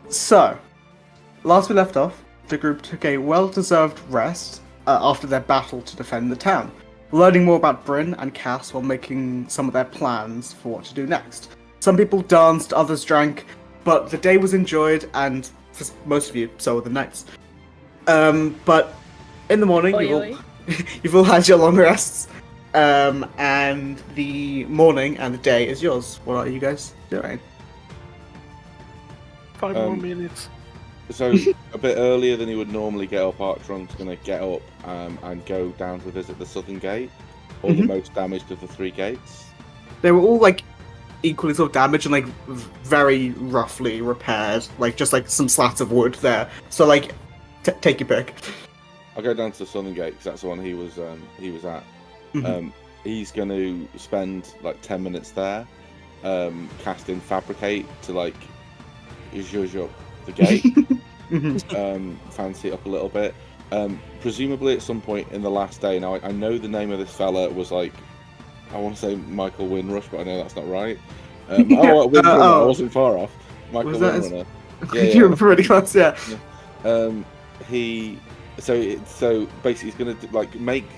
So, last we left off, the group took a well-deserved rest after their battle to defend the town, learning more about Bryn and Cass while making some of their plans for what to do next. Some people danced, others drank, but the day was enjoyed, and for most of you, so were the nights. But in the morning, you've all had your long rests, and the morning and the day is yours. What are you guys doing? 5 more minutes. So, a bit earlier than he would normally get up, Archron's going to get up and go down to visit the southern gate, or the most damaged of the 3 gates. They were all, like, equally sort of damaged and, like, very roughly repaired. Like, just, like, some slats of wood there. So, like, take your pick. I'll go down to the southern gate, because that's the one he was at. He's going to spend, like, 10 minutes there, casting Fabricate to, like, zhuzh up the gate, fancy it up a little bit. Presumably at some point in the last day, now I know the name of this fella was like, I want to say Michael Windrush, but I know that's not right. Windrunner, I wasn't far off. Michael Windrunner. You're pretty close, yeah. So basically he's going to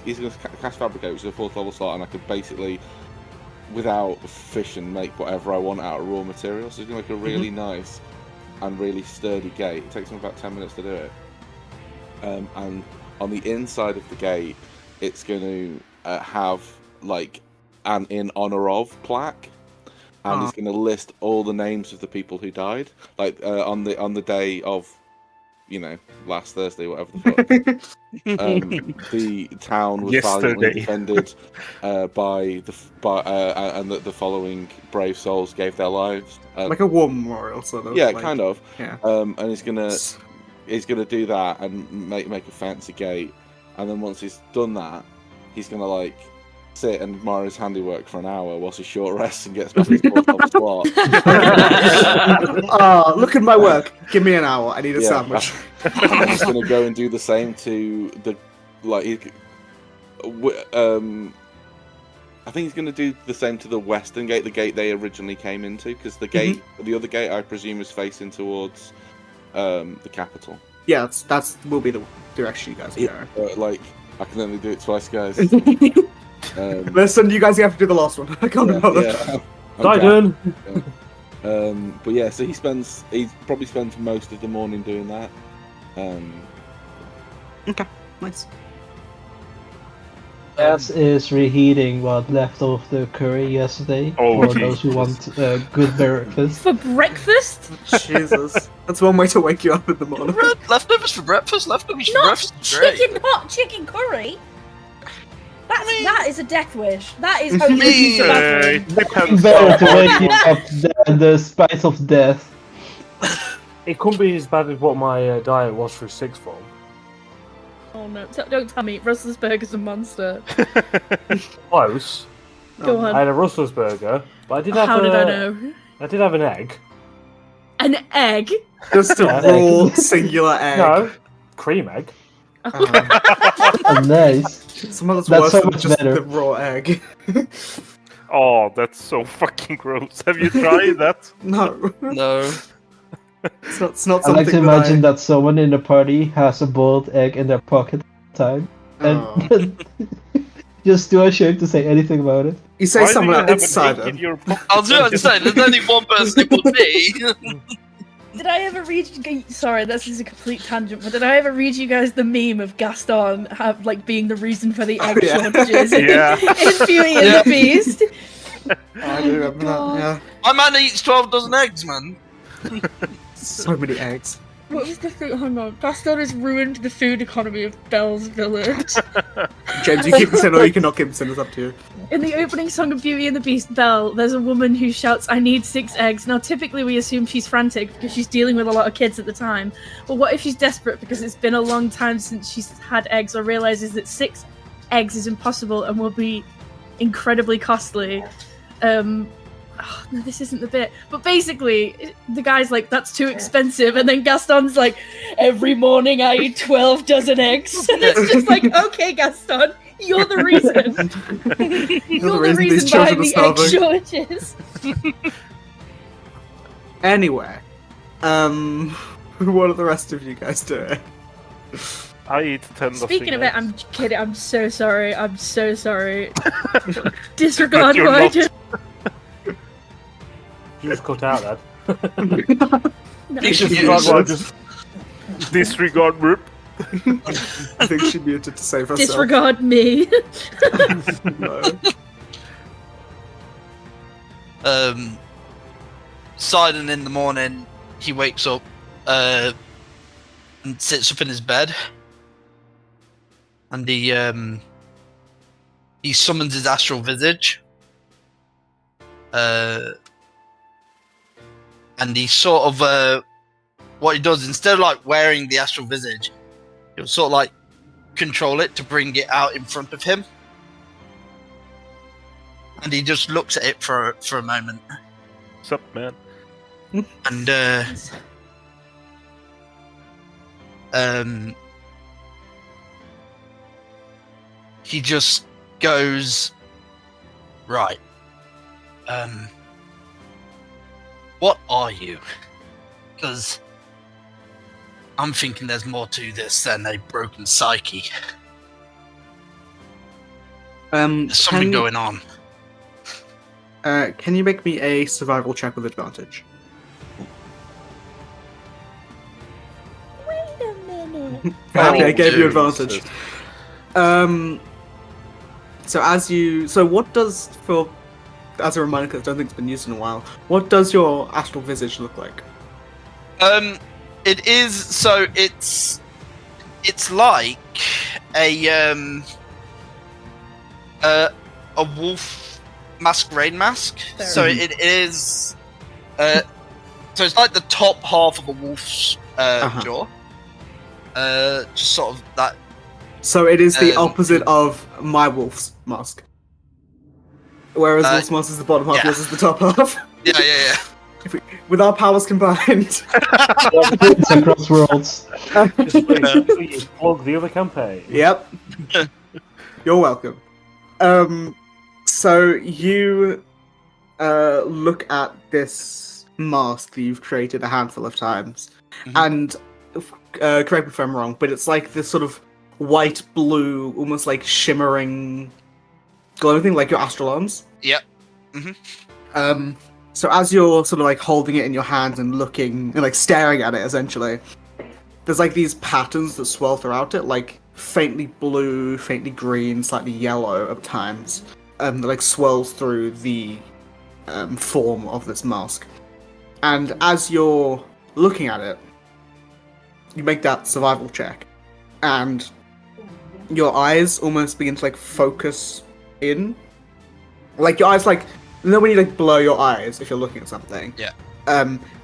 he's going to cast Fabricate, which is a 4th level slot, and I could basically, without fission, make whatever I want out of raw material. So he's going to make a really nice and really sturdy gate. It takes him about 10 minutes to do it. And on the inside of the gate, it's going to have like an in honor of plaque, and he's going to list all the names of the people who died, like on the day of, you know, last Thursday, whatever the fuck. The town was valiantly defended and the following brave souls gave their lives. Like a war memorial, sort of. Yeah, like, kind of. Yeah. And he's gonna do that and make a fancy gate, and then once he's done that, he's gonna like sit and admire his handiwork for an hour whilst he short rests and gets back his slot. Look at my work. Give me an hour. I need a sandwich. He's gonna go and do the same to the I think he's going to do the same to the western gate, the gate they originally came into, because the other gate, I presume, is facing towards the capital. Yeah, that's will be the direction you guys go. Like, I can only do it twice, guys. Listen, you guys have to do the last one. I can't bother. Done. But yeah, so he probably spends most of the morning doing that. Okay, nice. Cass is reheating what left of the curry yesterday for those who want good breakfast. For breakfast? Jesus, that's one way to wake you up in the morning. Leftovers for breakfast. Leftovers for breakfast. Hot chicken curry. That is a death wish. That is how you use the bathroom. Better to wake you up than the spice of death. It couldn't be as bad as what my diet was for 6th form. Oh no, don't tell me. Russell's Burger's a monster. Close. Go on. I had a Russell's Burger, but I did have How did I know? I did have an egg. An egg? Just a raw, singular egg. No, cream egg. Oh, nice. Some of that's That's worse so than much just better. the raw egg. Oh, that's so fucking gross. Have you tried that? No. No. It's not something I like to imagine that that someone in the party has a boiled egg in their pocket at the time. And just too ashamed to say anything about it. You say Why someone do you have else inside an egg in them. your pocket? I was going to say, there's only one person it would be. Did I ever read you? Sorry, this is a complete tangent. But did I ever read you guys the meme of Gaston being the reason for the egg shortages in Beauty and the Beast? I do remember that. Yeah. My man eats 12 dozen eggs, man. So many eggs. What was the food? Hang on. Gaston has ruined the food economy of Belle's Village. James, you keep saying, or you can knock him. It's up to you. In the opening song of Beauty and the Beast, Belle, there's a woman who shouts, "I need 6 eggs." Now, typically we assume she's frantic because she's dealing with a lot of kids at the time. But what if she's desperate because it's been a long time since she's had eggs, or realizes that 6 eggs is impossible and will be incredibly costly? Oh, no, this isn't the bit. But basically, the guy's like, "That's too expensive." And then Gaston's like, "Every morning I eat 12 dozen eggs." And it's just like, okay, Gaston, you're the reason. You're the reason behind the egg shortages. Anyway, What are the rest of you guys doing? I eat 10 Speaking of it, I'm eggs. kidding. I'm so sorry. I'm so sorry. Disregard You're what I not. did. You just cut out that. No. Disregard what I just. Disregard rip. I think she muted to save herself. Disregard me. No. Sidon in the morning, he wakes up and sits up in his bed, and he summons his astral visage, and he sort of what he does, instead of like wearing the astral visage, he'll sort of like control it to bring it out in front of him, and he just looks at it for a moment. What's up, man? And he just goes, right, what are you? Because I'm thinking there's more to this than a broken psyche. There's something going on. Can you make me a survival check with advantage? Wait a minute. Okay, I gave you dude. advantage. So what does, as a reminder, because I don't think it's been used in a while, what does your astral visage look like? It is, so it's like a wolf masquerade mask. Fair So enough. it is, so it's like the top half of a wolf's jaw. Just sort of that. So it is the Um, opposite of my wolf's mask. Whereas wolf's mask is the bottom half, yeah. yours is the top half. Yeah. With our powers combined. It's across worlds. Basically, you plug the other campaign. Yep. You're welcome. So you look at this mask that you've created a handful of times, and correct me if I'm wrong, but it's like this sort of white, blue, almost like shimmering glowing thing, like your astral arms. Yep. So as you're sort of like holding it in your hand and looking and like staring at it, essentially, there's like these patterns that swirl throughout it, like faintly blue, faintly green, slightly yellow at times, that like swirls through the form of this mask. And as you're looking at it, you make that survival check, and your eyes almost begin to like focus in. Like your eyes, like, you know when you like blur your eyes if you're looking at something? Yeah.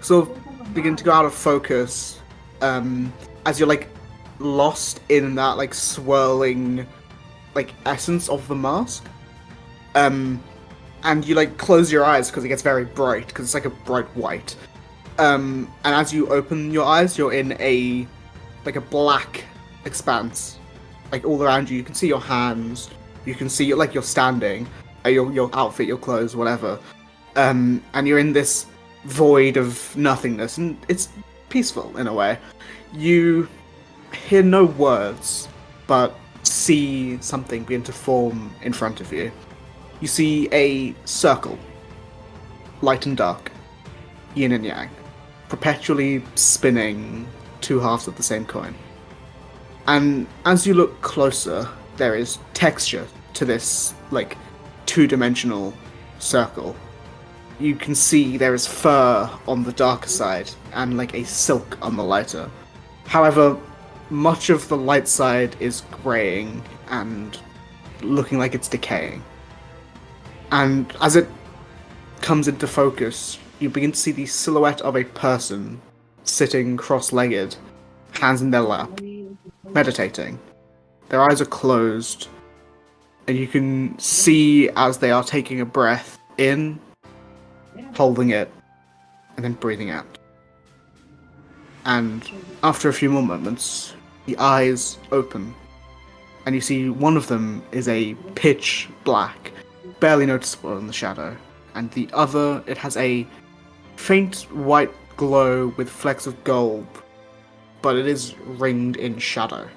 Sort of begin to go out of focus as you're like lost in that like swirling like essence of the mask. And you like close your eyes because it gets very bright because it's like a bright white. And as you open your eyes, you're in a like a black expanse. Like all around you, you can see your hands. You can see like you're standing, your outfit, your clothes, whatever. And you're in this void of nothingness, and it's peaceful in a way. You hear no words, but see something begin to form in front of you. You see a circle, light and dark, yin and yang, perpetually spinning two halves of the same coin. And as you look closer, there is texture to this, like, two-dimensional circle. You can see there is fur on the darker side, and, like, a silk on the lighter. However, much of the light side is greying and looking like it's decaying. And as it comes into focus, you begin to see the silhouette of a person sitting cross-legged, hands in their lap, meditating. Their eyes are closed, and you can see as they are taking a breath in, holding it, and then breathing out. And after a few more moments, the eyes open, and you see one of them is a pitch black, barely noticeable in the shadow, and the other, it has a faint white glow with flecks of gold, but it is ringed in shadow.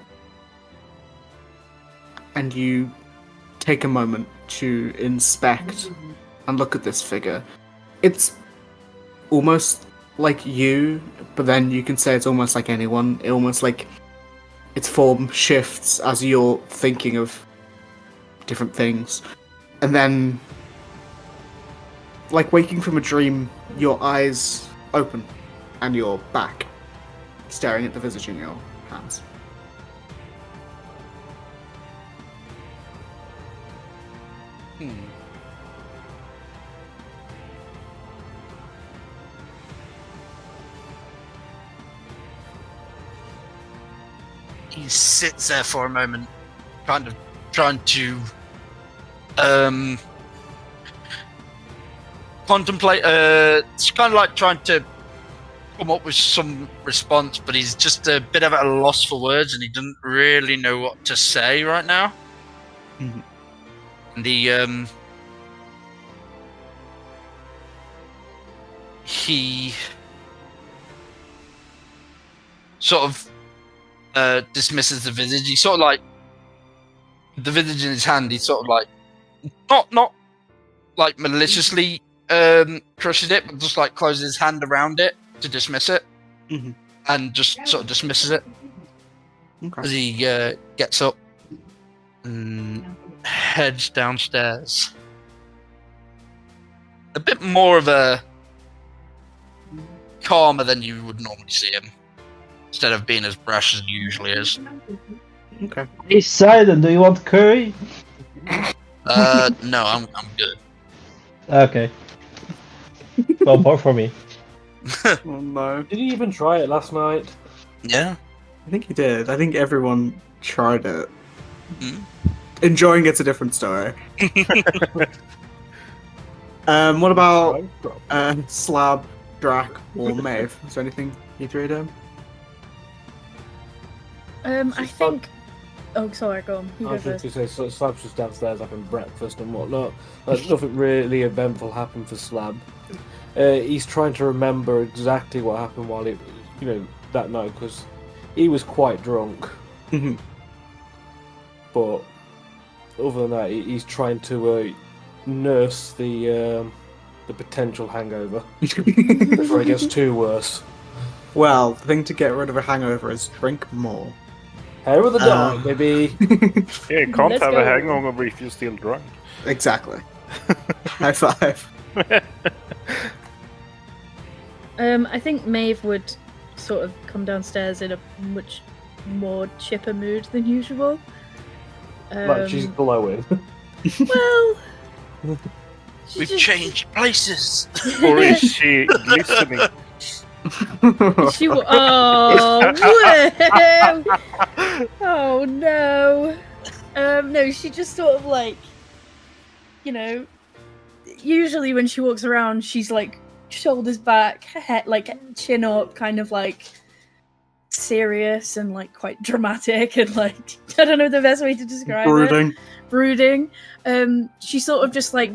And you take a moment to inspect and look at this figure. It's almost like you, but then you can say it's almost like anyone. It almost like its form shifts as you're thinking of different things. And then, like waking from a dream, your eyes open and you're back, staring at the visage in your hands. He sits there for a moment, kind of trying to contemplate. It's kind of like trying to come up with some response, but he's just a bit of at a loss for words, and he doesn't really know what to say right now. Mhm. And he sort of dismisses the visage. He sort of like the visage in his hand. He sort of like not like maliciously crushes it, but just like closes his hand around it to dismiss it, and just sort of dismisses it as he gets up and heads downstairs. A bit more of a calmer than you would normally see him, instead of being as brash as he usually is. Okay. Hey, Silent, do you want curry? No, I'm good. Okay. Well, more for me. Oh no. Did you even try it last night? Yeah. I think he did. I think everyone tried it. Enjoying it's a different story. What about Slab, Drac, or Maeve? Is there anything you three do? I think. Oh, sorry, go on. You I go was first. going to say, so Slab's just downstairs having breakfast and whatnot. Nothing really eventful happened for Slab. He's trying to remember exactly what happened while that night, because he was quite drunk. But other than that, he's trying to nurse the potential hangover before it gets too worse. Well, the thing to get rid of a hangover is drink more. Hair of the dog, baby. Yeah, you can't Let's have go. a hangover if you're still drunk. Exactly. High five. I think Maeve would sort of come downstairs in a much more chipper mood than usual. Like she's glowing. Well, she We've just- changed places. Or is she listening? She oh, whoa! Oh no! No, she just sort of like, usually when she walks around, she's like shoulders back, head like chin up, kind of like serious and like quite dramatic and like I don't know the best way to describe it. Brooding. She sort of just like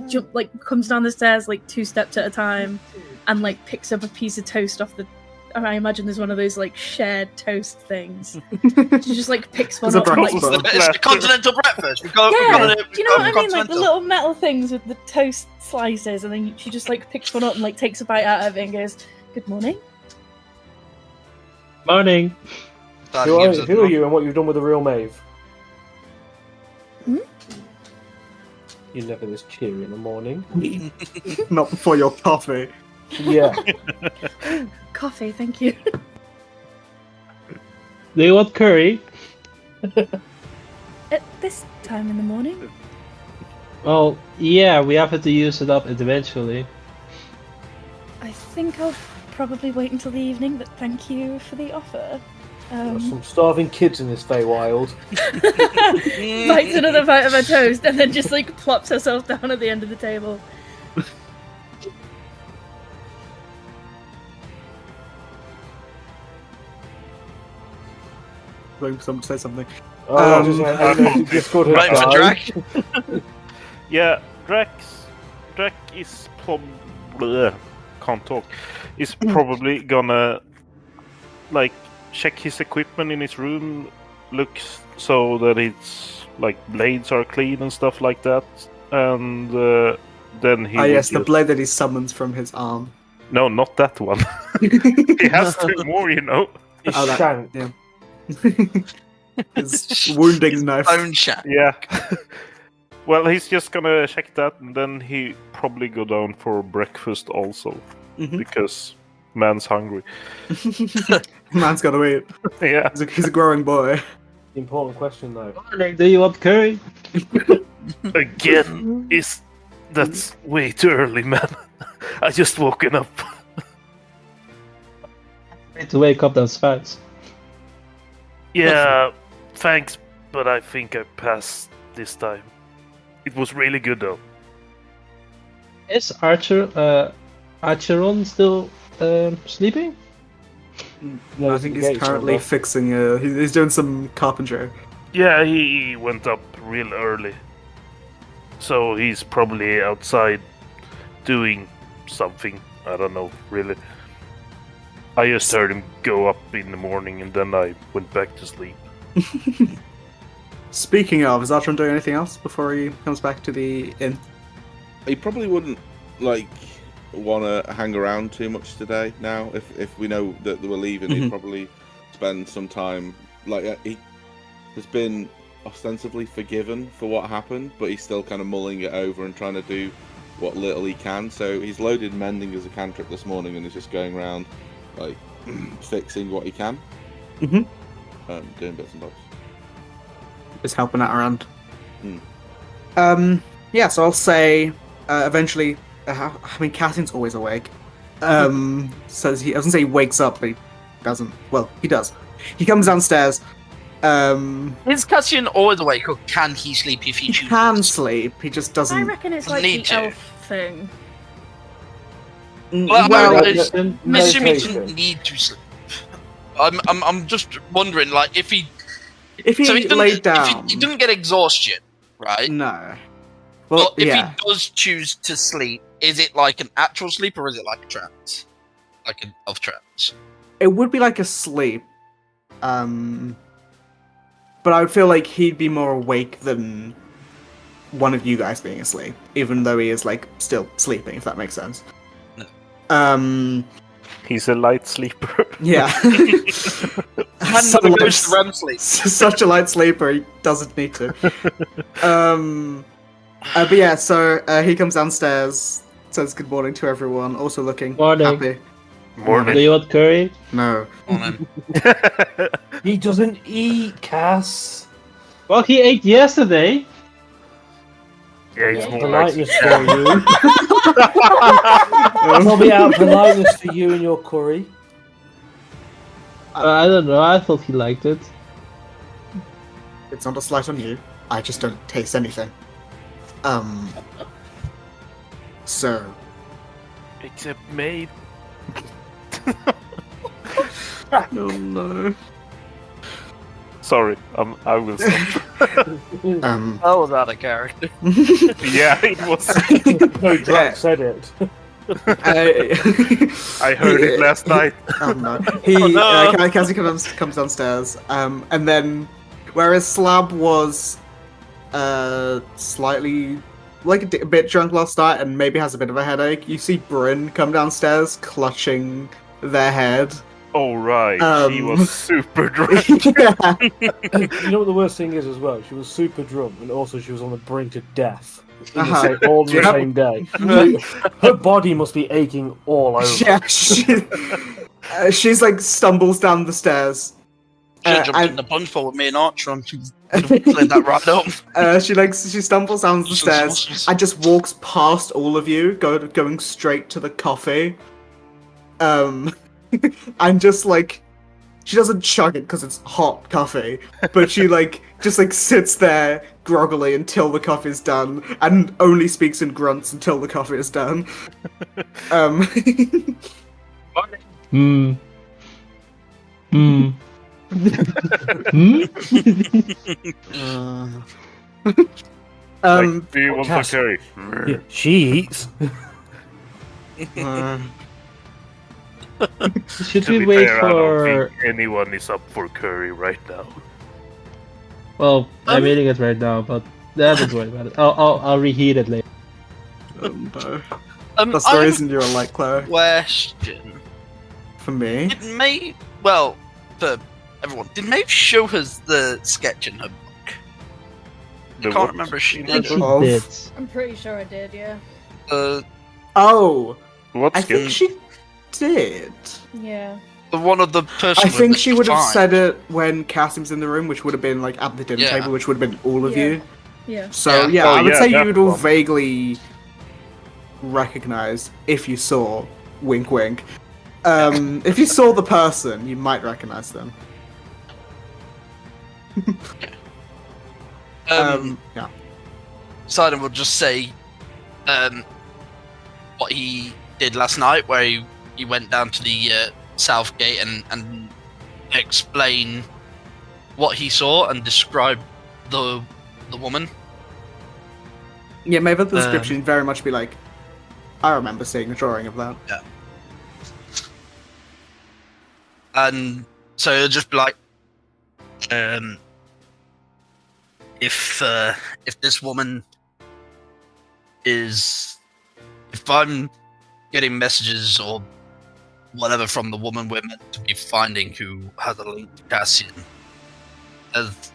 comes down the stairs like 2 steps at a time, and like picks up a piece of toast off the. I imagine there's one of those like shared toast things. She just like picks one There's a up. And, like, breakfast. It's a continental breakfast. We've got yeah, it. do you know what I mean? Like the little metal things with the toast slices, and then she just like picks one up and like takes a bite out of it and goes, "Good morning." Morning. Who are you and what you've done with the real Maeve? Hmm? You're never this cheery in the morning. Not before your coffee. Yeah. Coffee, thank you. Do you want curry? At this time in the morning. Well, yeah, we have to use it up eventually. I think I'll probably wait until the evening, but thank you for the offer. There's some starving kids in this Feywild. Bites another bite of her toast and then just like plops herself down at the end of the table. Waiting for someone to say something. Discord has Right for died. Drac. Yeah, Drac is can't talk, is probably gonna like check his equipment in his room, look so that it's like blades are clean and stuff like that, and then he. Yes, the blade that he summons from his arm. No, not that one. He has 2 more, you know. His Oh, that- shank. Yeah. His wounding knife. Own shank. Yeah. Well, he's just gonna check that, and then he probably go down for breakfast also, Mhm. because man's hungry. Man's gotta eat. Yeah. He's a growing boy. Important question though. Morning, do you want curry? Again, that's way too early, man. I just woken up. Need to wake up those fast. Yeah, thanks, but I think I passed this time. It was really good though. Is Archeron still sleeping? I think he's currently fixing. He's doing some carpentry. Yeah, he went up real early. So he's probably outside doing something. I don't know, really. I just heard him go up in the morning and then I went back to sleep. Speaking of, is Archeron doing anything else before he comes back to the inn? He probably wouldn't like want to hang around too much today. Now, if we know that we're leaving, he'd probably spend some time. Like he has been ostensibly forgiven for what happened, but he's still kind of mulling it over and trying to do what little he can. So he's loaded mending as a cantrip this morning, and he's just going around like fixing what he can, doing bits and bobs. Just helping out around. Yeah, so I'll say eventually. I mean, Cassian's always awake. So I was gonna say he wakes up, but he doesn't. Well, he does. He comes downstairs. Is Cassian always awake, or can he sleep if he He chooses? can sleep. He just doesn't. I reckon it's like Need the to. elf thing. Well, Well, I'm assuming he meditation. doesn't need to sleep. I'm just wondering, like, if he if he so he laid doesn't, down, if he doesn't get exhaustion, right? no. But Well, if yeah. he does choose to sleep, is it like an actual sleep or is it like a trance? Like an elf trance? It would be like a sleep. But I would feel like he'd be more awake than one of you guys being asleep, even though he is like still sleeping, if that makes sense. No. He's a light sleeper. Yeah. Man never goes to REM sleep. Such a light sleeper, he doesn't need to. But yeah, so he comes downstairs, says good morning to everyone, also looking Morning. happy. Do Morning. you want curry? No. On him. He doesn't eat, Cass. Well, he ate yesterday. Yeah, he's more like... Politeness for you. Probably out of politeness for you and your curry. I don't know. I thought he liked it. It's not a slight on you. I just don't taste anything. So. Except made. Oh no. Sorry, I will stop. That was out of character. Yeah, it was. No, Jack said it. I heard it last night. Oh no. Cassie comes downstairs, and then, whereas Slab was, slightly, like a bit drunk last night and maybe has a bit of a headache, you see Bryn come downstairs clutching their head. Oh right, she was super drunk. Yeah. You know what the worst thing is as well? She was super drunk and also she was on the brink of death. All in the Yep. same day. Her body must be aching all over. Yeah, she's like stumbles down the stairs. Should have jumped in the punch bowl with me and Archer on. Clean that right up. She stumbles down the stairs and just walks past all of you, going straight to the coffee. And just like, she doesn't chug it because it's hot coffee, but she just sits there groggily until the coffee's done, and only speaks in grunts until the coffee is done. Like, do you want some curry? Yeah, she eats. Should To we be wait fair, I don't for? think anyone is up for curry right now. Well, I'm eating it right now, but don't worry about it. I'll reheat it later. No. Um, That's the I have reason you're like Chloe. a question. For me. Did Maeve, well, for everyone, did Maeve show us the sketch in her book? The I can't what? remember if she I think did. she Of- did. I'm pretty sure I did, yeah. Oh, What's I think she did. Yeah. The one of the person. I think she would have fine. said it when Cassim's in the room, which would have been like at the dinner Yeah. table, which would have been all of Yeah. you. Yeah. So Yeah. yeah, Oh, I would yeah, say that you'd all one. vaguely recognize if you saw wink wink. If you saw the person, you might recognize them. Yeah. Sidon will just say what he did last night, where he went down to the south gate and explain what he saw and describe the woman. Yeah, maybe the description would very much be like, I remember seeing a drawing of that. Yeah. And so it'll just be like, if this woman is, if I'm getting messages or whatever from the woman we're meant to be finding who has a link to Cassian, there's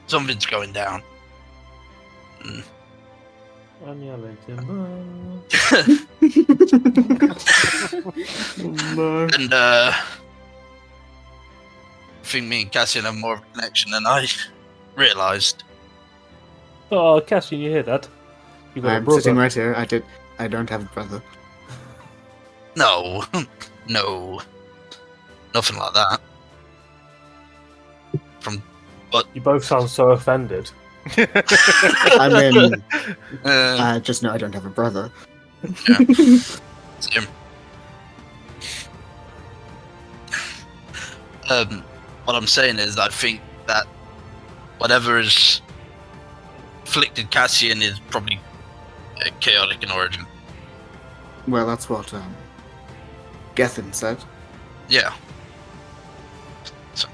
something's going down. Mm. No. And I think me and Cassian have more of a connection than I realised. Oh, Cassian, you hear that? You got a I'm brother. sitting right here. I don't have a brother. No, no, nothing like that. You both sound so offended. I mean, Uh, just know I don't have a brother. Same. What I'm saying is, I think that whatever has afflicted Cassian is probably chaotic in origin. Well, that's what Gethin said. Yeah. So,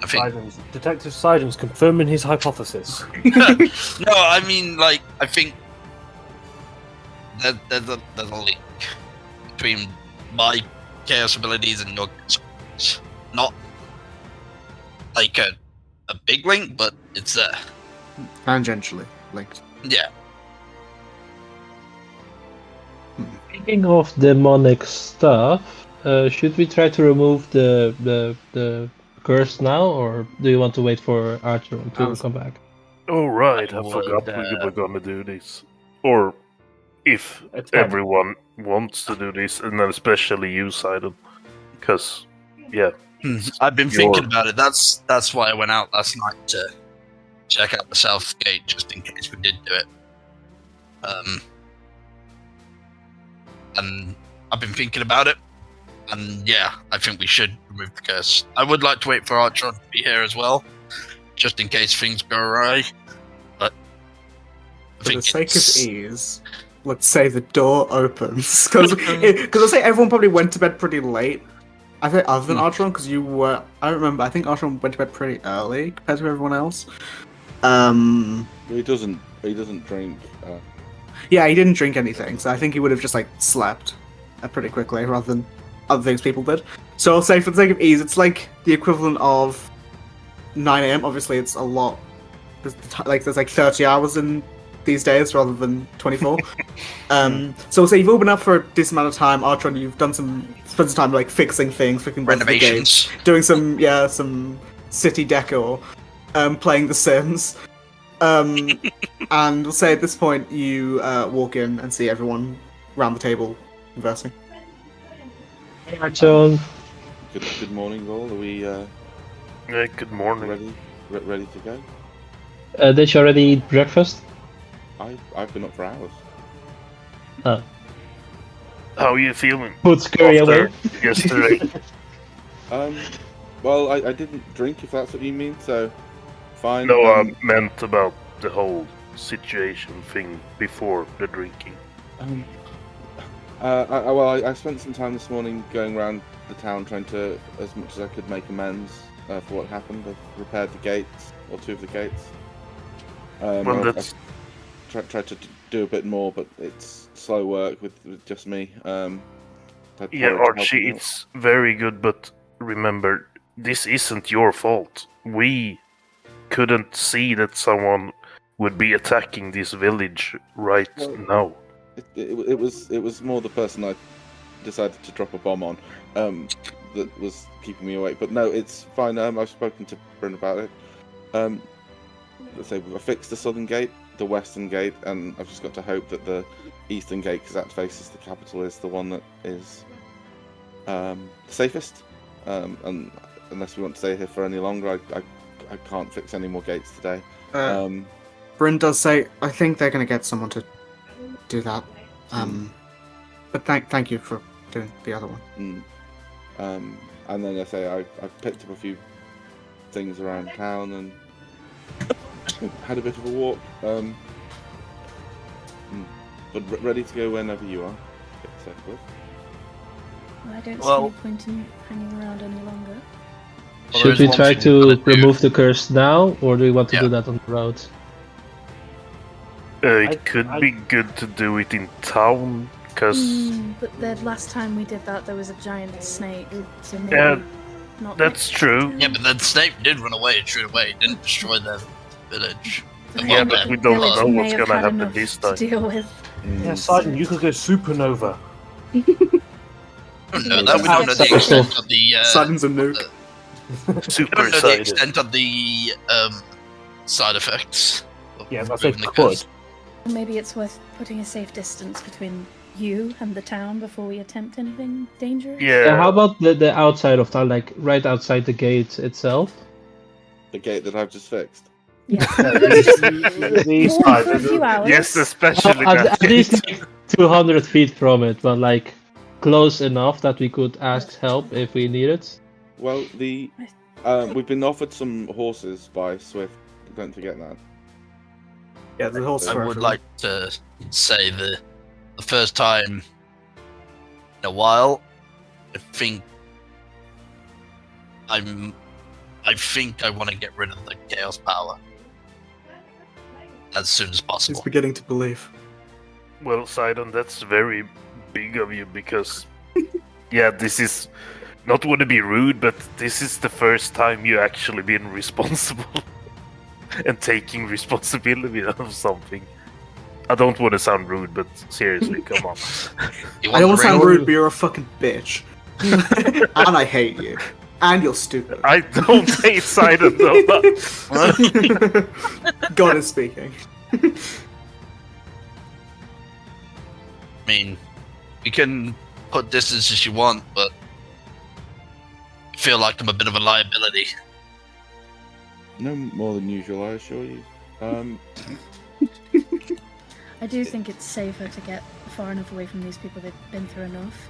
I think. Sidon's, Detective Sidon's confirming his hypothesis. No, I mean, like, I think there's a link between my chaos abilities and your chaos abilities. Not like a big link, but it's there. Tangentially linked. Yeah. Speaking of demonic stuff, should we try to remove the curse now, or do you want to wait for Archer to come back? Oh right, I Would, forgot we were gonna do this. Or if It's fine. everyone wants to do this, and then especially you, Sidon, because yeah, I've been Your- thinking about it. That's why I went out last night to check out the south gate, just in case we did do it. And I've been thinking about it, and yeah, I think we should remove the curse. I would like to wait for Archon to be here as well, just in case things go awry. But I For the think sake it's- of ease, let's say the door opens. Because I say everyone probably went to bed pretty late. I think other than Archon, because you were... I remember, I think Archon went to bed pretty early compared to everyone else. He doesn't drink. Yeah, he didn't drink anything, so I think he would have just, like, slept pretty quickly rather than other things people did. So I'll say, for the sake of ease, it's like the equivalent of 9 AM. Obviously, it's a lot. There's like 30 hours in these days rather than 24. So we'll say you've all been up for a decent amount of time. Archon, you've spent some time, like, fixing things, fixing both of the gates, renovations. doing some city decor, playing The Sims. And we'll say at this point you walk in and see everyone around the table conversing. Archer, Good morning, all. Are we good morning. ready to go? did you already eat breakfast? I've been up for hours. How are you feeling? Put scurry After away. yesterday. Well, I didn't drink, if that's what you mean. So fine. No, I meant about the whole situation thing before the drinking. I spent some time this morning going around the town trying to, as much as I could, make amends for what happened. I've repaired the gates, or 2 of the gates. Well, I've tried to do a bit more, but it's slow work with just me. yeah, Archie, it's very good, but remember, this isn't your fault. We couldn't see that someone would be attacking this village right now. It was more the person I decided to drop a bomb on that was keeping me awake. But no, it's fine. I've spoken to Bryn about it. Let's say I fixed the southern gate, the western gate, and I've just got to hope that the eastern gate, because that faces the capital, is the one that is the safest. And unless we want to stay here for any longer, I can't fix any more gates today. Bryn does say, I think they're going to get someone to do that. But thank you for doing the other one. And then I say I've picked up a few things around town and had a bit of a walk. But ready to go whenever you are. Well, I don't see any point in hanging around any longer. Should we try to remove the curse now, or do we want to do that on the road? It could be good to do it in town, because... but the last time we did that, there was a giant snake, so maybe not. That's true. Yeah, but that snake did run away and shoot away. It didn't destroy the village. Yeah, but we don't know what's gonna happen this time. To deal with. Yeah, Sidon, you could go supernova. No, that we don't know the extent of the. Sidon's a nuke. Super We don't know the excited. extent of the side effects. Yeah, I said Moving the could. curse. Maybe it's worth putting a safe distance between you and the town before we attempt anything dangerous. Yeah. How about the outside of town, like right outside the gate itself? The gate that I've just fixed. Yeah. These Walk for a few hours. Yes, especially At that. least like 200 feet from it, but like close enough that we could ask help if we need it. Well, we've been offered some horses by Swift. Don't forget that. Yeah, the horse I for would everyone. like to say the first time in a while, I think I want to get rid of the chaos power as soon as He's possible. beginning to believe. Well, Sidon, that's very big of you because, yeah, this is not want to be rude, but this is the first time you actually been responsible and taking responsibility of something. I don't want to sound rude, but seriously, come on. You I don't want the sound ring? rude, but you're a fucking bitch. And I hate you. And you're stupid. I don't hate Sidon though. God is speaking. I mean, you can put distance as you want, but I feel like I'm a bit of a liability. No more than usual, I assure you. I do think it's safer to get far enough away from these people. They've been through enough.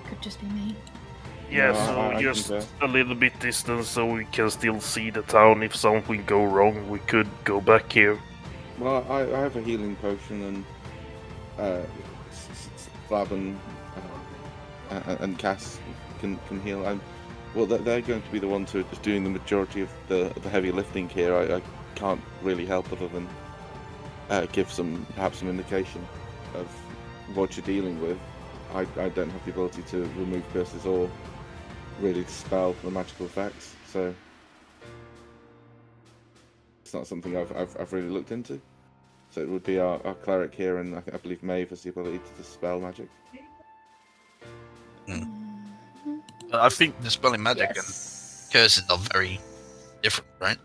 Could just be me. Yeah, No, so I just concur. a little bit distance so we can still see the town. If something go wrong, we could go back here. Well, I have a healing potion, and Slab and Cass can heal. And well, they're going to be the ones who are just doing the majority of the heavy lifting here. I can't really help other than give perhaps some indication of what you're dealing with. I don't have the ability to remove curses or really dispel the magical effects, so it's not something I've really looked into. So it would be our cleric here, and I believe Maeve has the ability to dispel magic. I think dispelling magic Yes. and curses are very different, right?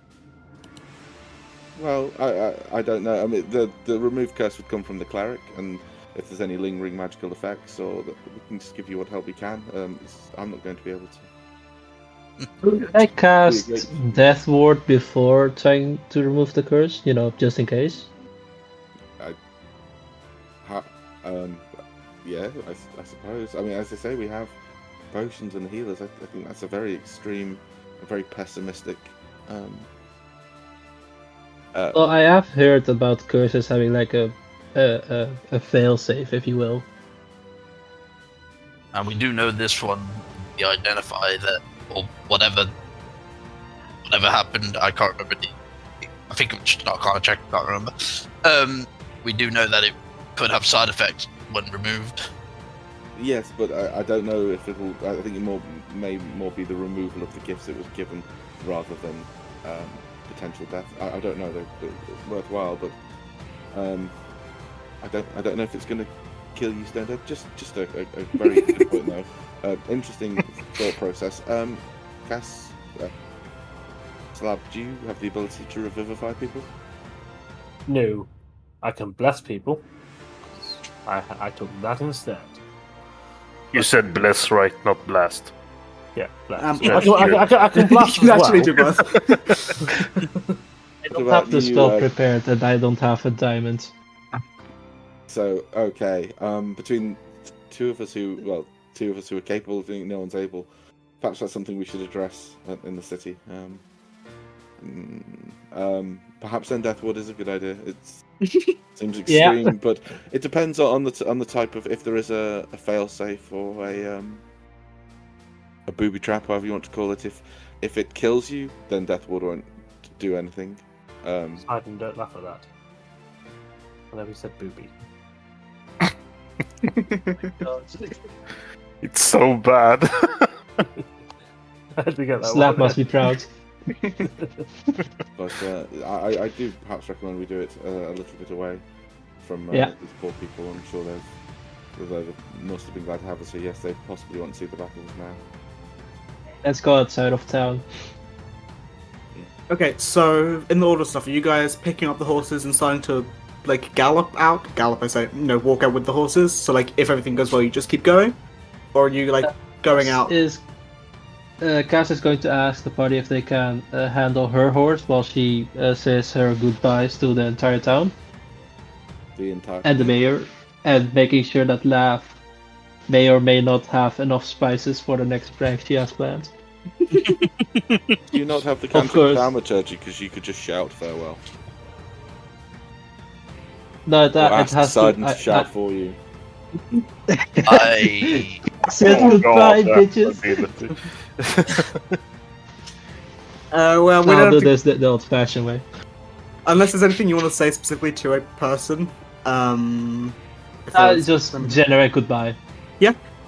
Well, I don't know. I mean, the remove curse would come from the cleric, and if there's any lingering magical effects, or we can just give you what help we can. I'm not going to be able to. Could I cast Death Ward before trying to remove the curse? You know, just in case. Yeah, I suppose. I mean, as I say, we have potions and healers. I think that's a very extreme, a very pessimistic. Well, I have heard about curses having like a a fail-safe, if you will. And we do know this one, we identify that, or whatever happened, I can't remember. I think it was just not a check, I can't remember. We do know that it could have side effects when removed. Yes, but I don't know if it'll. I think it may more be the removal of the gifts it was given rather than potential death. I don't know. They're worthwhile, but I don't know if it's going to kill you, Stone Dead. Just a very good point though. Interesting thought process. Cass, Slab, do you have the ability to revivify people? No, I can bless people. I took that instead. You said bless, right? Not blast. Yeah, bless. Yeah, I can blast You can as actually well. do both. I don't have the spell prepared, and I don't have a diamond. So okay, between two of us who are capable of doing it, no one's able. Perhaps that's something we should address in the city. Perhaps then Deathwood is a good idea. It seems extreme, but it depends on the type of, if there is a fail-safe or a booby trap, however you want to call it. If it kills you, then Deathwood won't do anything. Simon, don't laugh at that. I never said booby. It's so bad. I had to get that Slap one. must be proud. But I do perhaps recommend we do it a little bit away from these poor people. I'm sure they must have been glad to have us here. Yes, they possibly want to see the battles now. Let's go outside of town. Okay, so in the order of stuff, are you guys picking up the horses and starting to like gallop out? Gallop, I say, walk out with the horses. So like, if everything goes well, you just keep going, or are you like going out? Cass is going to ask the party if they can handle her horse while she says her goodbyes to the entire town. And the mayor, and making sure that Laugh may or may not have enough spices for the next prank she has planned. Do you not have the cantrip of thaumaturgy, because you could just shout farewell? No, that Or it ask has Poseidon to. to shout for you. I Said goodbye, bitches. Well, we I'll don't do have to, this the old-fashioned way. unless there's anything you want to say specifically to a person. If there's- Just generate goodbye.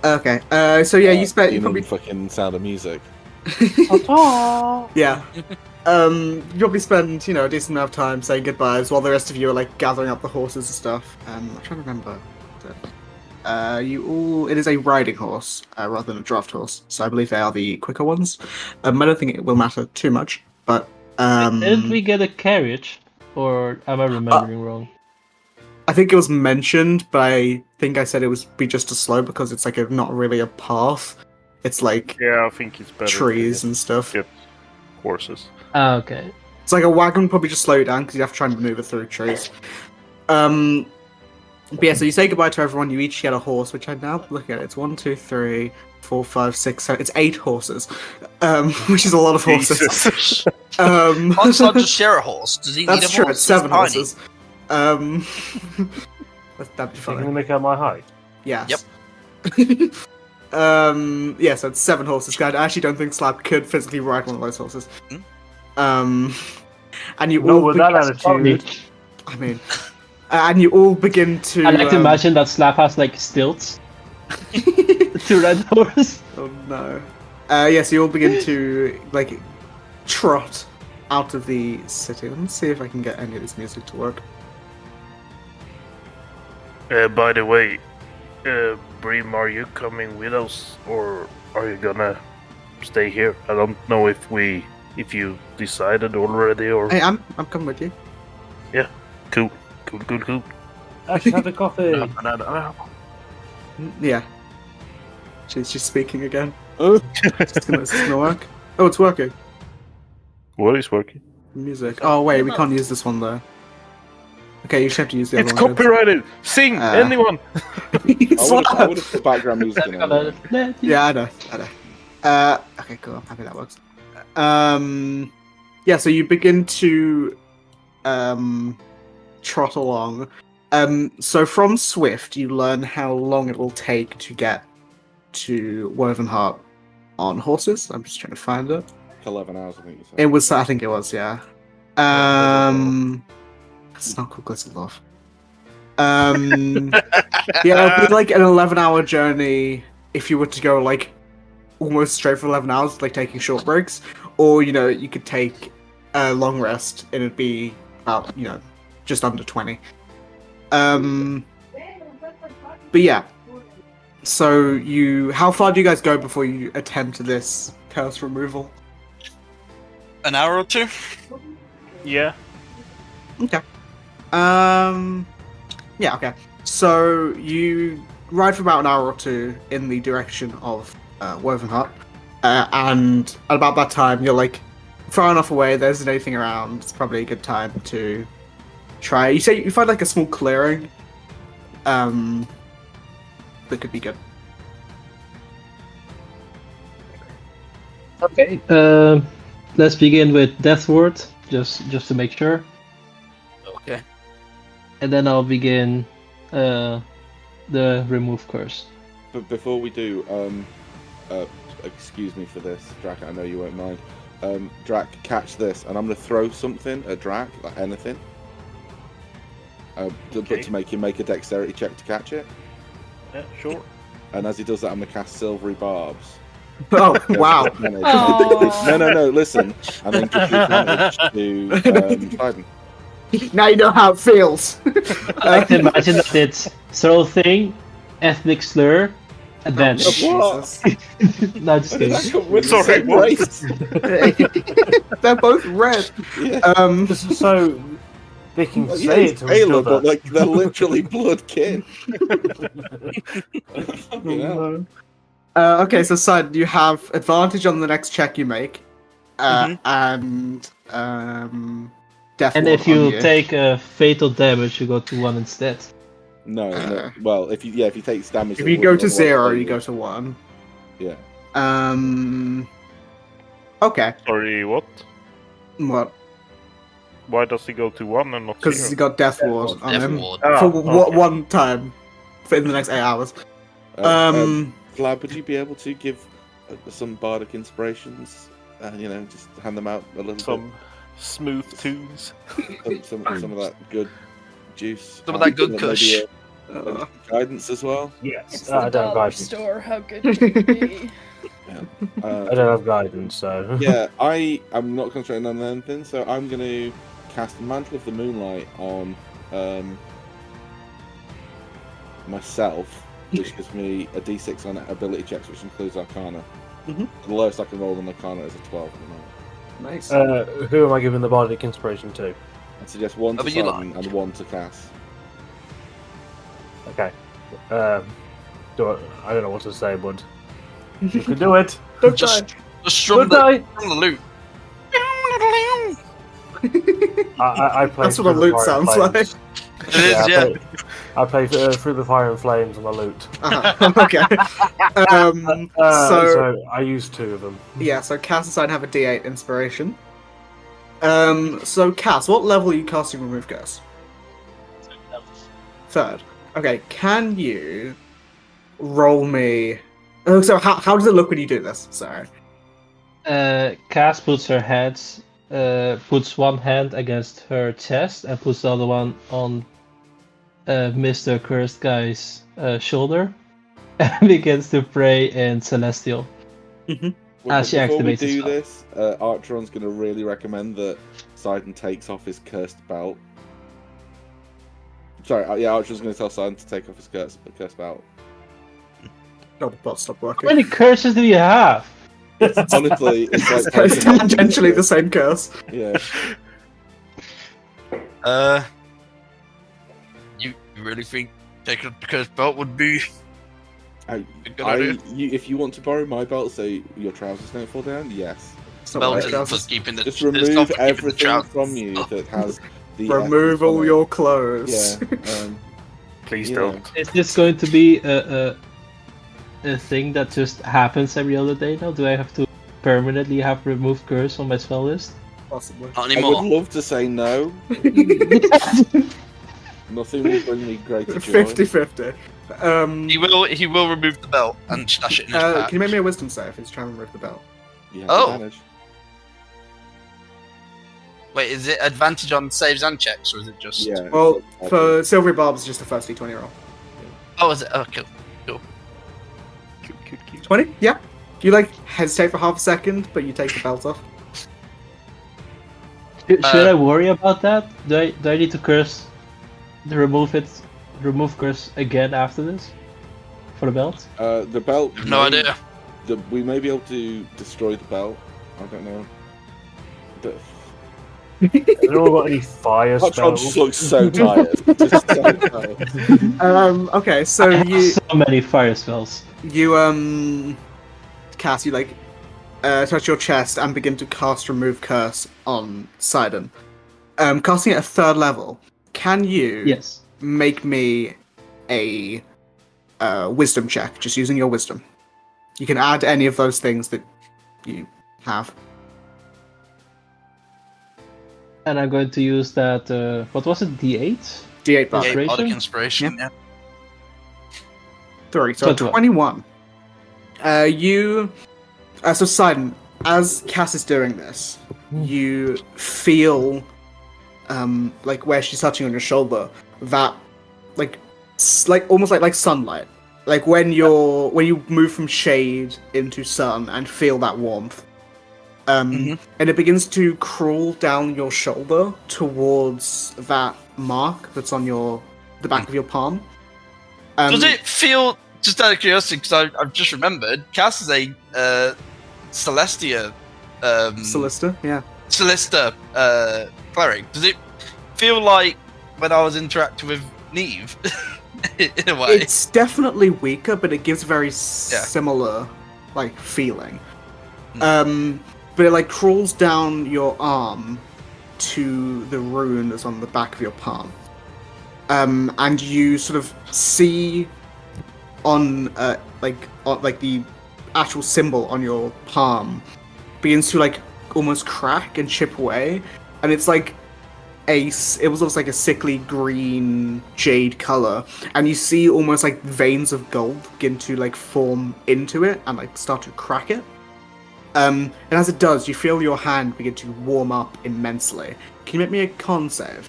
Okay. So yeah, you spent you mean probably fucking Sound of Music. yeah. You probably spend a decent amount of time saying goodbyes while the rest of you are like gathering up the horses and stuff. I'm trying to remember. It is a riding horse rather than a draft horse, so I believe they are the quicker ones. I don't think it will matter too much, but Didn't we get a carriage? Or am I remembering wrong? I think it was mentioned, but I think I said it would be just as slow because it's like not really a path. It's like Yeah, I think it's better. trees to and stuff. get horses. Okay. It's like a wagon would probably just slow you down because you have to try and maneuver through trees. But yeah, so you say goodbye to everyone. You each get a horse, which I now look at. It's 1, 2, 3, 4, 5, 6, 7. It's 8 horses, which is a lot of horses. Jesus. can't Slab just share a horse? Does he need That's a true. horse? It's 7 tiny. horses. That'd be So you funny. can make out my height. Yes. Yep. Yeah, so it's 7 horses. I actually don't think Slab could physically ride one of those horses. And you Not all with that begin- attitude. I mean, and you all begin to. I like to imagine that Slap has like stilts to ride the horse. Oh no. Yes, you all begin to like trot out of the city. Let me see if I can get any of this music to work. By the way, Brim, are you coming with us, or are you gonna stay here? I don't know if you decided already, or Hey, I'm coming with you. cool. I should have a coffee. Yeah. She's speaking again. It's gonna work. Oh, it's working. What is working? Music. Oh wait, we can't use this one though. Okay, you should have to use the It's other one. copyrighted. Sing, anyone. I would have put background music in it. Yeah, I know. Okay, cool. I'm happy that works. Yeah, so you begin to trot along, So from Swift, you learn how long it will take to get to Wovenheart on horses. I'm just trying to find it. 11 hours, I think you said. It was, I think it was, yeah. It's not called Glitterloff. Yeah, it'd be like an 11-hour journey if you were to go like almost straight for 11 hours, like taking short breaks, or you could take a long rest and it'd be about just under 20. But yeah. So how far do you guys go before you attend to this curse removal? An hour or two? Yeah. Okay. Yeah, okay. So you ride for about an hour or two in the direction of Wovenheart, and at about that time you're like far enough away. There isn't anything around. It's probably a good time to try. You say you find like a small clearing. That could be good. Okay. Let's begin with Death Ward, just to make sure. Okay. And then I'll begin the remove curse. But before we do, excuse me for this, Drac, I know you won't mind. Drac, catch this, and I'm going to throw something at Drac, like anything. But to make him make a dexterity check to catch it. Yeah, sure. And as he does that, I'm going to cast Silvery Barbs. Oh, wow. No, listen. And then give you advantage to Poseidon. Now you know how it feels. I can imagine that it's throw thing, ethnic slur, advantage. Jesus. No, just kidding. Sorry, what? They're both red. Yeah. So they can Well, say yeah, it to it's Taylor, each but other. like they're literally blood kin. Fucking hell. Okay, so Side, you have advantage on the next check you make, and Death And Ward if you on you. take fatal damage, you go to 1 instead. No. Well, if you take damage. If you go to 0, you go to 1. Yeah. Okay. Sorry, what? What? Why does he go to 1 and not 0? Because he got Death Ward on Death him Ward. for okay. one time in the next 8 hours. Flab, would you be able to give some bardic inspirations? Just hand them out a little Some smooth tunes. bit. Some of that good juice. Some of that good Maybe, kush. guidance as well. Yes, It's I the don't have dollar guidance. store. How good can it be? I don't have guidance, so Yeah, I'm not concentrating on anything, so I'm going to cast Mantle of the Moonlight on myself, which gives me a d6 on ability checks, which includes Arcana. Mhm. The lowest I can roll on Arcana is a 12 at the moment. Nice. who am I giving the bardic inspiration to? I'd suggest one to Whatever you Simon and one to Cass. Okay. I don't know what to say, but you can do it. Don't Just die. strum Don't the loot. I play That's through what a the loot fire sounds and like. flames. It is, yeah. I play through the fire and flames on the loot. Okay. So I use 2 of them. Yeah, so Cass and Side have a D8 inspiration. So Cass, what level are you casting Remove Curse? 3rd. Okay, can you roll me... Oh, so how does it look when you do this? Sorry. Cass puts puts one hand against her chest and puts the other one on Mr. Cursed Guy's shoulder and begins to pray in Celestial. Well, she before we activates his do spell. this, Archeron's going to really recommend that Sidon takes off his cursed belt. Sorry, yeah, Archeron's going to tell Sidon to take off his cursed belt. Oh, the bot stopped How working. many curses do you have? Honestly, it's like It's tangentially the same curse. Yeah. You really think taking the cursed belt would be a good idea? If you want to borrow my belt so your trousers don't fall down, yes. It's not Belt like is trousers. for keeping the. Just it's not remove for keeping the everything trousers from you up. that has the Remove F on all it. your clothes. Yeah. Please Yeah. don't. Is this going to be a thing that just happens every other day now? Do I have to permanently have removed curse on my spell list? Possibly. Not I would anymore. love to say no. Nothing will bring me greater joy. 50-50. He will remove the belt and stash it in his Can pack. you make me a wisdom save if he's trying to remove the belt? You have Oh. advantage. Wait, is it advantage on saves and checks, or is it just? Yeah. Well, for Silvery Barbs, just the first d20 roll. Oh, is it? Oh, cool. 20? Yeah. You like hesitate for half a second, but you take the belt off. Should I worry about that? Do I need to curse? Remove curse again after this? For the belt? The belt. No idea. We may be able to destroy the belt. I don't know. Has anyone got any fire Patron spells? just looks so tired. Just so tired. Okay, so I have you so many fire spells. Cass, you touch your chest and begin to cast Remove Curse on Sidon. Casting at a 3rd level, can you Yes. make me a wisdom check, just using your wisdom? You can add any of those things that you have. And I'm going to use that, what was it, D8? D8 bar. Inspiration? Bardic inspiration. Yeah. 3, so 21. 21. So Sidon, as Cass is doing this, you feel, like where she's touching on your shoulder, that, almost like sunlight. Like when you move from shade into sun and feel that warmth. And it begins to crawl down your shoulder towards that mark that's on the back of your palm. Does it feel, just out of curiosity, because I've just remembered, Cass is a Celestia. Celesta, yeah. Celesta cleric. Does it feel like when I was interacting with Neve? In a way. It's definitely weaker, but it gives a very similar feeling. But it crawls down your arm to the rune that's on the back of your palm. And you sort of see on the actual symbol on your palm begins to almost crack and chip away, and it's it was almost like a sickly green jade color, and you see almost veins of gold begin to form into it and start to crack it. And as it does, you feel your hand begin to warm up immensely. Can you make me a con save?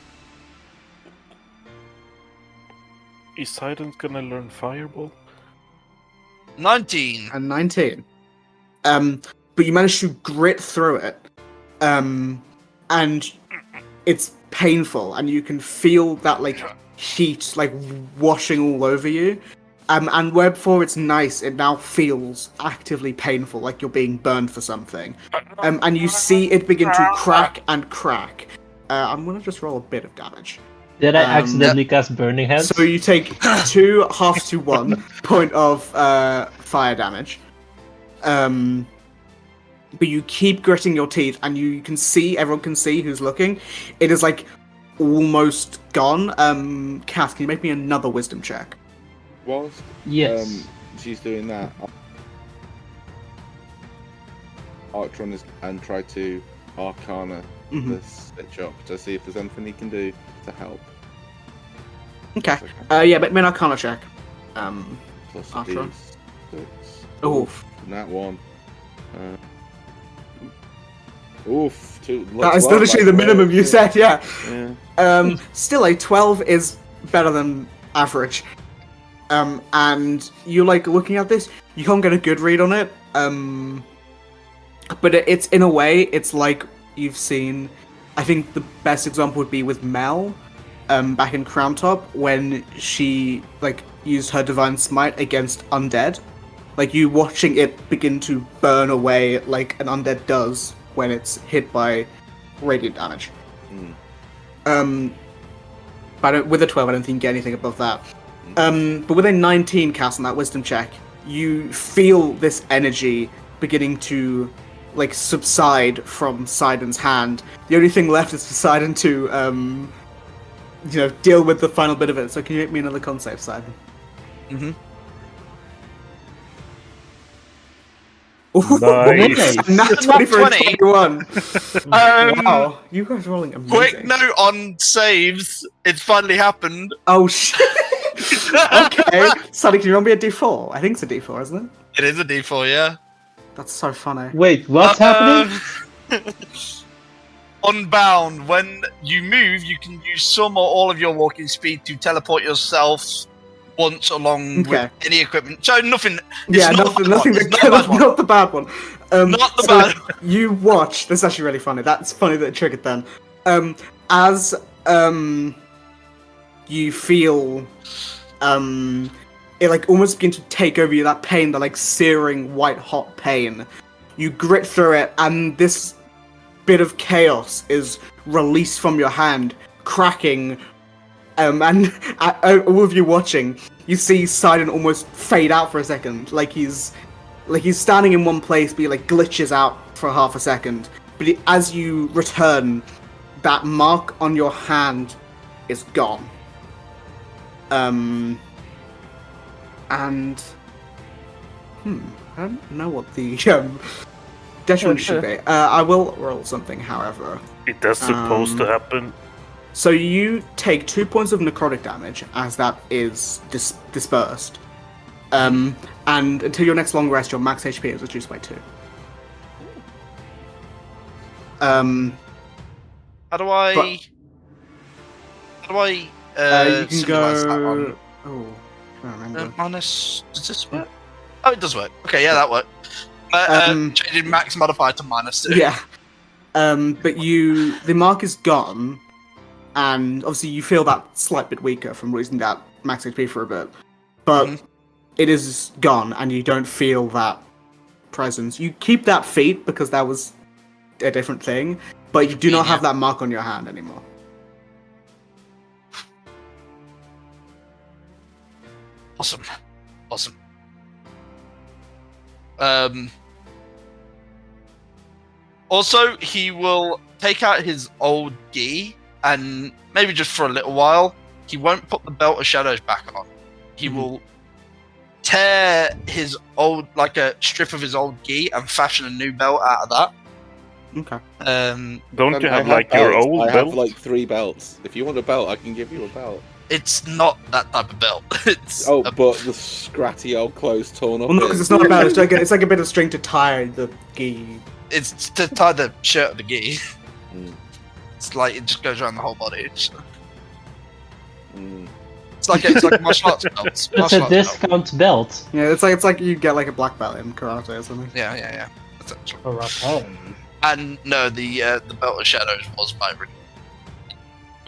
Is Sidon's gonna learn Fireball? 19. And 19. But you manage to grit through it. And it's painful, and you can feel that heat washing all over you. And where before it's nice, it now feels actively painful, like you're being burned for something. And you see it begin to crack and crack. I'm gonna just roll a bit of damage. Did I accidentally cast Burning Hands? So you take 2 half to 1 point of fire damage. But you keep gritting your teeth, and you can see, everyone can see who's looking. It is almost gone. Cass, can you make me another wisdom check? Whilst she's doing that, Archon and try to Arcana the stitch up to see if there's anything he can do to help. Okay. Yeah, but make an Arcana check. Plus Archon. D6. Oof. That one. Oof. That is literally the minimum you said, yeah. Yeah. Still, a 12 is better than average. And you looking at this, you can't get a good read on it. But it's in a way, it's like you've seen. I think the best example would be with Mel, back in Crown Top, when she used her divine smite against undead. You watching it begin to burn away like an undead does when it's hit by radiant damage. But with a 12, I don't think you can get anything above that. But with a 19 cast on that wisdom check, you feel this energy beginning to subside from Sidon's hand. The only thing left is for Sidon to deal with the final bit of it. So can you make me another con save, Sidon? Nice. Nat 20 for a 20. 21. Wow. You guys are rolling amazing. Quick note on saves. It's finally happened. Oh, shit. Okay. Sonny, can you roll me a d4? I think it's a d4, isn't it? It is a D4, yeah. That's so funny. Wait, what's happening? Unbound. When you move, you can use some or all of your walking speed to teleport yourself once along with any equipment. So nothing. Yeah, nothing not the bad one. Not the bad one. You watch. This is actually really funny. That's funny that it triggered then. As you feel it like almost begin to take over you, that pain, that like searing white hot pain. You grit through it, and this bit of chaos is released from your hand, cracking. And all of you watching, you see Sidon almost fade out for a second, like he's standing in one place, but he like glitches out for half a second. But as you return, that mark on your hand is gone. And I don't know what the detriment should be. I will roll something, however. It does supposed to happen. So you take 2 points of necrotic damage as that is dispersed. And until your next long rest, your max HP is reduced by 2. How do I you can symbolize that go. on? Oh, I don't remember. Minus. Does this work? Oh, it does work. Okay, yeah, that worked. Changing max modifier to -2. Yeah. But the mark is gone, and obviously you feel that slight bit weaker from losing that max HP for a bit. But it is gone, and you don't feel that presence. You keep that feat because that was a different thing, but you do not have that mark on your hand anymore. Awesome. Also, he will take out his old gi, and maybe just for a little while, he won't put the Belt of Shadows back on. He will tear his old, like a strip of his old gi, and fashion a new belt out of that. Okay. Don't you have like your old I belt? have like 3 belts. If you want a belt, I can give you a belt. It's not that type of belt. It's but the scratty old clothes torn up. Well, no, because it's not a belt. It's like a bit of string to tie the gi. It's to tie the shirt of the gi. It's like it just goes around the whole body. So. It's like a martial arts belt. It's a discount belt. Yeah, it's like you get like a black belt in karate or something. Yeah. That's actually. Karate. And no, the Belt of Shadows was my original.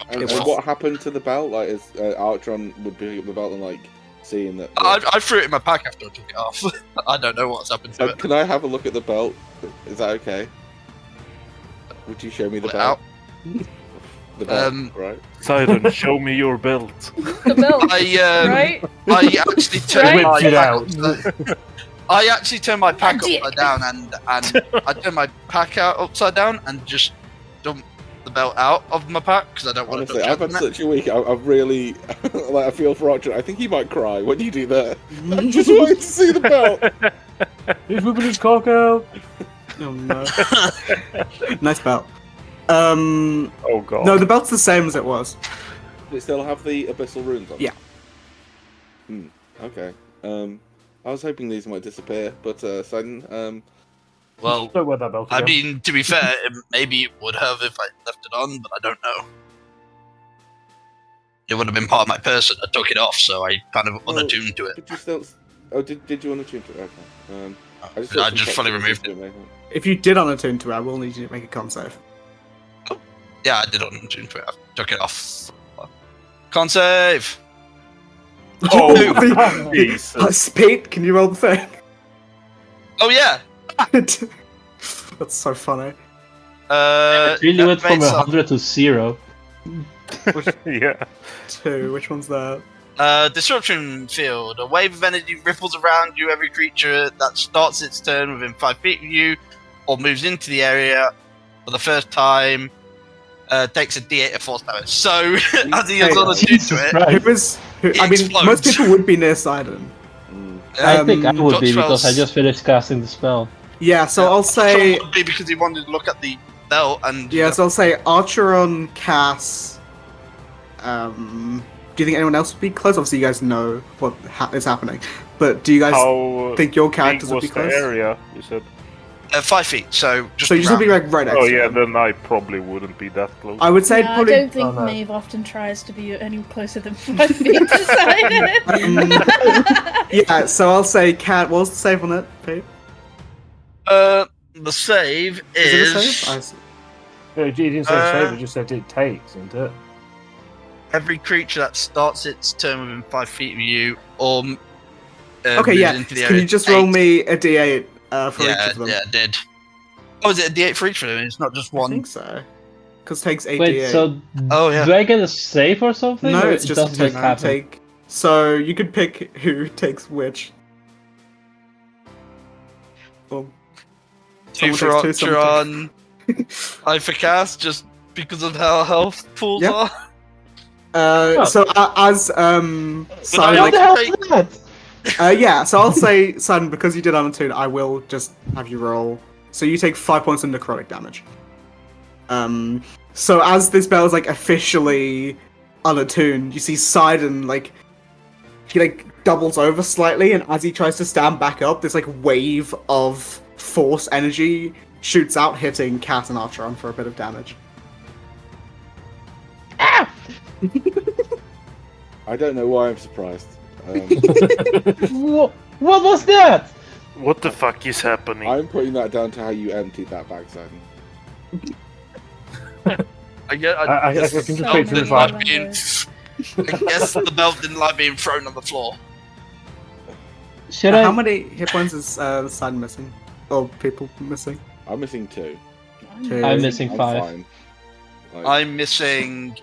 And what happened to the belt? Like, is Archtron would pick up the belt and like seeing that? I threw it in my pack after I took it off. I don't know what's happened to it. Can I have a look at the belt? Is that okay? Would you show me the belt? The belt, right? Sidon, show me your belt. The belt, right? I actually turned Whipped it out. I actually turned my pack upside down, and I turned my pack out upside down and just dumped the belt out of my pack because I don't want to. Honestly, I've had such a week. I've really like. I feel for Archer. I think he might cry when you do that. I just wanted to see the belt. He's whipping his cock out. Oh no! Nice belt. Oh god. No, the belt's the same as it was. Does it still have the abyssal runes on? Yeah. Okay. I was hoping these might disappear, but Sidon, Well, Don't wear that belt I again. mean, to be fair, maybe it would have if I left it on, but I don't know. It would have been part of my person. I took it off, so I kind of unattuned to it. Did you still? Oh, did you unattune to it? Okay. I just fully removed it. If you did unattune to it, I will need you to make a con save. Yeah, I did unattune to it. I took it off. Con save! Oh, Jesus. Pete, can you roll the thing? Oh, yeah! That's so funny. It really went from Mason. 100 to 0. yeah. 2, which one's that? Disruption field. A wave of energy ripples around you. Every creature that starts its turn within 5 feet of you or moves into the area for the first time takes a d8 of force damage. So, as he is unattuned to it, I mean, explodes. most people would be near Sidon. I think I would be Dutch because I Wells. just finished casting the spell. Yeah, so I'll say... Would be because he wanted to look at the belt and... Yeah, so I'll say Archeron, Cass... do you think anyone else would be close? Obviously, you guys know what is happening. But do you guys think your characters would be close? The area, you said? 5 feet, so just So you should be like right next Oh to yeah, them. then I probably wouldn't be that close. I would say Yeah, probably... I don't think Maeve often tries to be any closer than 5 feet decided. Yeah, so I'll say Cat. What was the save on it, Pete? The save Is it a is... save? No, he didn't say save, he just said it takes, isn't it? Every creature that starts its turn within 5 feet of you, or Okay, moves yeah. into the Can area, you just roll takes- me a d8 for each of them? Yeah, I did. Oh, is it a d8 for each of them? It's not just I one. think so. Because it takes 8 Wait, d8. so Oh yeah. do I get a save or something? No, or it's it just doesn't take, happen? take. So you could pick who takes which. Well, 2 someone for takes two, someone Archeron, I for Cass, just because of how health pools Yep. are. So as Simon, I What the hell is that? yeah. So I'll say Simon, because you did unattune, I will just have you roll. So you take 5 points of necrotic damage. So as this bell is like officially unattuned, you see Sidon he doubles over slightly, and as he tries to stand back up, this wave of force energy shoots out, hitting Cat and Archeron for a bit of damage. I don't know why I'm surprised. What was that? What the fuck is happening? I'm putting that down to how you emptied that bag, Simon. I guess I can just the picture belt it didn't like- like being. I guess the belt didn't like being thrown on the floor. Should How I? many hit points is Sidon missing? Or people missing? I'm missing 2. Two. I'm missing I'm 5. fine. I'm missing.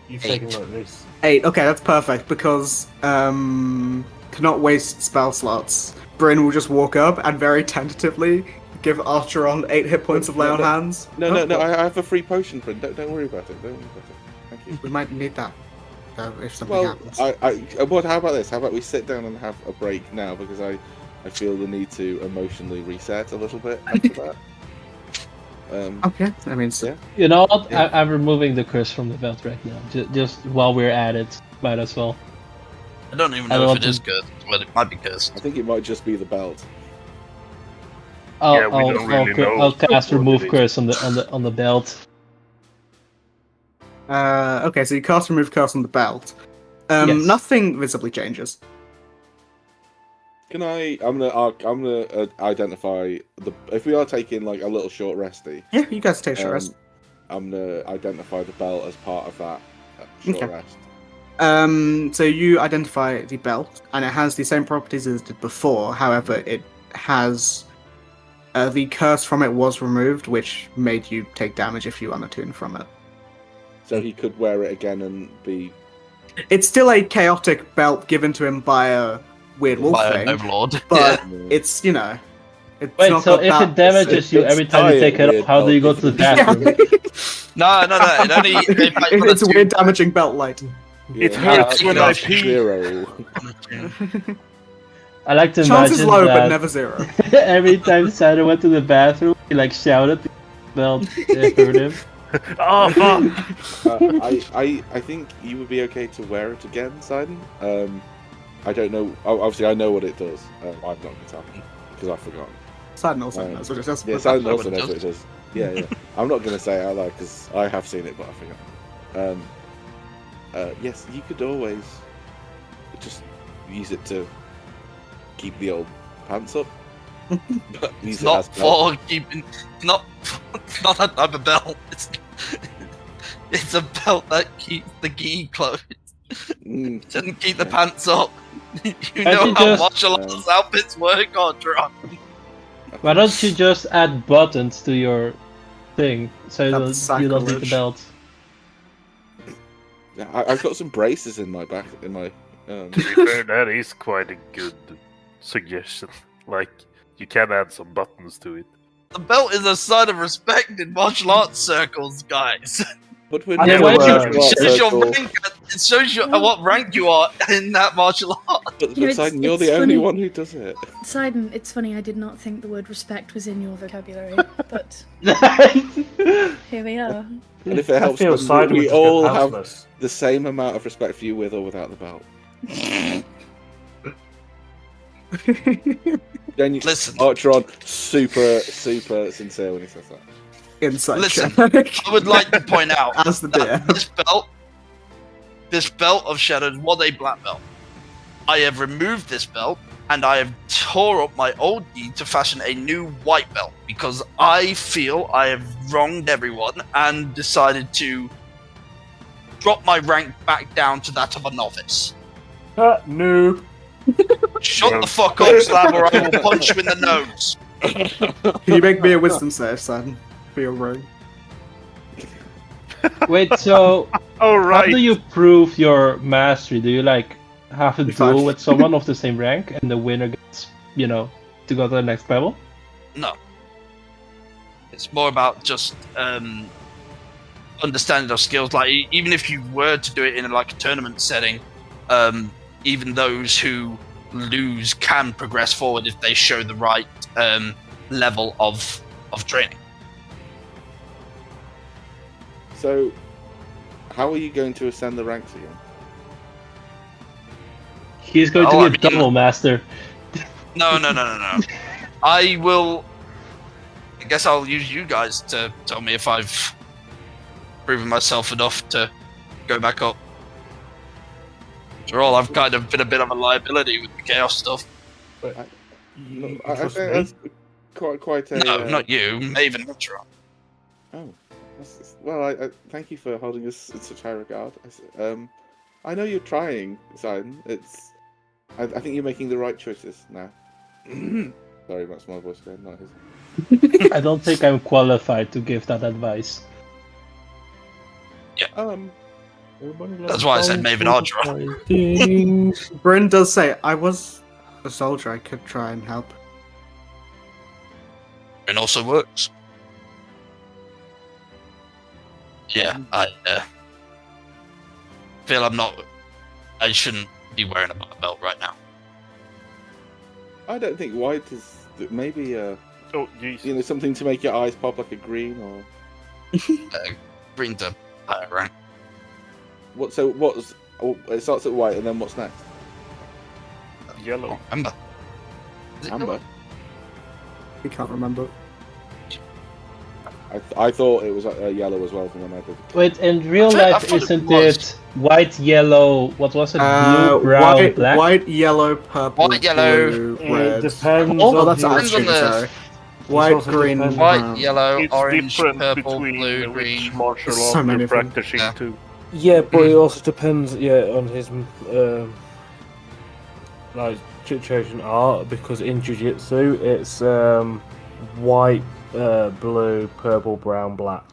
You've 8. taken like this. 8. Okay, that's perfect because cannot waste spell slots. Bryn will just walk up and very tentatively give Archeron 8 hit points of lay on hands. No, I have a free potion, friend. Don't worry about it. Don't worry about it. Thank you. We might need that if something Well, happens. how about this? How about we sit down and have a break now, because I feel the need to emotionally reset a little bit after that. Okay, I mean, Yeah. You know what? Yeah. I'm removing the curse from the belt right now. Just while we're at it, might as well. I don't even I know don't if want it is to- good, but it might be cursed. I think it might just be the belt. Yeah, we don't really know I'll cast what remove it is. curse on the belt. Okay, so you cast remove curse on the belt. Yes. Nothing visibly changes. Can I? I'm gonna identify the. If we are taking a little short resty, Yeah, you guys take short rest. I'm gonna identify the belt as part of that short Okay. rest. So you identify the belt, and it has the same properties as it did before. However, it has the curse from it was removed, which made you take damage if you unattuned from it. So he could wear it again and be. It's still a chaotic belt given to him by a weird wolf By thing, an overlord. but Yeah. it's it's Wait, not so got if that- it damages you it's every time you take it tired, off, how do you go to the bathroom? No. It only. It's a weird damaging belt light. It Yeah, hurts when I pee. 0. I like to Chances imagine low, that but never 0. every time Santa went to the bathroom, he shouted, the belt hurt him. Oh fuck! I think you would be okay to wear it again, Sidon. I don't know. Obviously, I know what it does. I've not been talking because I've forgotten. Sidon also knows what it does. Yeah, Sidon also knows what it does. Yeah. I'm not going to say it out loud because I have seen it, but I forgot. Yes, you could always just use it to keep the old pants up. But use It's it not as belt. for keeping. It's not that type of belt. It's a belt that keeps the gi closed. Mm, It doesn't keep the pants up. You Can't know you how just- martial arts outfits work, Audra. Why don't you just add buttons to your thing so you don't need the sacrilege. belt? Yeah, I've got some braces in my back. In my. To be fair, that is quite a good suggestion. You can add some buttons to it. The belt is a sign of respect in martial arts circles, guys. But we're I Yeah, feel, why don't It shows your purple. rank. It shows you at what rank you are in that martial art. But You know, Poseidon, you're it's the only funny. one who does it. Sidon, it's funny, I did not think the word respect was in your vocabulary, but here we are. And if it helps, I feel then Sidon we would just go all have houseless. the same amount of respect for you with or without the belt. Listen. Archeron, super sincere when he says that. Inside Listen, check. I would like to point out As the that DM. this belt of shadows was a black belt. I have removed this belt and I have tore up my old gi to fashion a new white belt because I feel I have wronged everyone and decided to drop my rank back down to that of a novice. No. Shut the fuck up, Slab, or I will punch you in the nose. Can you make me a wisdom save, Sidon? For your rogue. Wait, so All how right. do you prove your mastery? Do you like have a If duel I- with someone of the same rank, and the winner gets, you know, to go to the next level? No. It's more about just understanding of skills. Like even if you were to do it in like a tournament setting, even those who lose can progress forward if they show the right level of training. So, how are you going to ascend the ranks again? He's going Oh, to I be a mean- double master. No. I will. I guess I'll use you guys to tell me if I've proven myself enough to go back up. After all, I've kind of been a bit of a liability with the chaos stuff. No, I Trust think me. that's quite a. No, not you, Maven Ultra. Oh, well, I thank you for holding us in such high regard. I know you're trying, Sidon. I think you're making the right choices now. Sorry, that's my voice again, not his. I don't think I'm qualified to give that advice. That's why I said Maven Ultra. Bryn does say, I was a soldier, I could try and help. It also works. Yeah, I feel I shouldn't be wearing a belt right now. I don't think white is maybe Oh, jeez. you know, something to make your eyes pop like a green or Green's a higher rank. what? So what's it starts at white and then what's next? Yellow. Remember? Is it Amber. yellow? We can't remember. I thought it was yellow as well from when I did. Wait, in real I life, thought it isn't was. it white, yellow? What was it? Blue, brown, black. White, yellow, purple, White, yellow. blue, It red. depends Oh, on that's the- Depends on actually, the- sorry. White, also green, depends- White, brown. yellow, It's orange, different purple, between blue, which green. martial There's so art many you're of them. practicing Yeah. too. Yeah, but it also depends, on his like situation art, because in jiu-jitsu it's white, blue, purple, brown, black.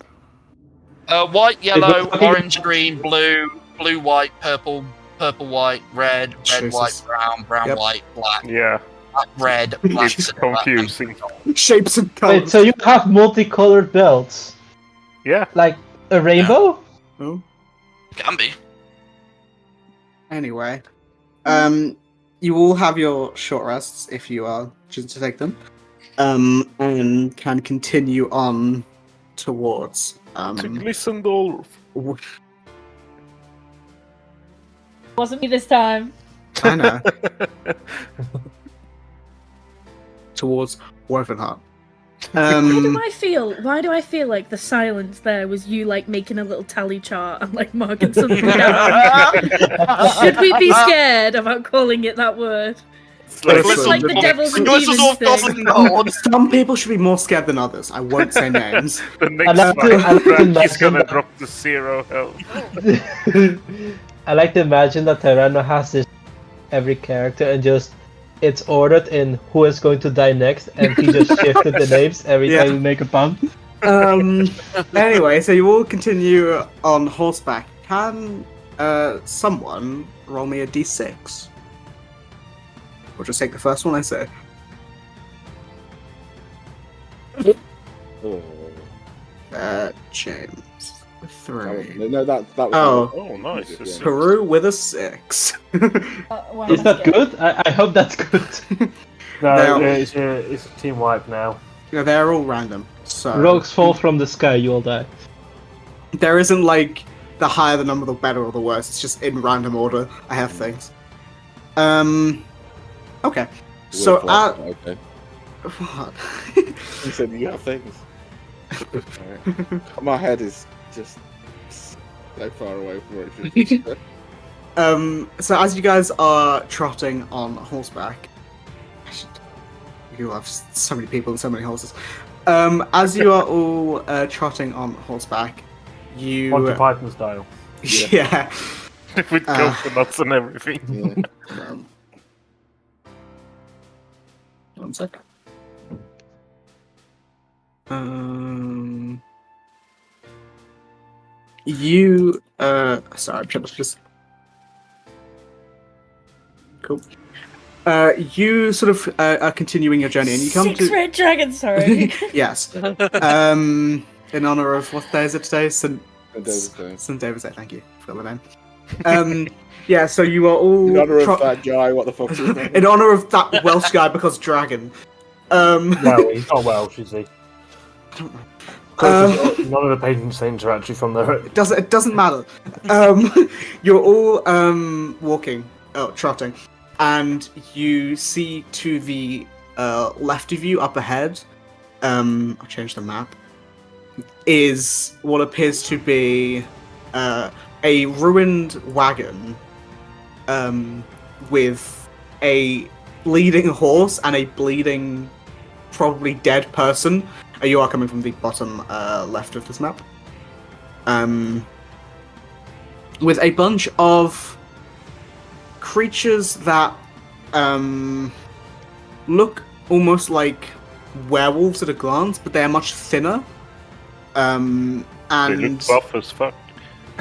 White, yellow, fucking- orange, green, blue, blue, white, purple, purple, white, red, red, Jesus. white, brown, brown, Yep. white, black, Yeah, black, red, black. it's confusing. Shapes and Wait, colors. so you have multicolored belts, Yeah, like a rainbow? Oh. Can be. Anyway, you all have your short rests if you are choosing to take them, and can continue on towards. Glissendolf. Wasn't me this time. I know. Towards Wovenheart. Why do I feel like the silence there was you like making a little tally chart and like marking something down? Should we be scared about calling it that word? It's like the devil's and Glissendolf demons thing. doesn't know. Some people should be more scared than others. I won't say names. The next like to- I like to round, he's gonna imagine drop to 0 health. I like to imagine that Tyranno has this every character and just it's ordered in who is going to die next, and he just shifted the names every Yeah. time we make a pun. Anyway, so you all continue on horseback. Can someone roll me a d6? Or just take the first one I say. Oh. James. 3. No, that was. Oh. Oh, nice. Yeah. Peru with a 6. Well, Is that good? I hope that's good. No, Now- it's a team wipe now. They're all random. So Rogues fall from the sky, you all die. there isn't like the higher the number, the better or the worse. It's just in random order. I have things. Okay. So Okay. what? You said you have things. Alright. My head is just so far away from where it should be. So as you guys are trotting on horseback, you have so many people and so many horses. As you are all trotting on horseback, you Monty Python style. yeah. With coconuts and everything. Yeah. One sec. You sorry, I'm trying to just cool. You sort of are continuing your journey, and you come 6 to red dragons. Sorry. yes. In honor of what day is it today? St. David's Day. St. David's Day. Thank you. Forgot the name. Yeah. So you are all In honor of that guy, what the fuck is his name? in honor of that Welsh guy because dragon. No, he's not Welsh, is he? None of the patient saints are actually from there. It doesn't matter. You're all trotting, and you see to the left of you, up ahead. I'll change the map. Is what appears to be a ruined wagon, with a bleeding horse and a bleeding, probably dead person. You are coming from the bottom left of this map. With a bunch of creatures that look almost like werewolves at a glance, but they are much thinner. And They look buff as fuck.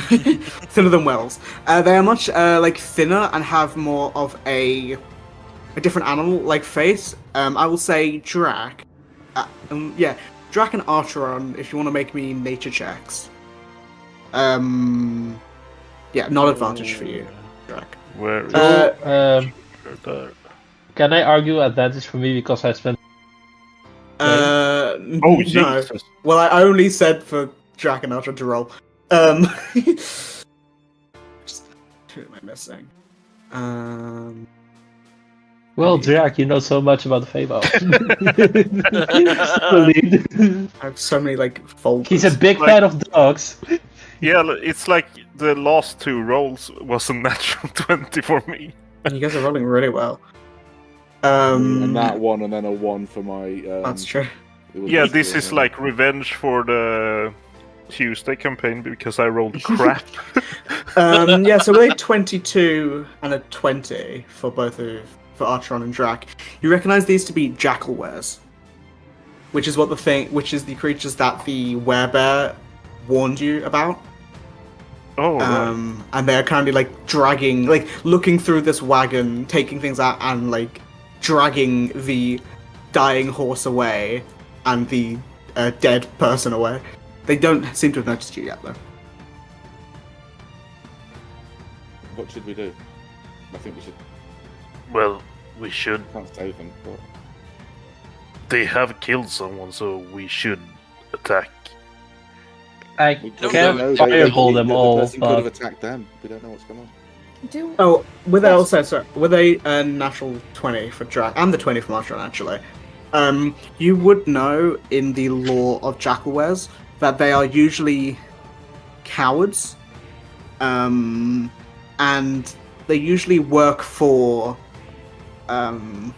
thinner than werewolves. They are much like thinner and have more of a different animal-like face. I will say Drac. Yeah, Drac and Archeron, if you want to make me nature checks. Yeah, not advantage for you, Drac. Where is Can I argue advantage for me because I spent? Oh, No. Jesus. Well, I only said for Drac and Archeron to roll. Just, who am I missing? Well, Jack, you know so much about the Fable. I have so many like folders. He's a big fan of dogs. Yeah, it's like the last 2 rolls was a natural 20 for me. You guys are rolling really well. And that one, and then a 1 for my. That's true. Yeah, this is like revenge for the Tuesday campaign because I rolled crap. Yeah, so with a 22 and a 20 for both of for Archeron and Drac, you recognize these to be jackalwares, which is the creatures that the werebear warned you about. Oh, right. And they're currently like dragging, like looking through this wagon, taking things out, and like dragging the dying horse away and the dead person away. They don't seem to have noticed you yet, though. What should we do? I think we should. Well, we should. Can't save them. But... They have killed someone, so we should attack. I We can't fireball them all, The person could have but attacked them. We don't know what's going on. Oh, with a natural 20 for Drac and the 20 for Archeron, actually. You would know in the lore of jackalwares that they are usually cowards, and they usually work for in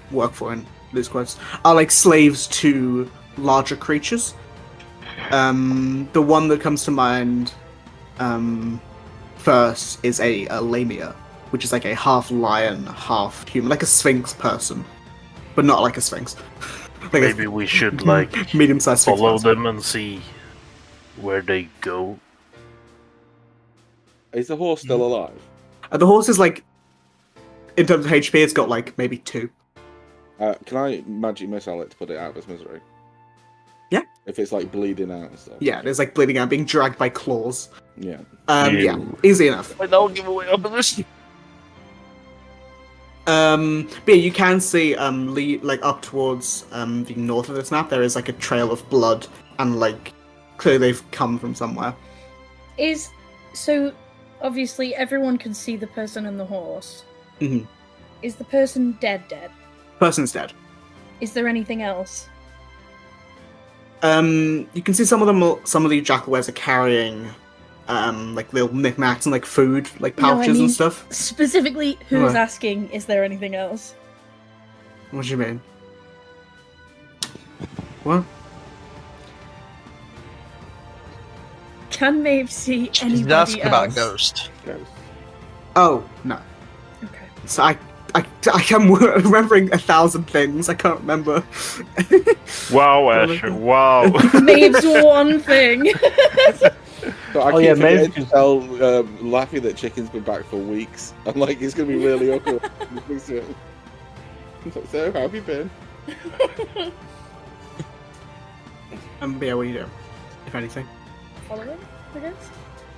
loose quotes, are like slaves to larger creatures. The one that comes to mind first is a lamia, which is like a half lion, half human, like a sphinx person, but not like a sphinx. Like Maybe we should like medium-sized sphinx follow person. them and see where they go. Is the horse still alive? The horse is like, in terms of HP, it's got like maybe 2. Can I magic missile it to put it out of its misery? Yeah. If it's like bleeding out and stuff. Yeah, there's like bleeding out, being dragged by claws. Yeah. Yeah, easy enough. Wait, don't give away our position. But yeah, you can see like up towards the north of this map, there is like a trail of blood, and like clearly they've come from somewhere. So obviously everyone can see the person and the horse. Mm-hmm. Is the person dead? Person's dead. Is there anything else? You can see some of the jackalwares are carrying like little knickknacks and like food, like pouches and stuff. Specifically, who's asking, is there anything else? What do you mean? What? Can Maeve see anybody He's asking else? about a ghost. Oh, no. Okay. So I am remembering 1,000 things. I can't remember. Wow, Asher, wow. Maeve's one thing. So I Oh, keep yeah, forgetting maybe- to tell Laffy that Chicken's been back for weeks. I'm like, it's going to be really awkward. He's like, so, how have you been? But yeah, what do you do, if anything? Follow him, I guess.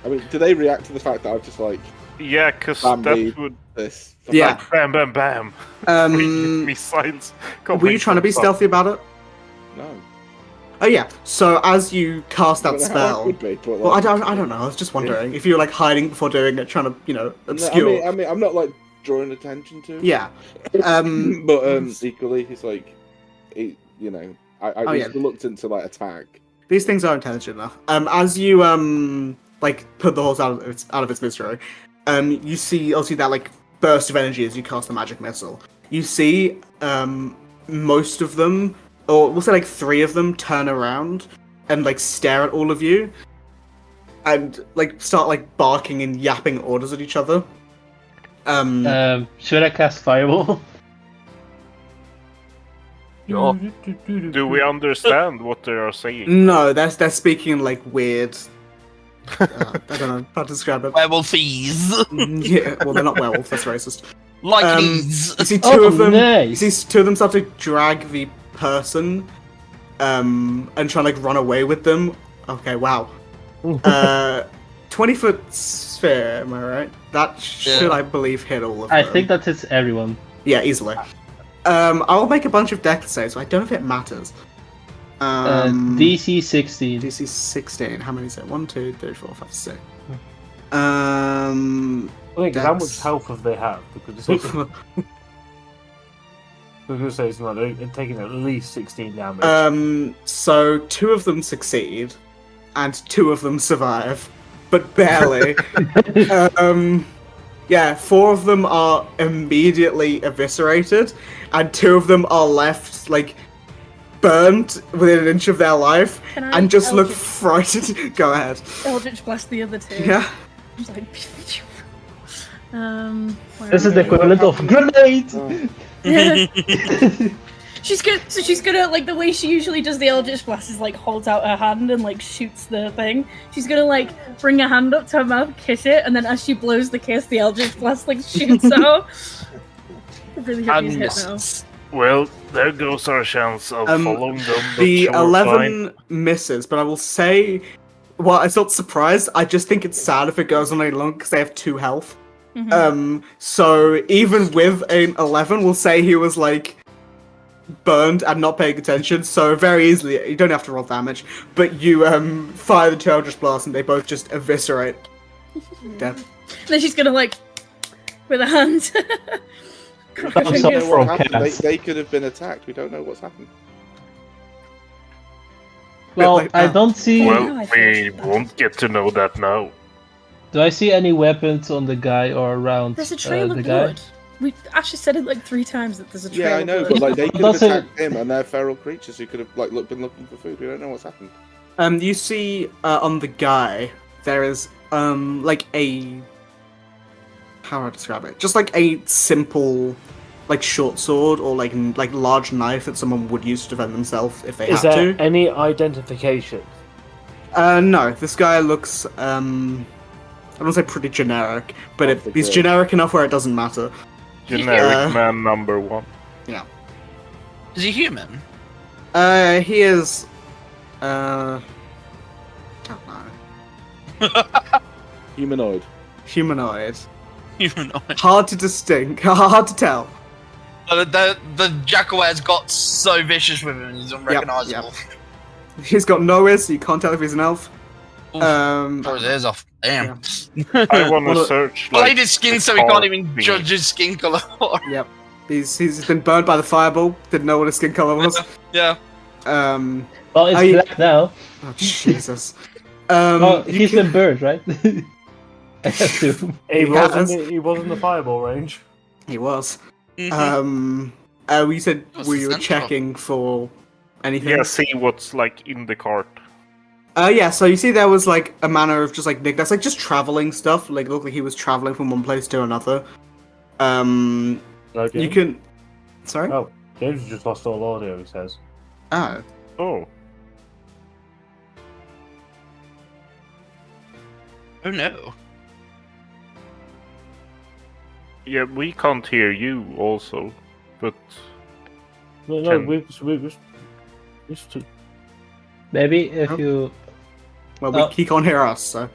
I mean, do they react to the fact that I've just like Yeah, because Bambi. that would this? Yeah. like, bam, bam, bam. Missiles. Were you trying to be stealthy about it? No. Oh yeah. So as you cast I that don't know how I spell, could be, but, like, well, I don't know. I was just wondering if you were like hiding before doing it, trying to obscure. I mean, I'm not like drawing attention to. Yeah. But equally, he's like, I was yeah. reluctant to like attack. These things are intelligent enough. As you like put the horse out of its misery, you see obviously that like burst of energy as you cast the magic missile. You see most of them, or we'll say like 3 of them, turn around and like stare at all of you, and like start like barking and yapping orders at each other. Should I cast Fireball? Do we understand what they are saying? No, they're speaking in like weird. I don't know how to describe it. Werewolfies. Yeah, well, they're not werewolves. That's racist. Like these. You see 2 of them. Nice. You see 2 of them start to drag the person, and try and like run away with them. Okay, wow. 20-foot sphere. Am I right? That should, I believe, hit all of them. I think that hits everyone. Yeah, easily. I'll make a bunch of dex saves, so I don't know if it matters. DC 16. DC 16. How many is it? 1, 2, 3, 4, 5, 6. I think how much Dex. health have they had? Because it's not they're taking at least 16 damage. So 2 of them succeed, and 2 of them survive, but barely. Yeah, 4 of them are immediately eviscerated, and 2 of them are left, like, burnt within an inch of their life, Can I and just look Eldritch- frightened. Go ahead. Eldritch blast the other 2. Yeah. Just like, where This are is the we? equivalent of grenade! She's gonna like the way she usually does the Eldritch blast is like holds out her hand and like shoots the thing. She's gonna like bring her hand up to her mouth, kiss it, and then as she blows the kiss, the Eldritch blast like shoots out. It really hit me And hit now. misses. Well, there goes our chance of following them. but The sure, 11 misses, but I will say, well, I'm not surprised. I just think it's sad if it goes on any long because they have 2 health. So even with an 11, we'll say he was like burned and not paying attention. So very easily, you don't have to roll damage, but you fire the 2 Eldritch Blasts and they both just eviscerate. Dead. Then she's gonna like with her hand. Cross her I'm We sorry don't fingers. know what for happened. cats. They could have been attacked. We don't know what's happened. Well, like I that. don't see. Now Well, I feel we bad. won't get to know that now. Do I see any weapons on the guy or around There's a trail the of guy? blood. We actually said it like 3 times that there's a trail Yeah, I of know, blood. but like they could That's have it. attacked him, and they're feral creatures who could have like been looking for food. We don't know what's happened. You see on the guy there is like a, how do I describe it? Just like a simple like short sword or like large knife that someone would use to defend themselves if they Is had there to. any identification? No, this guy looks I don't say pretty generic, but Off the he's grid. generic enough where it doesn't matter. Generic man number 1. Is he human? He is Don't know. Humanoid. Humanoid. Humanoid. Hard to distinct. Hard to tell. The Jackalware's got so vicious with him, he's unrecognizable. He's got no ears, so you can't tell if he's an elf. Oof, tore his ears off. Damn. I want Well, to search. Played his skin the so he can't card even thingy. judge his skin color. Yep. He's been burned by the fireball. Didn't know what his skin color was. Yeah. Well, it's I- black now. Oh, Jesus. Well, you he's can- been burned, right? I assume. He has. was in the fireball range. He was. Mhm. We said What's we the were central? checking for anything. Yeah, see what's like in the cart. Yeah, so you see there was like a manner of just like Nick that's like just traveling stuff. Like it looked like he was traveling from one place to another. Okay. You can sorry? Oh, James just lost all audio, he says. Oh. Oh, Oh no. yeah, we can't hear you also, but No, Can- we just Maybe if Oh. you. Well Oh. he can't hear us, so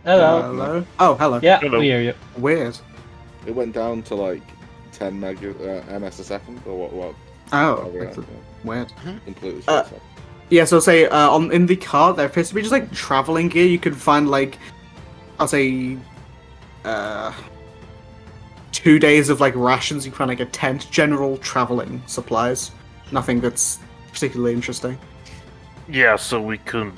Hello. hello. Oh, hello. Yeah, Hello. we hear you. Weird. It went down to like 10 ms a second, or what? Oh, whatever, that's yeah. weird. Completely Uh, shut off. Yeah, so say in the cart there appears to be just like traveling gear. You can find like I'll say 2 days of like rations. You can find like a tent, general traveling supplies. Nothing that's particularly interesting. yeah, so we could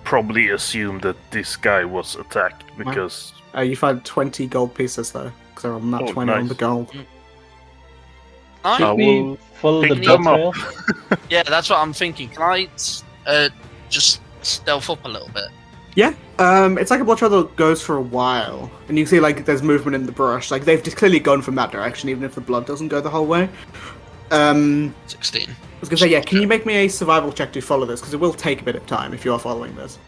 probably assume that this guy was attacked because You find 20 gold pieces though, because they're on that Oh, 20 on nice. the gold. I, I Should we will follow the pick blood them up. trail? yeah, that's what I'm thinking. Can I just stealth up a little bit? Yeah, it's like a blood trail that goes for a while, and you can see like there's movement in the brush. Like they've just clearly gone from that direction, even if the blood doesn't go the whole way. I 16. was gonna say, yeah. Can you make me a survival check to follow this? Because it will take a bit of time if you are following this.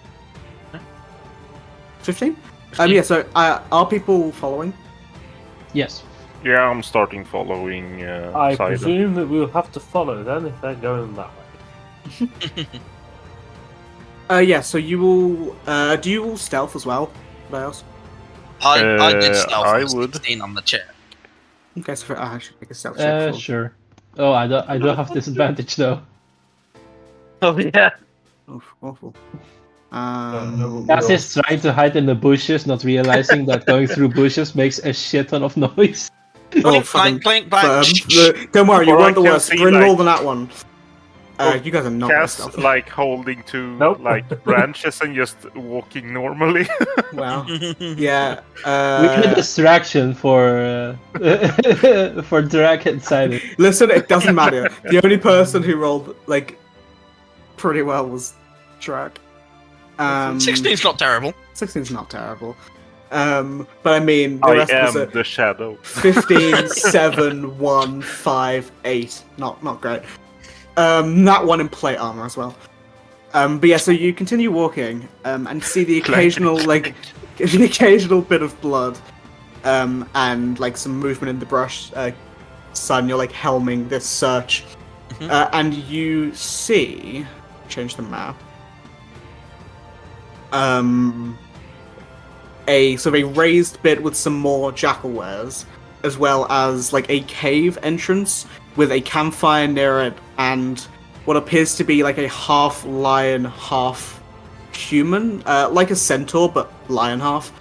15. Yeah. So are people following? Yes. yeah, I'm starting following. I Sidon. presume that we'll have to follow them if they're going that way. Yeah. So you will. Do you all stealth as well? What else? I did stealth. I with would. 16 on the chair. Okay. So I should make a stealth check. For... Sure. Oh, I don't have disadvantage though. Oh yeah. Oof, awful. Cass is trying to hide in the bushes, not realizing that going through bushes makes a shit ton of noise. Clink, fucking clank, clank, clank. Don't worry, you Or I weren't the can worst. see, Bryn like- rolled on that one. Oh, You guys are not very Cass stealthy. like holding to Nope. like branches and just walking normally. Wow. Yeah. We need a distraction for for Dragon Sidon. Listen, it doesn't matter. The only person who rolled like pretty well was Drag. 16's not terrible. 16's not terrible. But I mean, the I rest was am a the shadow. 15, 7, 1, 5, 8. Not great. That one in plate armor as well. But yeah, so you continue walking, and see the occasional the occasional bit of blood, and like some movement in the brush. Son, you're like helming this search, and you see. Change the map. A sort of a raised bit with some more jackalwares, as well as like a cave entrance with a campfire near it and what appears to be like a half lion, half human, like a centaur but lion half.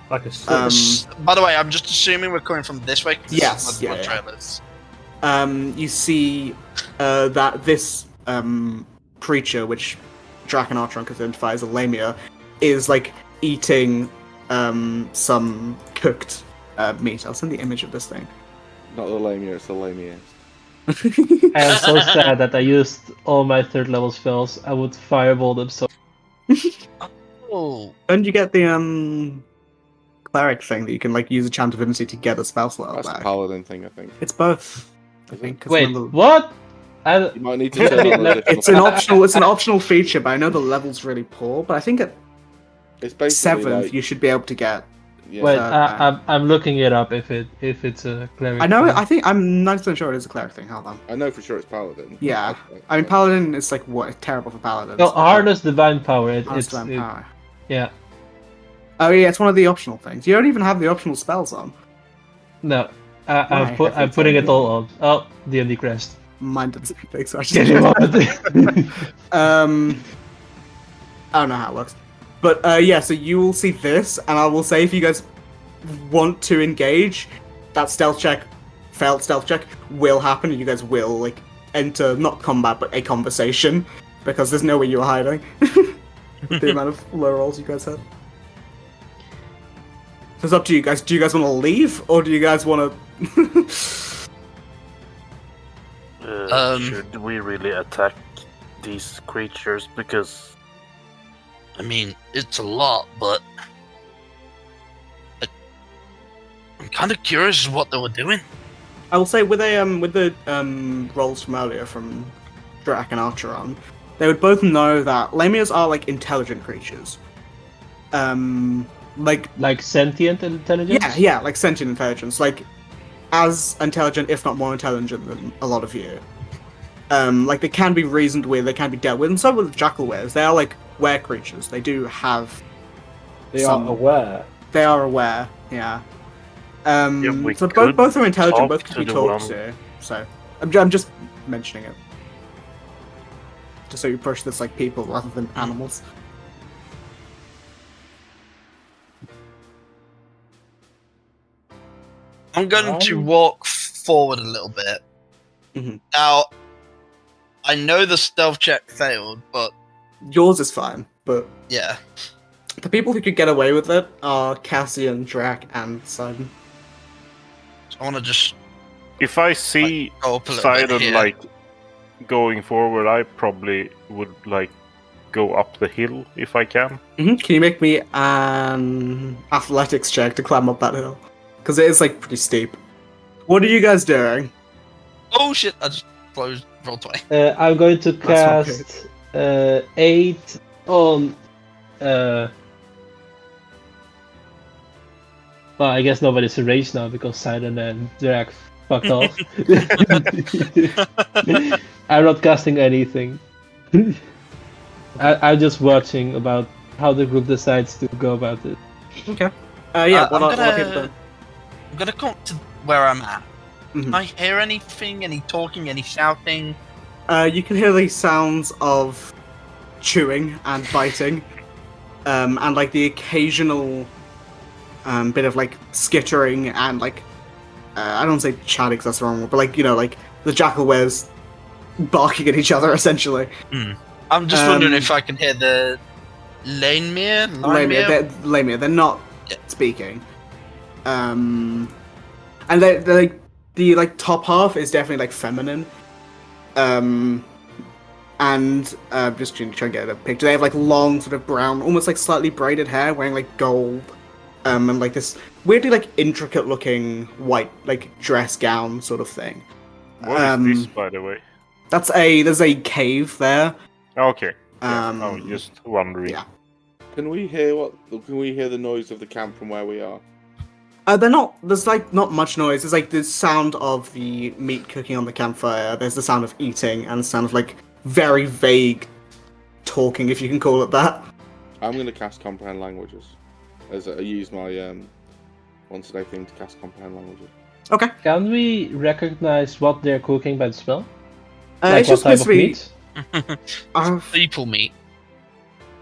Like a By the way, I'm just assuming we're coming from this way. 'cause this Yes, is where the yeah, trail is. You see that this creature, which Draken Artrunk identifies as a lamia, is like eating some cooked meat. I'll send the image of this thing. Not the lamia, it's the lamia. I am so sad that I used all my third level spells. I would fireball them so. Oh, And you get the cleric thing that you can like use a chant divinity to get a spell slot That's the back. paladin thing, I think. It's both. I Is think. it? 'cause Wait, remember- what? I, You might need to turn on the It's an optional. It's an optional feature, but I know the level's really poor. But I think at It's basically 7th like, you should be able to get Yeah. Wait, So, I'm looking it up if it's a cleric. I know. thing. I think I'm 90% sure it is a cleric thing. Hold on. I know for sure it's paladin. Yeah. I mean, paladin is like what terrible for paladins. No, harness divine power. Harness It's divine power. yeah. Oh yeah, it's one of the optional things. You don't even have the optional spells on. No, Why? I'm putting it all on. Oh, D&D crashed. Mine did the same thing, so I Get him just... on it. I don't know how it works. But yeah, so you will see this, and I will say if you guys want to engage, that stealth check, failed stealth check, will happen, and you guys will, like, enter, not combat, but a conversation, because there's no way you were hiding. The amount of low rolls you guys had. So it's up to you guys. Do you guys want to leave, or do you guys want to... Should we really attack these creatures? Because I mean, it's a lot, but I'm kind of curious what they were doing. I will say with the rolls from earlier from Drac and Archeron, they would both know that Lamias are like intelligent creatures. Like sentient intelligence. Yeah, like sentient intelligence, like as intelligent, if not more intelligent than a lot of you. Like they can be reasoned with, they can be dealt with, and so with jackal wares, they are like were creatures. They do have. They are aware. They are aware. Yeah. we So could both are intelligent, talk both can be to the talked one- to. So I'm just mentioning it, just so you push this like people rather than animals. I'm going to walk forward a little bit. Mhm. Now, I know the stealth check failed, but Yours is fine, but yeah. the people who could get away with it are Cassian, Drac, and Sidon. So I want to just if I see go up a little bit Sidon here. like going forward, I probably would like go up the hill if I can. Can you make me an athletics check to climb up that hill? Because it is like pretty steep. What are you guys doing? Oh shit! I just closed roll 20. I'm going to That's not cast 8 on. Well, I guess nobody's enraged now because Sidon and Drac fucked off. I'm not casting anything. I'm just watching about how the group decides to go about it. Okay. Yeah. I'm What are people doing? I'm gonna come up to where I'm at. Mhm. Can I hear anything? Any talking? Any shouting? You can hear the sounds of chewing and biting, and like the occasional bit of like skittering and like I don't say chatting because that's the wrong word, but like like the jackal wares barking at each other essentially. I'm just wondering if I can hear the Lamia. Lamia, they're not Yeah. speaking. And they're like the like top half is definitely like feminine. And just trying to get a picture. They have like long, sort of brown, almost like slightly braided hair, wearing like gold, and like this weirdly like intricate looking white like dress gown sort of thing. What is this, by the way? There's a cave there. Okay. Yeah, I was just wondering. yeah. Can we hear the noise of the camp from where we are? There's like not much noise. There's like the sound of the meat cooking on the campfire. There's the sound of eating and the sound of like very vague talking, if you can call it that. I'm going to cast comprehend languages. As I use my once a day thing to cast comprehend languages. Okay. Can we recognize what they're cooking by the smell? It's just what type supposed of to be. meat? People meat.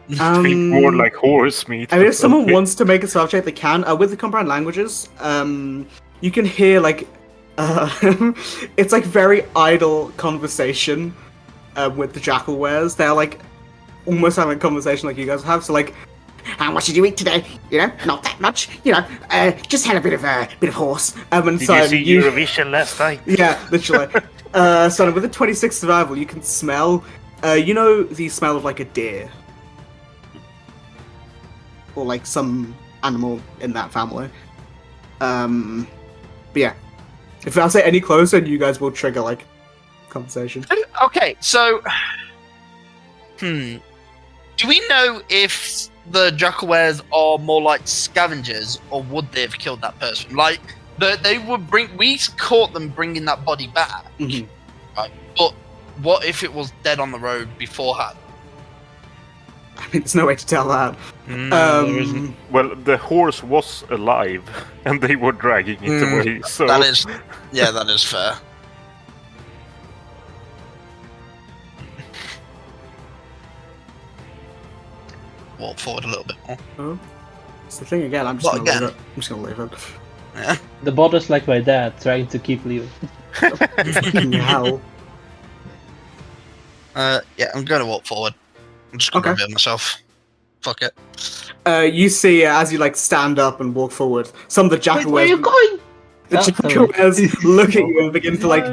Think more like horse meat. I mean, or if someone something. wants to make a self check, they can. With the comprehend languages, you can hear like, it's like very idle conversation with the jackal wares. They're like almost having a conversation like you guys have. So like, how much did you eat today? Not that much. Just had a bit of horse. And Did so you see Eurovision last night? Yeah, literally. So with a 26 survival, you can smell. The smell of like a deer. Or like some animal in that family. But yeah. If I say any closer, you guys will trigger like conversation. Okay, so do we know if the Jackalwares are more like scavengers, or would they have killed that person? Like, they would bring. We caught them bringing that body back, right? But what if it was dead on the road beforehand? I mean, there's no way to tell that. No, there isn't. Well, the horse was alive, and they were dragging it away. So That is, that is fair. Walk forward a little bit more. Oh, it's the thing again. I'm just What gonna again? leave it. I'm just gonna leave it. Yeah. The body's like my dad, trying to keep leaving. Fucking hell. Yeah, I'm going to walk forward. I'm just going to Okay. reveal myself. Fuck it. You see, as you like stand up and walk forward, some of the Wait, where are you Jackalwares, going? the Oh, Jackalwares look at you and begin to like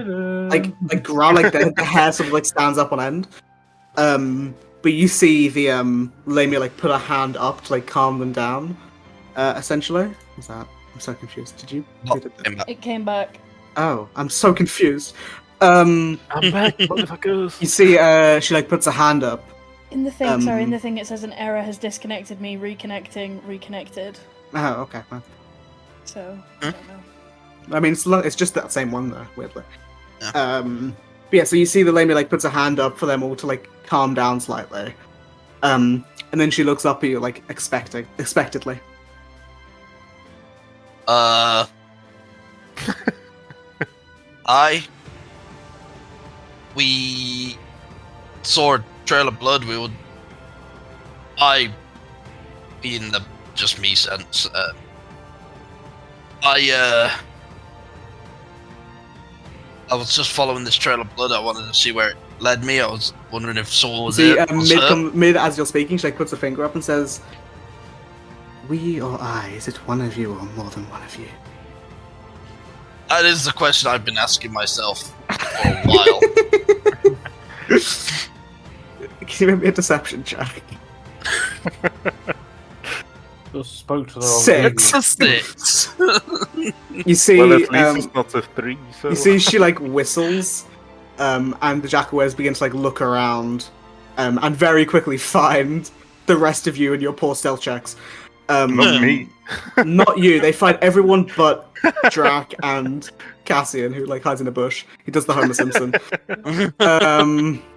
growl, like the hair sort of like stands up on end. But you see the Lamia like put a hand up to like calm them down. Essentially, what's that? I'm so confused. Did you? It came back. Oh, I'm so confused. I'm back, motherfuckers. You see, she like puts a hand up. In the thing, sorry, in the thing it says an error has disconnected me, reconnected. Oh, okay. Well, So, I don't know. I mean, it's just that same one though, weirdly. Yeah. But yeah, so you see the Lamia like puts a hand up for them all to like calm down slightly. And then she looks up at you like expectedly. We saw a trail of blood. In the just me sense, I was just following this trail of blood. I wanted to see where it led me. I was wondering if someone was See, there. mid as you're speaking, she like puts a finger up and says, "We or I? Is it one of you or more than one of you?" That is the question I've been asking myself for a while. Can you make me a deception check? Just spoke to the wrong Six. lady. 6. You see, Well, at least it's not a 3. So you see, she like whistles, and the Jackalwares begin to like look around, and very quickly find the rest of you in your poor stealth checks. not me. Not you. They find everyone but Drac and Cassian, who like hides in a bush. He does the Homer Simpson.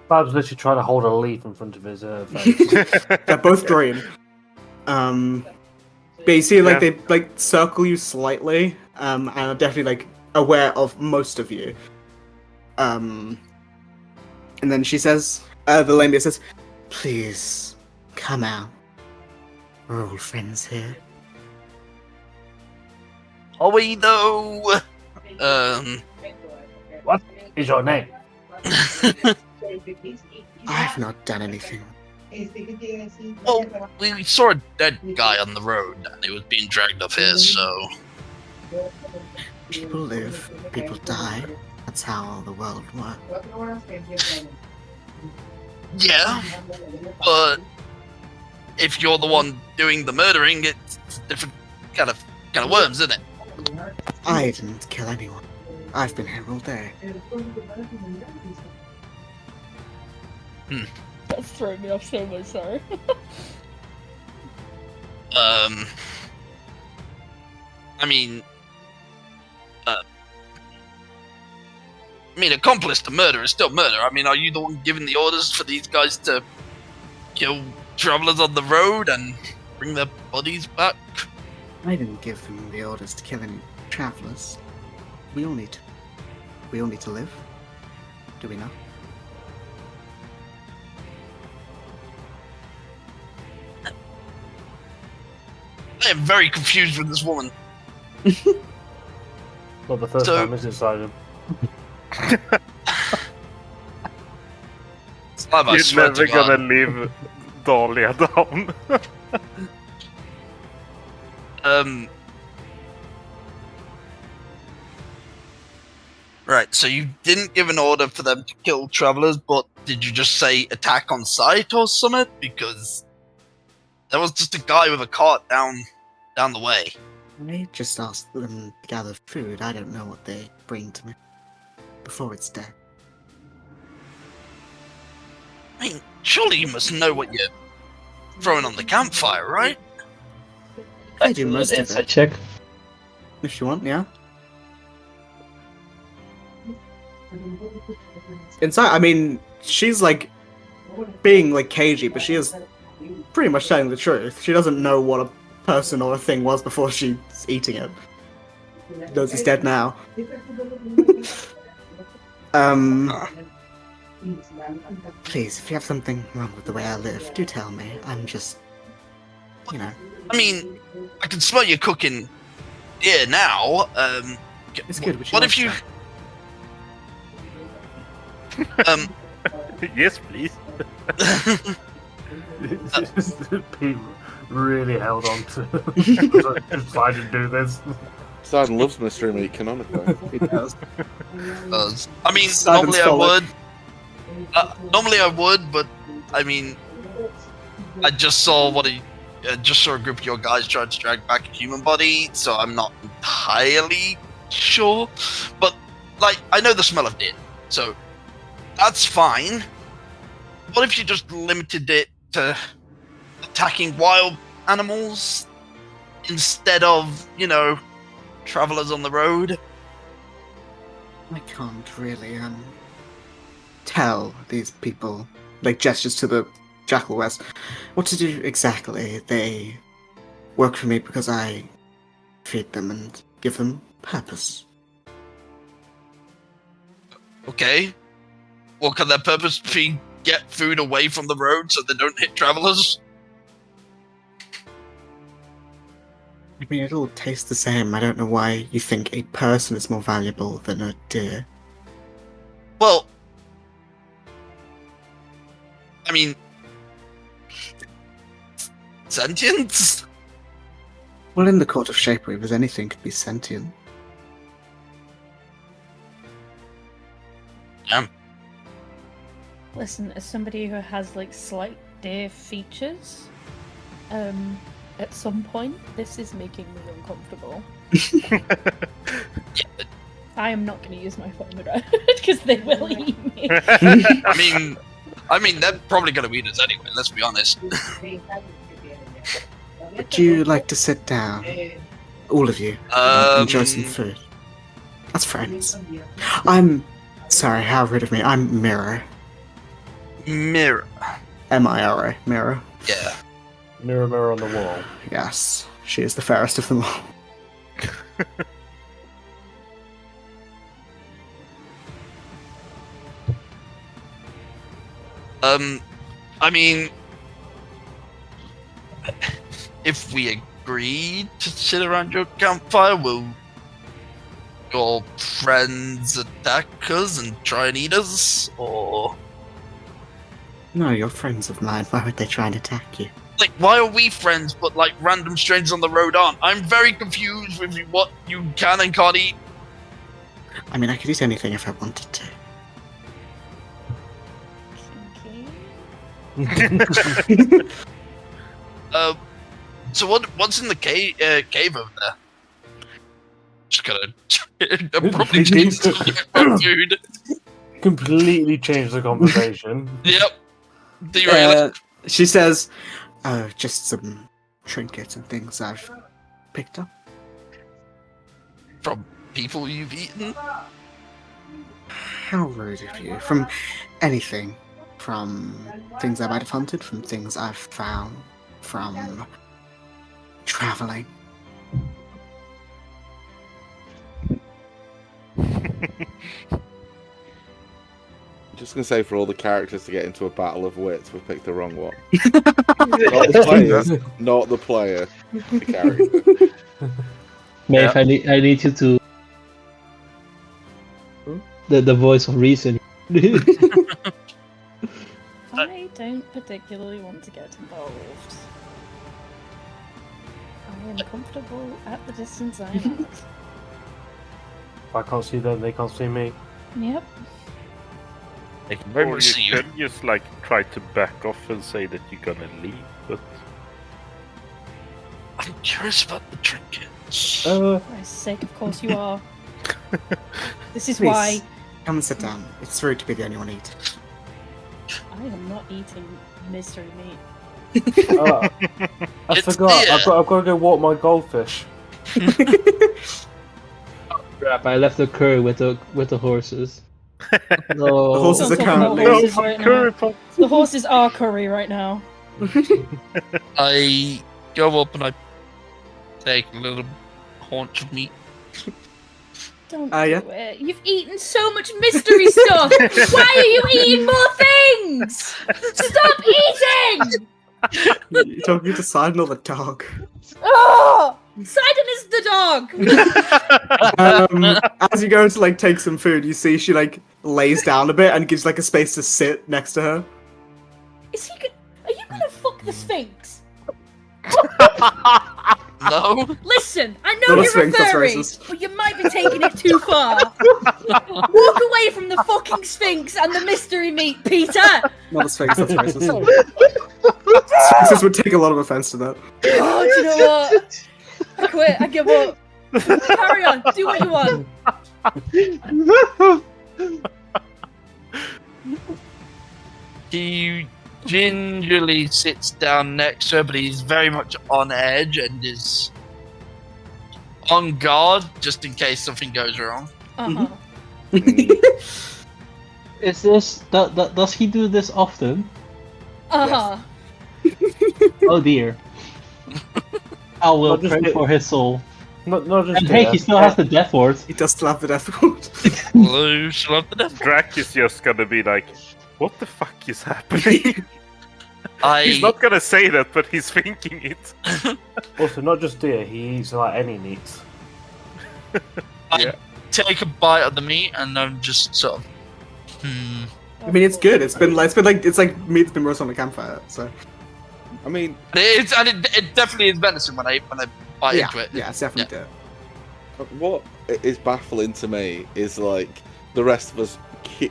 Bab's literally trying to hold a leaf in front of his face. They're both green. But you see, like they like circle you slightly, and are definitely like aware of most of you. And then she says, the Lamia says, "Please come out. We're all friends here." Are we though? What is your name? I've not done anything. Well, we saw a dead guy on the road and he was being dragged off here, so. People live, people die. That's how the world works. Yeah, but if you're the one doing the murdering, it's different kind of worms, isn't it? I didn't kill anyone. I've been here all day. That's throwing me off so much, sorry. Accomplice to murder is still murder. I mean, are you the one giving the orders for these guys to kill travelers on the road and bring their bodies back? I didn't give them the orders to kill any travelers. We all need to live. Do we not? I am very confused with this woman. Not the first time is inside him. Slab, I You're swear never to God. gonna leave Dahlia down. Right, so you didn't give an order for them to kill travelers, but did you just say attack on sight or something? Because there was just a guy with a cart down the way. I just asked them to gather food. I don't know what they bring to me before it's dead. I mean, surely you must know what you're throwing on the campfire, right? I do most of Insight it. check. If you want, yeah. Inside, I mean, she's like being like cagey, but she is pretty much telling the truth. She doesn't know what a person or a thing was before she's eating it. Knows he's dead now. Please, if you have something wrong with the way I live, do tell me. I'm just, you know. I mean, I can smell you cooking here now. It's good. What if you? Yes, please. Pete really held on to trying to do this. Sidon loves mystery meat canonically. He does. I mean, Sidon's normally I would, but I mean, I just saw a group of your guys trying to drag back a human body, so I'm not entirely sure. But like, I know the smell of it, so that's fine. What if you just limited it to attacking wild animals instead of, travelers on the road? I can't really, tell these people, like gestures to the Jackal West, what to do exactly. They work for me because I feed them and give them purpose. Okay. Well, can their purpose be get food away from the road so they don't hit travelers? I mean, it all tastes the same. I don't know why you think a person is more valuable than a deer. Well, I mean, sentience? Well, in the Court of Shapeweavers, anything could be sentient. Yeah. Listen, as somebody who has like slight deer features, at some point this is making me uncomfortable. Yeah. I am not going to use my phone because they will eat me. I mean, they're probably going to eat us anyway. Let's be honest. Would you like to sit down, all of you, enjoy some food? As friends. I'm sorry. How rude of me. I'm Mirror. Mirror. M-I-R-A. Mirror. Yeah. Mirror, mirror on the wall. Yes, she is the fairest of them all. I mean, if we agree to sit around your campfire, will your friends attack us and try and eat us, or? No, you're friends of mine. Why would they try and attack you? Like, why are we friends, but like random strangers on the road aren't? I'm very confused with what you can and can't eat. I mean, I could eat anything if I wanted to. So what's in the cave over there? Just gonna probably change food. Completely changed the conversation. Yep. Derail. She says, just some trinkets and things I've picked up. From people you've eaten? How rude of you. From anything. From things I might have hunted, from things I've found, from traveling. Just gonna say, for all the characters to get into a battle of wits, we've picked the wrong one. Not the player, not the player, the character. Maeve, I need you to the voice of reason. I don't particularly want to get involved. I am comfortable at the distance I'm at. If I can't see them, they can't see me. Yep. They can Or never see you you. could just like try to back off and say that you're gonna leave, but I'm curious about the trinkets. For Christ's sake, of course you are. This is Please, why come and sit down. It's rude to be the only one eating. I am not eating mystery meat. I forgot. Here. I've got to go walk my goldfish. Crap! I left the curry with the horses. No. The horses Don't are talk about currently. horses right now. Curry pot. The horses are curry right now. I go up and I take a little haunch of meat. Don't Yeah. do it. You've eaten so much mystery stuff. Why are you eating more things? Stop eating! You're talking to Sidon or the dog. Oh, Sidon is the dog. As you go to like take some food, you see she like lays down a bit and gives like a space to sit next to her. Is he? Are you gonna fuck the Sphinx? No. Listen, I Not know a you're a Sphinx, that's furry, racist. but you might be taking it too far. Walk away from the fucking Sphinx and the mystery meat, Peter. Not a Sphinx, that's racist. Sphinxes would take a lot of offense to that. Oh, do you know what? I quit. I give up. Carry on. Do what you want. He gingerly sits down next to her, but he's very much on edge and is on guard just in case something goes wrong. Uh-huh. Is this does he do this often? Uh-huh. Oh dear. I will Not just pray it. for his soul. Not just And hey, he still has the death ward. He does still have the death ward. Lose love the death. Drac is just gonna be like, what the fuck is happening? He's I not gonna say that, but he's thinking it. Also, not just deer. He eats like any meat. Yeah. take a bite of the meat and I'm just sort of I mean, it's good. It's like meat's been roasted on a campfire. So I mean, it definitely is venison when I bite yeah, into it. yeah, it's definitely good. what is baffling to me is like the rest of us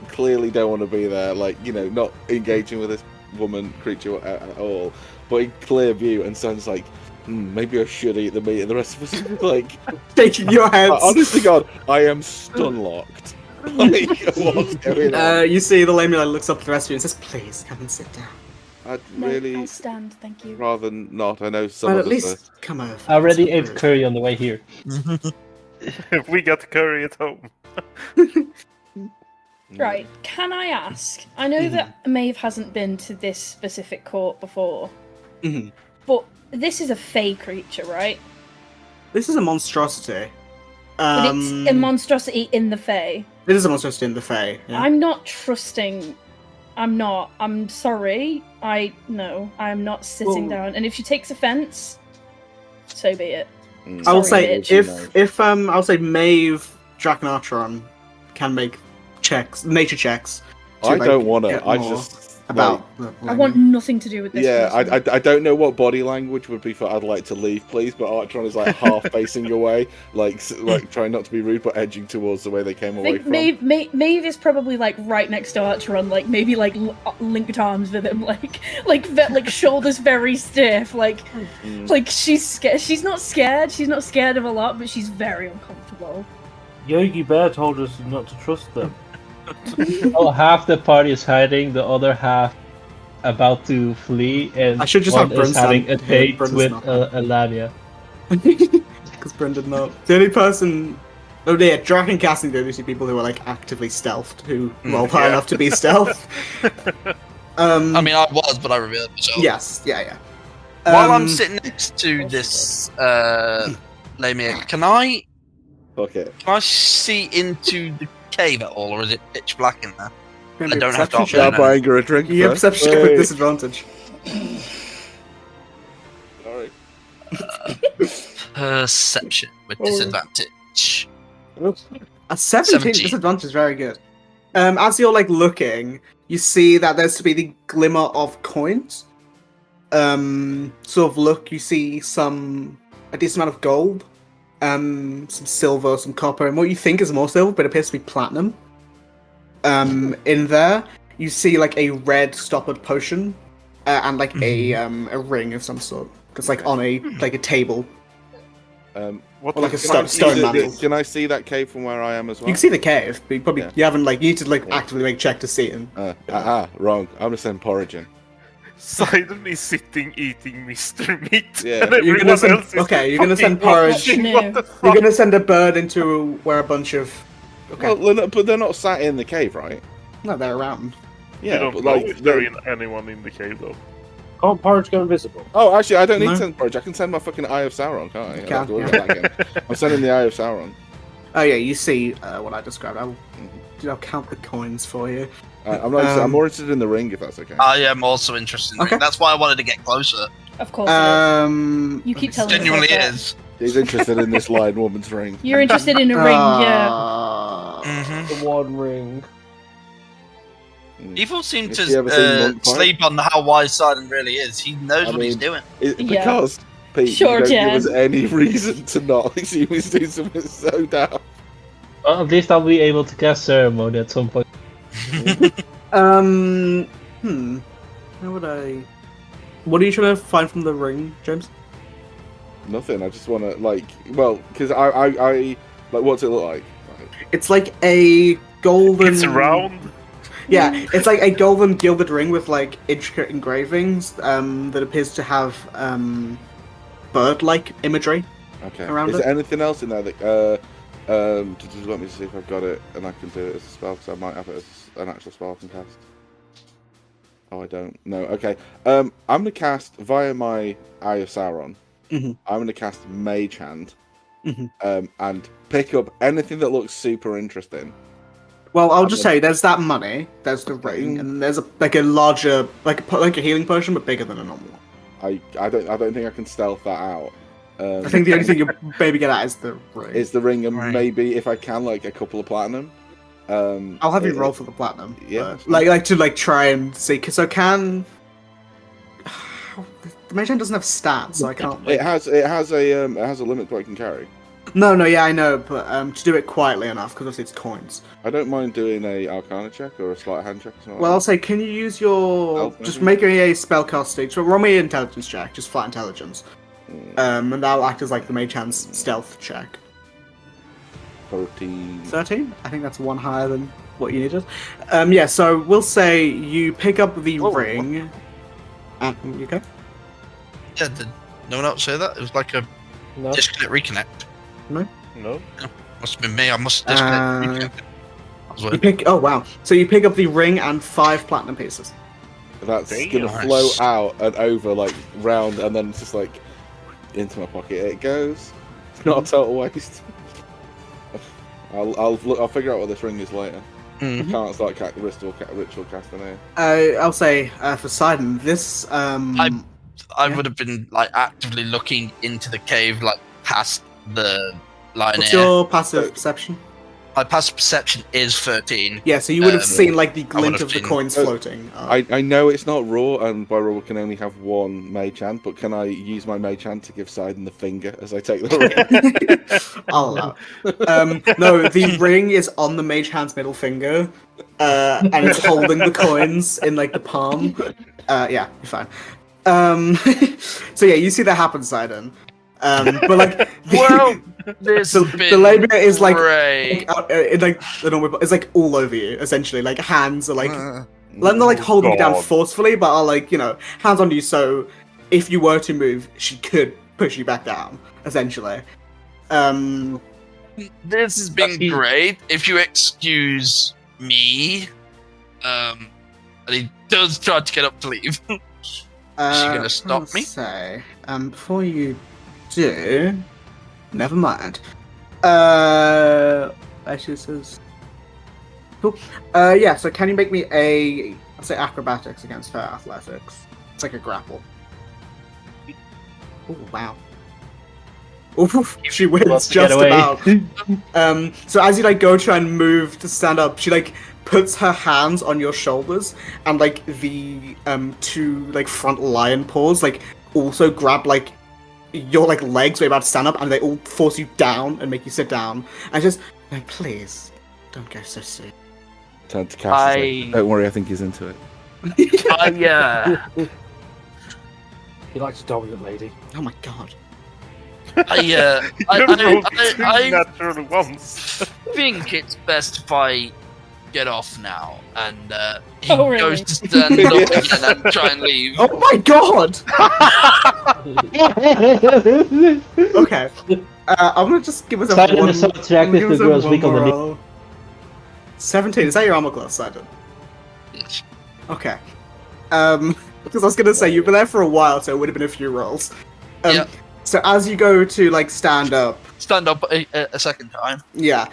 clearly don't want to be there. Like, you know, not engaging with this woman creature at all, but in clear view, and sounds like maybe I should eat the meat. And the rest of us are like Shaking your heads. honest to God, I am stun locked. Like, what's going on? You see the lame looks up at the rest of you and says, "Please come and sit down." I'd No, really I'll stand, thank you. rather not. I know some Well, of at us least come over. I already It's ate curry on the way here. We got curry at home. Right, can I ask? I know that Maeve hasn't been to this specific court before, Mhm. but this is a fey creature, right? This is a monstrosity. But it's a monstrosity in the fey. It is a monstrosity in the Fae. Yeah. I'm not trusting. I'm not. I'm sorry. No, I'm not sitting Well- down. And if she takes offense, so be it. I will Sorry, say bitch. if I'll say Maeve, Drac, and Archeron can make nature checks. To, I like, don't want to. get I more just about. I want nothing to do with this. Yeah, person. I don't know what body language would be for I'd like to leave, please, but Archtron is like half facing away, like trying not to be rude, but edging towards the way they came I away think from. Maeve is probably like right next to Archeron, like maybe like linked arms with him, like shoulders very stiff, like she's scared. She's not scared. She's not scared of a lot, but she's very uncomfortable. Yogi Bear told us not to trust them. Oh, half the party is hiding, the other half about to flee, and I should just one have Bryn is having a stand here. date Bryn's with not. Lamia. Because Bryn did not. The only person. Oh yeah, Drac and Cassie are the only two people who are like actively stealthed, who roll high enough to be stealth. I mean, I was, but I revealed myself. Yes, yeah. While I'm sitting next to this Lamia, can I see into the cave at all, or is it pitch black in there? I don't have to opt Grab in. Anger a drink. You have first. perception check with Hey. disadvantage. Sorry. Perception with disadvantage. A 17 17. disadvantage is very good. As you're like looking, you see that there's to be the glimmer of coins. Sort of look, you see a decent amount of gold, some silver, some copper, and what you think is more silver, but it appears to be platinum. In there, you see like a red stoppered potion, and like a ring of some sort. It's like on a table. What Or like the a fuck stone is mantle. this? Can I see that cave from where I am as well? You can see the cave, but you haven't you need to Yeah. actively make a check to see it. Wrong. I'm just saying porridging. Sidon is sitting eating Mr. Meat. Yeah. And You're everyone gonna send- else is okay, you're gonna send fucking porridge. watching, No. what the fuck? You're gonna send a bird into where a bunch of. Okay. Well, but they're not sat in the cave, right? No, they're around. You Yeah, don't but know like, if there is anyone in the cave though. Can't porridge go invisible? oh, actually, I don't need No. to send porridge. I can send my fucking Eye of Sauron, can't I? I don't have to worry Can, about that again. I'm sending the Eye of Sauron. Oh yeah, you see what I described. I'll count the coins for you. I'm not. I'm more interested in the ring, if that's okay. I am also interested in Okay. it. That's why I wanted to get closer. Of course. It is. You let keep me telling see. me. Genuinely that. is. He's interested in this lion woman's ring. You're interested in a ring, yeah. Mhm. The one ring. People seem Has to she ever seen Monk Fight? sleep on how wise Sidon really is. He knows I what he's mean- doing. Yeah. Because Pete, Sure, you don't give us Jan. any reason to not assume he's doing something so daft. Well, at least I'll be able to cast ceremony at some point. How would I? What are you trying to find from the ring, James? Nothing. I just want to because I like. What's it look like? It's like a golden. It's round. Yeah, it's like a golden gilded ring with like intricate engravings that appears to have bird-like imagery. Okay. Around Is it? there anything else in there that just let me see if I've got it and I can do it as a spell because I might have it as an actual spell I can cast. Oh, I don't. No. Okay. I'm gonna cast via my Eye of Sauron. Mhm. I'm gonna cast Mage Hand. Mhm. And pick up anything that looks super interesting. Well, I'll just say there's that money, there's the Okay. ring, and there's a larger like a healing potion, but bigger than a normal one. I don't think I can stealth that out. I think the only thing you'll maybe get at is the ring. Is the ring and Right. maybe if I can like a couple of platinum. I'll have you roll for the platinum. Yeah, but, that's fine. like to try and see. So can the mage hand doesn't have stats, so I can't. It has a limit to what I can carry. No, yeah, I know, but to do it quietly enough, because obviously it's coins. I don't mind doing a Arcana check or a sleight of hand check or something. Well, I'll like say, can you use your Stealth, just maybe? make a spellcasting? So roll me an intelligence check, just flat intelligence, and that'll act as like the mage hand's stealth check. 13. 13? I think that's one higher than what you needed. Yeah, so we'll say you pick up the Oh. ring. You okay? Yeah, did no one else say that? It was like a No. disconnect, reconnect. No. Must have been me. I must have disconnect, Uh, reconnect. I was You working. pick. Oh wow! So you pick up the ring and 5 platinum pieces. That's Damn. gonna Nice. flow out and over like round and then it's just like into my pocket it goes. It's not a total waste. I'll figure out what this ring is later. I Mhm. can't start ritual casting here. I'll say for Sidon, this. I Yeah. would have been like actively looking into the cave, like past the line What's here. your passive perception? My passive perception is 13. Yeah, so you would have Um, seen like the would glint have of the seen- coins floating. I know it's not raw, and by raw we can only have one mage hand, but can I use my mage hand to give Sidon the finger as I take the ring? I'll allow it. No, the ring is on the mage hand's middle finger, and it's holding the coins in like the palm. Yeah, you're fine. So yeah, you see that happen, Sidon. But like, Well, this the, has the been labia is like, great. like the normal, it's like all over you essentially. Like hands are like, Uh, not like holding you down God. forcefully, but are like hands on you. So if you were to move, she could push you back down essentially. This has been He- great. If you excuse me, and he does try to get up to leave. Is she gonna stop let's me? Say, before you do, never mind. Actually, it says, cool. Yeah. So, can you make me I'll say acrobatics against her athletics? It's like a grapple. Oh wow. Oof, she wins Wants to just get away. about. So as you like go try and move to stand up, she like puts her hands on your shoulders, and like the 2 like front lion paws like also grab like your like legs when you're about to stand up, and they all force you down and make you sit down. And just like, please don't go so soon. Turn to Cass. Don't worry, I think he's into it. He likes a dominant lady. Oh my god. You rolled two natural ones. think it's best if I get off now, and he Oh, really? goes to stand up again and try and leave. Oh my god! Okay. I'm gonna just give myself Sidon one. is so I'm gonna attractive give to myself girls one weak on more the knee. roll. 17. Is that your armor class, Sidon? Yes. Okay. Because I was gonna say you've been there for a while, so it would have been a few rolls. Yeah. So as you go to like stand up, Stand up a second time.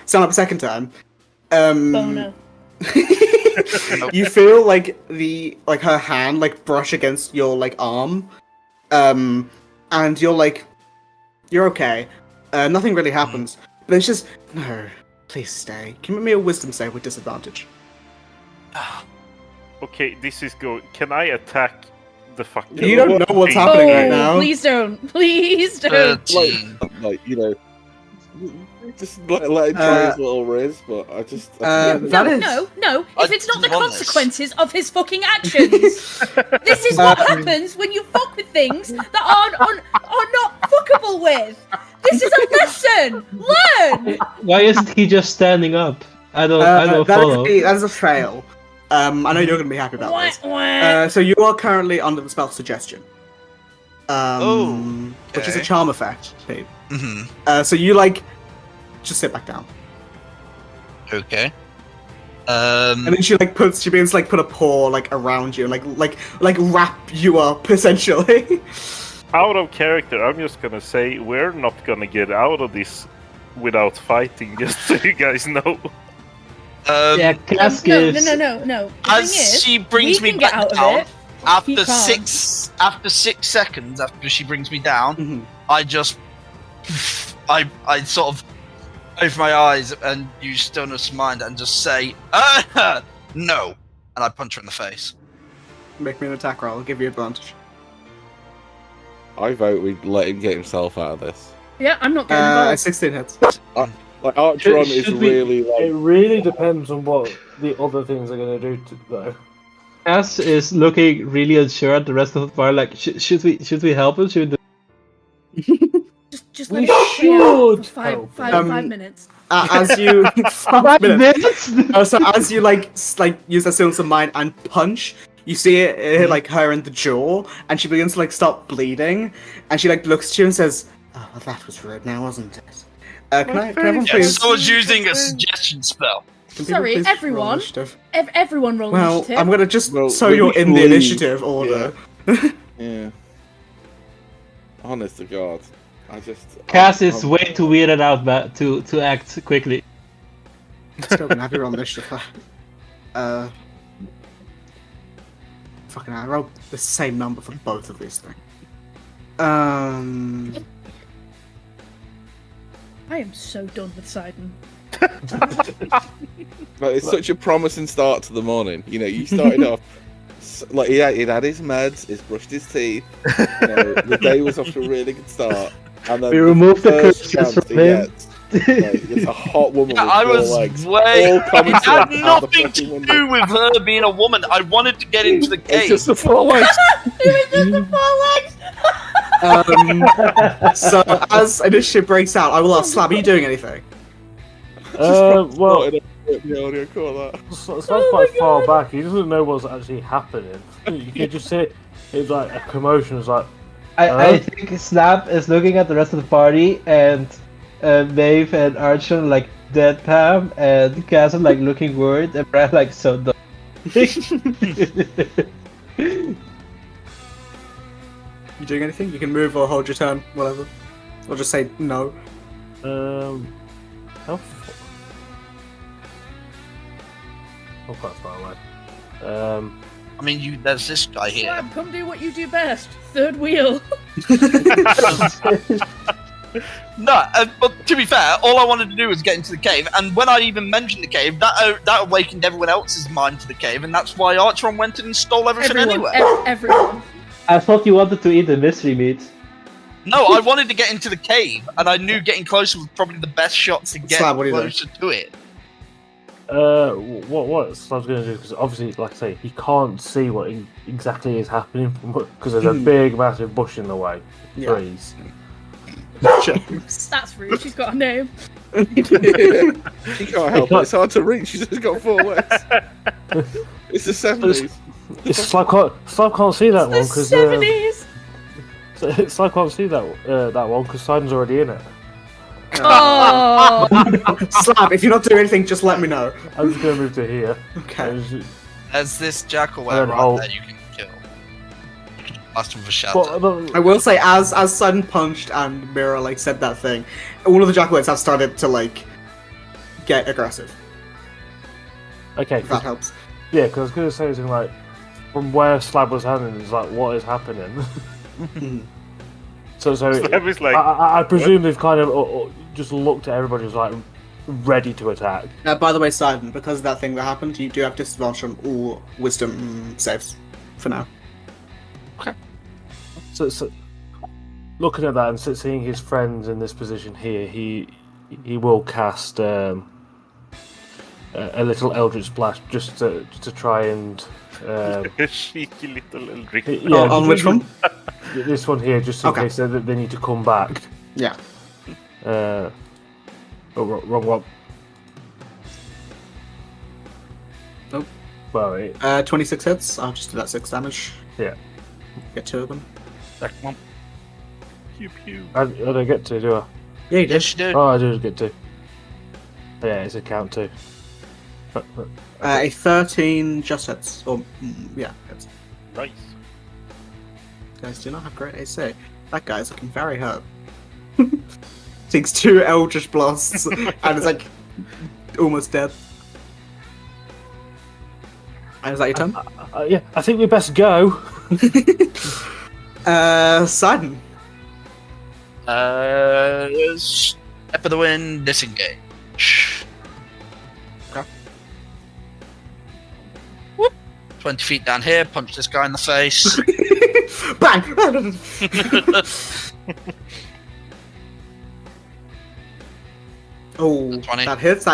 stand up a second time. Oh no. You feel like her hand like brush against your like arm, and you're okay. Nothing really happens. But it's just no. Please stay. Can you make me a wisdom save with disadvantage? Okay, this is good. Can I attack the fucking? You don't know what's happening right now. Please don't. Please don't. 13. Like just let him try his little riz, but I just. No. If it's not the consequences of his fucking actions. This is what happens when you fuck with things that are not fuckable with. This is a lesson. Learn. Why isn't he just standing up? I don't follow. That is a fail. I know you're gonna be happy about this. So you are currently under the spell suggestion. Which is a charm effect. Mm-hmm. So you like just sit back down. Okay. And then she begins to put a paw like around you and like wrap you up essentially. Out of character, I'm just gonna say we're not gonna get out of this without fighting. Just so you guys know. Yeah, Cass gives. No. As she brings me back down, after 6 seconds after she brings me down, I just I sort of open my eyes and use stillness of mind and just say no, and I punch her in the face. Make me an attack roll. I'll give you advantage. I vote we let him get himself out of this. Yeah, I'm not getting involved. 16 hits. Like Archeron is really like. It really depends on what the other things are going to do, though. Cass is looking really unsure at the rest of the bar. Like, should we help him? Should Just let it play out for five minutes. As you 5 minutes. So as you use that stillness of mind and punch, you see it hit like her in the jaw, and she begins to start bleeding, and she looks at you and says, "Oh, well, that was rude, now wasn't it?" Can I please? I was using a suggestion spell. Sorry, everyone. Everyone roll Well, initiative. I'm gonna just so you're in the initiative order. Yeah. Honest to God, Cass is way too weirded out to act quickly. Still gonna have you roll initiative. Fucking hell, I rolled the same number for both of these things. I am so done with Sidon. It's such a promising start to the morning. You started off he'd had his meds, he's brushed his teeth. The day was off to a really good start. And then We removed the first curses chance from he him. gets, it's a hot woman with I four was legs. way. all coming It had out the nothing fucking to window. do with her being a woman. I wanted to get into the It's cave. just the four legs. It was just the 4 legs. So as initiative breaks out, I will ask Slab, are you doing anything? Well, The audio call that. Slab's quite far back. He doesn't know what's actually happening. You can just see it's like a commotion. It's like I think Snap is looking at the rest of the party, and Maeve and Archon deadpan, and Cass is looking worried, and Brad so dumb. You doing anything? You can move or hold your turn, whatever. Or just say no. how quite far away. I mean, there's this guy here. Slab, come do what you do best. Third wheel. No, but to be fair, all I wanted to do was get into the cave, and when I even mentioned the cave, that awakened everyone else's mind to the cave, and that's why Archeron went in and stole everything anyway. Everyone. I thought you wanted to eat the mystery meat. No, I wanted to get into the cave, and I knew getting closer was probably the best shot to get Slab, what are you doing? closer to it. What Slab's going to do, because obviously, like I say, he can't see what exactly is happening because there's a big, massive bush in the way, Yeah. trees. James. That's rude. She's got a name. He can't help it. It's hard to reach. She's just got 4 legs. It's the 70s. Slab can't see that one The because 70s. Slab can't see that one because Simon's already in it. Oh. Slab, if you're not doing anything, just let me know. I'm just gonna move to here. Okay. There's this jackal And then right hold. there you can kill. You can blast him with a shatter. I will say, as Sudden punched and Mira like said that thing, all of the jackalets have started to like get aggressive. Okay. If that helps. Yeah, because I was gonna say something like, from where Slab was handing, it's like, what is happening? so Slab is like, I presume they've kind of just looked at everybody who's like ready to attack. By the way, Sidon, because of that thing that happened, you do have disadvantage on all wisdom saves for now. So looking at that and seeing his friends in this position here, he will cast a little Eldritch Blast just to try and. cheeky little Eldritch. Yeah, on which one? This one here, just in Okay. case they need to come back. Yeah. Oh, wrong one. Nope. Well, 26 hits. I'll just do that 6 damage. Yeah. Get 2 of them. Second one. Pew pew. I don't get to, do I? Yeah, you did. Yes, you do. Oh, I do get to. Yeah, it's a count too. A 13 just hits. Or, yeah, hits. Nice. Guys do not have great AC. That guy's looking very hurt. Takes 2 Eldritch Blasts and is like almost dead. And is that your turn? Yeah, I think we best go. Sidon. Step of the wind, disengage. Okay. Whoop. 20 feet down here, punch this guy in the face. Bang! Oh, 20. that hits.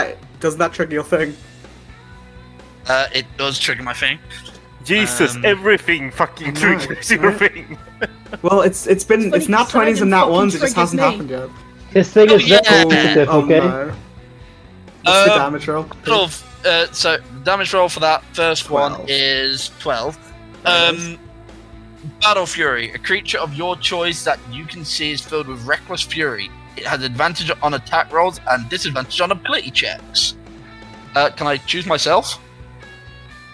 Doesn't that trigger your thing? It does trigger my thing. Jesus, everything fucking triggers your thing. Well, it's It's nat funny, 20s and nat Sidon 1s. It fucking just hasn't triggers happened yet. His thing Oh, is very yeah. sensitive, Oh okay? no. What's the damage roll? 12. So damage roll for that first 12. one is 12. Nice. Battle Fury. A creature of your choice that you can see is filled with reckless fury. It has advantage on attack rolls and disadvantage on ability checks. Can I choose myself?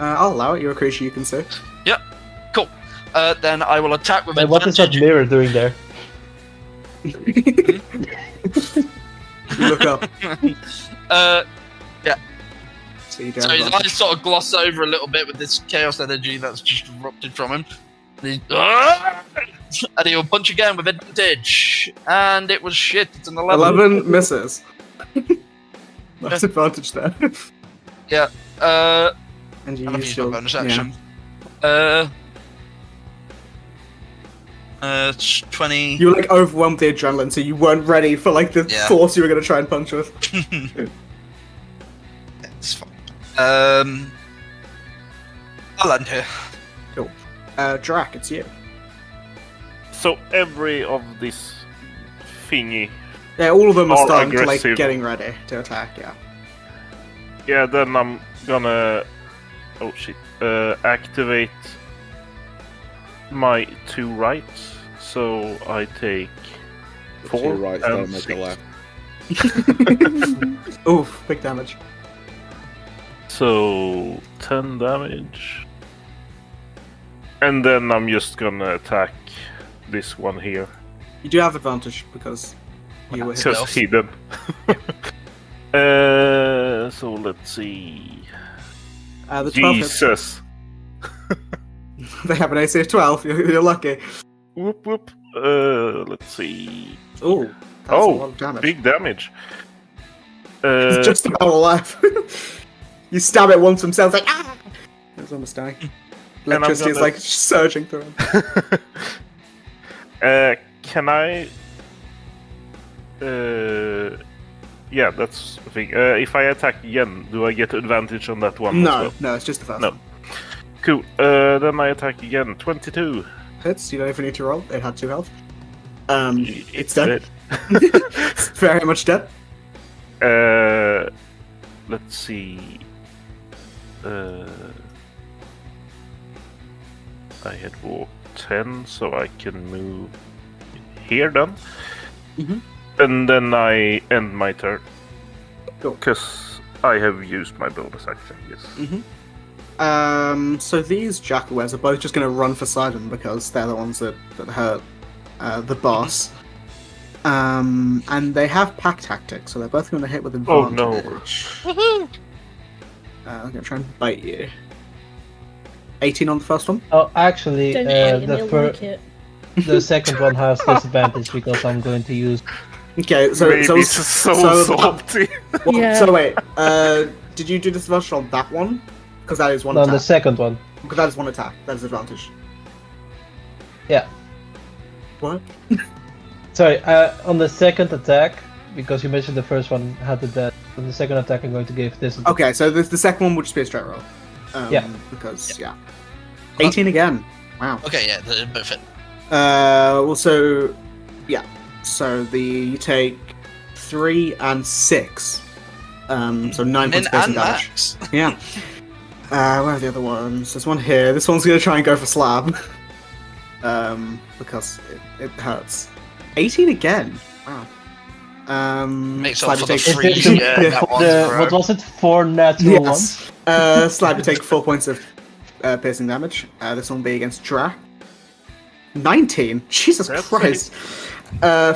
I'll allow it. You're a creature you can see. Cool. Then I will attack with Wait, what is that advantage. mirror doing there? You look up. So you do So have his advantage. eyes sort of gloss over a little bit with this chaos energy that's just erupted from him. And he'll punch again with advantage. And it was shit. It's an 11. 11 misses. That's advantage there. Yeah. And you And I've use used my your bonus yeah. action. It's 20. You were like overwhelmed with the adrenaline, so you weren't ready for like the Yeah. force you were gonna try and punch with. It's fine. I'll land here. Drac, it's you. So every of this thingy. Yeah, all of them are Are starting to aggressive. like getting ready to attack. Yeah. Yeah, then I'm gonna. Oh shit. Activate my 2 rights. So I take 4 You're right, and don't make a 6. left. Oof, big damage. So 10 damage. And then I'm just gonna attack this one here. You do have advantage because you were hit. Just Stealth. hidden. So let's see. The 12 hits. Jesus. They have an AC of 12. You're lucky. Whoop whoop. Let's see. Ooh, that's a Oh, lot of damage. big damage. It's just about alive. You stab it once himself, like ah! It's almost dying. And I'm Electricity is gonna- like surging through him. Can I? Yeah, that's the thing. If I attack again, do I get advantage on that one? as No, well? no, it's just the first No. one. Cool. Then I attack again. 22. Hits. You don't even need to roll. It had 2 health. It's dead. It's very much dead. Let's see. I had walked 10, so I can move here then. And then I end my turn. Cool. Because I have used my bonus action, yes. So these Jackalwares are both just going to run for Sidon because they're the ones that hurt the boss. And they have pack tactics, so they're both going to hit with advantage. Oh no! I'm going to try and bite you. 18 on the first one? Oh, actually, Don't get it, they'll like it. the second one has disadvantage because I'm going to use. Okay, so Maybe so it's so salty. Well, Yeah. So wait, did you do disadvantage on that one? Because that is one On attack. the second one. Because that is one attack. That is advantage. Yeah. What? Sorry, on the second attack, because you mentioned the first one had the death. On the second attack, I'm going to give this. Okay, so the second one would just be a straight roll. Yeah. Because, yeah. 18 again. Wow. Okay, yeah, they're both it. Well, so, yeah. So you take 3 and 6. So 9 Min points of piercing and damage. max. Yeah. Where are the other ones? There's one here. This one's gonna try and go for slab. Because it hurts. 18 again. Wow. Makes Slab, up for you the take- free. That one's What was it? 4 natural ones? Yes. Slab, you take 4 points of piercing damage. This one will be against Dra. 19? Jesus That's Christ.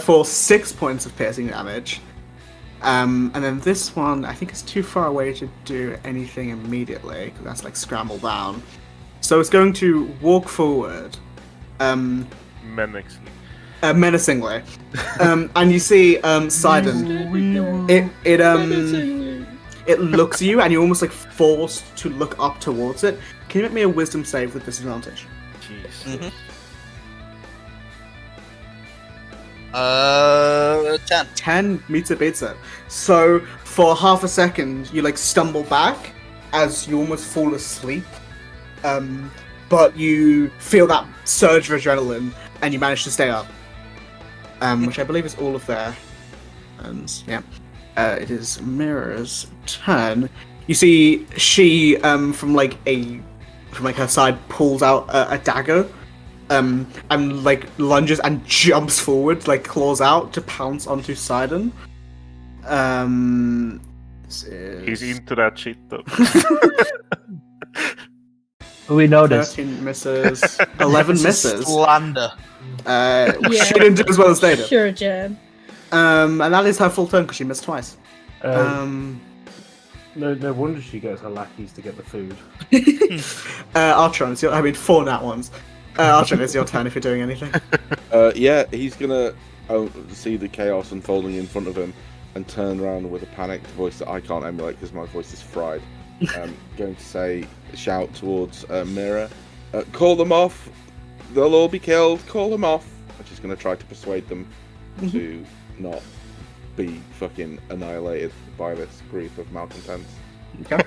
For 6 points of piercing damage. And then this one, I think it's too far away to do anything immediately, because that's like scramble down. So it's going to walk forward. Menacingly. Menacingly. And you see Sidon. It looks at you, and you're almost like forced to look up towards it. Can you make me a wisdom save with disadvantage? Jeez. 10. 10 meets it, beats it. So for half a second, you like stumble back as you almost fall asleep. But you feel that surge of adrenaline, and you manage to stay up. Which I believe is all of their. And yeah, it is Mira's turn. You see, she from her side pulls out a dagger. And like lunges and jumps forward, like claws out to pounce onto Sidon. He's into that shit though. We know this. 13 misses, 11 misses. Slander. She didn't do as well as they did. Sure, Jen. And that is her full turn because she missed twice. No wonder she gets her lackeys to get the food. Archon, it's I mean 4 nat ones. Archon, it's your turn if you're doing anything. Yeah, he's gonna see the chaos unfolding in front of him and turn around with a panicked voice that I can't emulate because my voice is fried. Going to shout towards Mira, call them off, they'll all be killed, call them off. I'm just going to try to persuade them to not be fucking annihilated by this group of malcontents. Okay.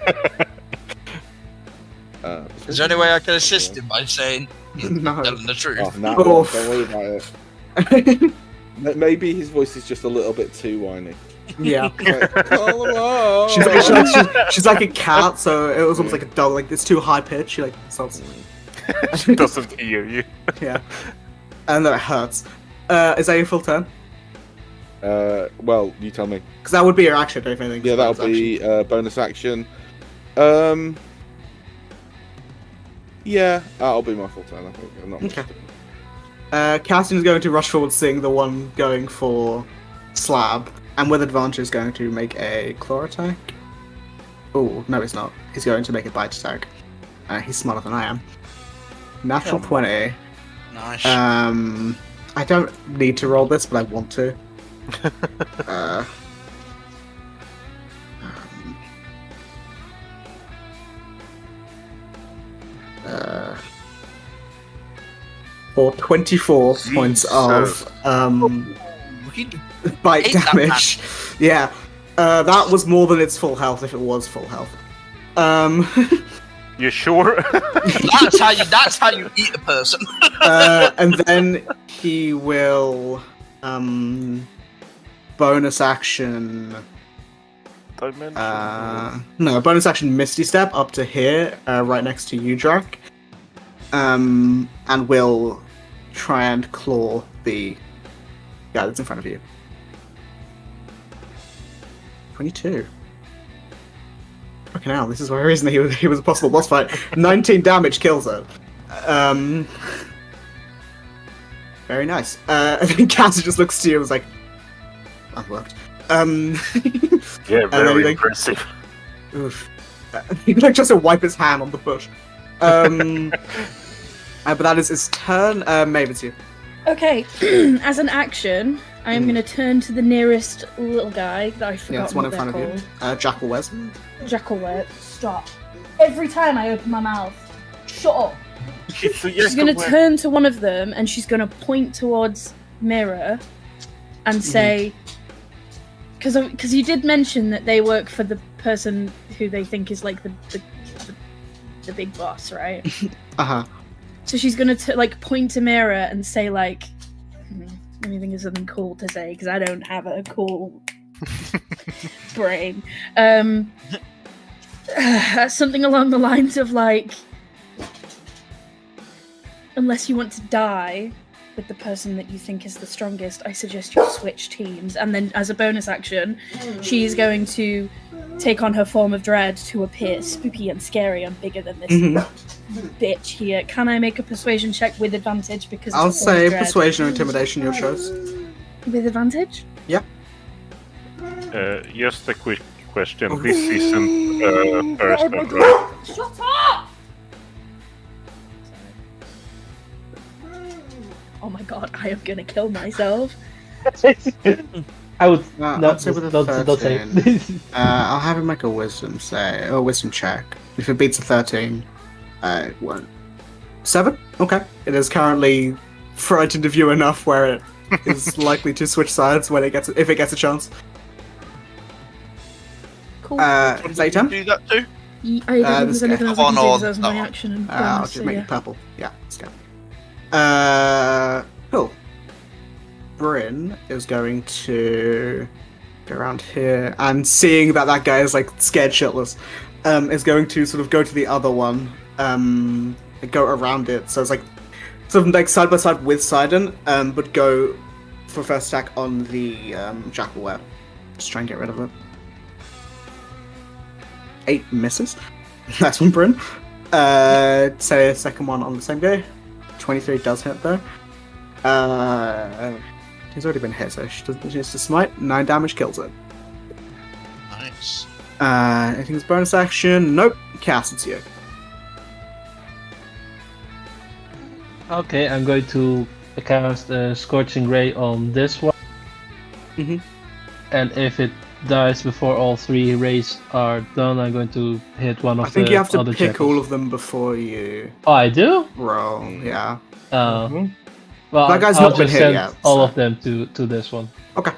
Is there any way I can assist him by saying No. telling the truth? Oh, no, Oof. don't worry about it. Maybe his voice is just a little bit too whiny. Yeah. Like, call them off. She's like a cat, so it was almost like a dog. Like it's too high pitched. She like insults. She doesn't hear you. Yeah. And then it hurts. Is that your full turn? Well, you tell me. Because that would be your action, if anything. Yeah, that'll be bonus action. Yeah, that'll be my full turn, I think. I'm not much Okay. different. Cassian is going to rush forward, seeing the one going for Slab, and with advantage is going to make a claw attack. Oh, no, he's not. He's going to make a bite attack. He's smarter than I am. Natural 20. Nice. I don't need to roll this, but I want to. 24 points of bite Hate that damage. Yeah, that was more than its full health if it was full health. You sure? That's how you eat a person. And then he will bonus action. Dimension. No, bonus action Misty Step up to here, right next to you, Drac. And will try and claw the guy that's in front of you. 22. Fucking hell, this is the reason he was a possible boss fight. 19 damage kills it. Very nice. And then Cass just looks to you and was like, that worked. Yeah, very impressive. Oof. He like just to wipe his hand on the bush. But that is his turn. Maybe it's you. Okay, as an action, I am going to turn to the nearest little guy that I forgot. Yeah, it's one in front of you. Jackalwez. Jackalwez. Stop. Every time I open my mouth, shut up. She's going to turn to one of them and she's going to point towards Mirror and say, because you did mention that they work for the person who they think is like the big boss, right? Uh-huh. So she's gonna point to Mirror and say like, let me think of something cool to say because I don't have a cool brain. Something along the lines of like, unless you want to die with the person that you think is the strongest, I suggest you switch teams. And then as a bonus action, she's going to take on her form of dread to appear spooky and scary and bigger than this bitch here. Can I make a persuasion check with advantage? Because I'll say persuasion or intimidation, your choice. With advantage? Yeah. Just a quick question. This isn't person, right? Shut up! Oh my god, I am gonna kill myself. I would I'll say with a 13. I'll have him make a wisdom check. If it beats a 13, it won't. 7? Okay. It is currently frightened of you enough where it is likely to switch sides when if it gets a chance. Cool. Is that your turn? Do that too? I don't think there's anything else I can do because that was my no. action. And I'll bonus, just so make yeah. it purple. Yeah, let's go. Cool. Bryn is going to go around here and seeing that guy is like scared shitless, is going to sort of go to the other one, and go around it. So it's like sort of like side by side with Sidon, but go for first attack on the Jackalware. Just try and get rid of it. 8 misses. That's one, Bryn. Say a second one on the same guy. 23 does hit though. He's already been hit, so she doesn't use to smite. 9 damage kills it. Nice. Anything's bonus action? Nope. Cass, it's you. Okay, I'm going to cast Scorching Ray on this one. And if it dies before all 3 rays are done, I'm going to hit one of the other I think you have to pick jackals. all of them before you Oh, I do? roll, yeah. Well, That guy's I'll not been just hit send yet, all so- of them to this one. Okay.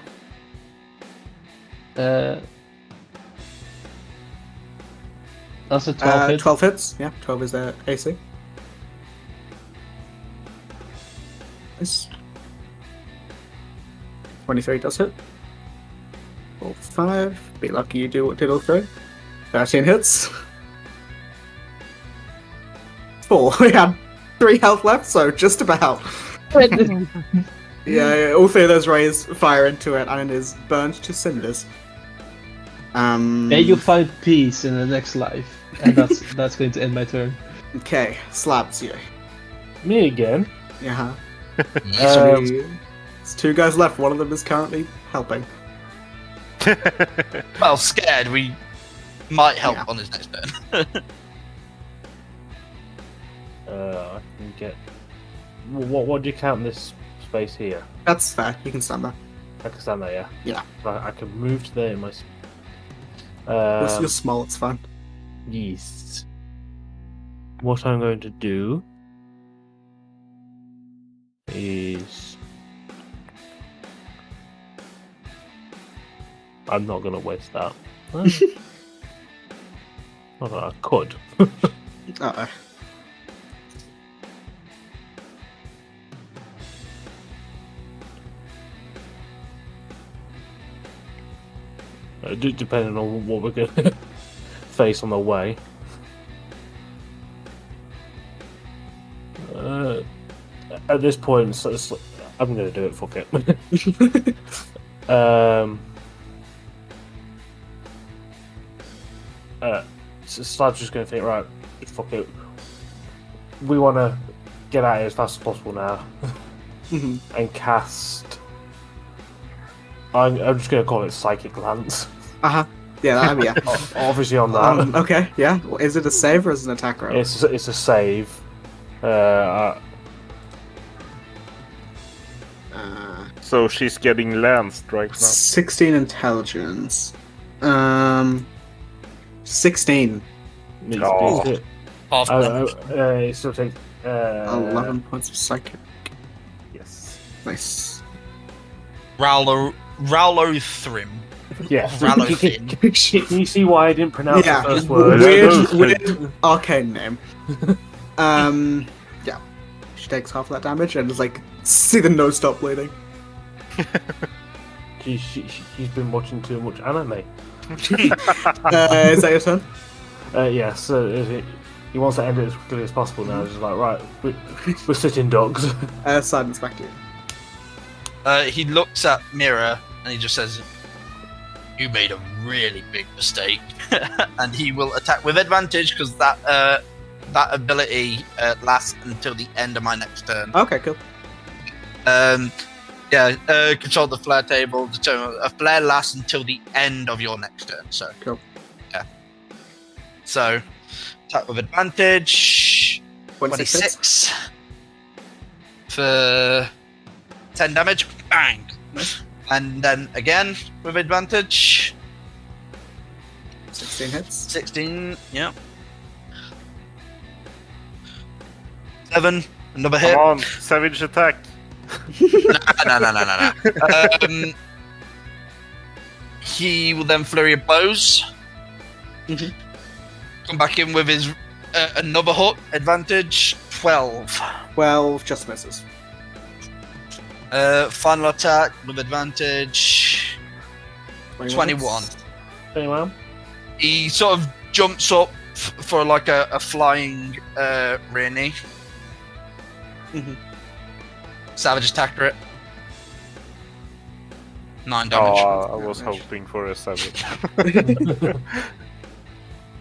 That's a 12 hit. 12 hits, yeah. 12 is their AC. Nice. 23 does hit. Roll 5. Be lucky you did all 3. 13 hits. 4. We had 3 health left, so just about. Yeah, all 3 of those rays fire into it, and it is burned to cinders. May you find peace in the next life. And that's going to end my turn. Okay, slabs you. Me again. Yeah. Um, There's 2 guys left. One of them is currently helping. Well, scared, we might help Yeah. on his next turn. I can get. What do you count this space here? That's fair. You can stand there. I can stand there, yeah. Yeah. Right, I can move to there in my. You're small. It's fine. Yes. What I'm going to do is I'm not going to waste that. Not that I could. Uh-oh. depending on what we're going to face on the way. At this point, I'm going to do it. Fuck it. So Slab's just going to think, right, fuck it. We want to get out of here as fast as possible now, and cast. I'm just going to call it Psychic Lance. Yeah, yeah. Obviously on that. Okay, yeah. Is it a save or is it an attack roll? It's a save. So she's getting lanced right now. 16 intelligence. 16. Oh. Half It still takes 11 points of psychic. Yes. Nice. Rowlo Thrim. Yeah. Rallothin. Can you see why I didn't pronounce Yeah, the first word? weird arcane name. Yeah. She takes half of that damage and is like, see the nose stop bleeding. She's been watching too much anime. Is that your turn? Yes. He wants to end it as quickly as possible now. He's just like, right, we're sitting dogs. Silence back to you. He looks at Mira and he just says, "You made a really big mistake," and he will attack with advantage because that ability lasts until the end of my next turn. Okay, cool. Control the flare table. Determine a flare lasts until the end of your next turn. So Cool. Yeah. So attack with advantage. 26 for 10 damage. Bang. Nice. And then again with advantage. 16 hits. 16. Yeah. 7. Another hit. Come on, savage attack. No. He will then flurry of blows. Come back in with his another hook. Advantage 12. 12 just misses. Final attack with advantage 21. 21. He sort of jumps up for like a flying rear knee. Savage attack crit. 9 damage. Oh, I was hoping for a 7.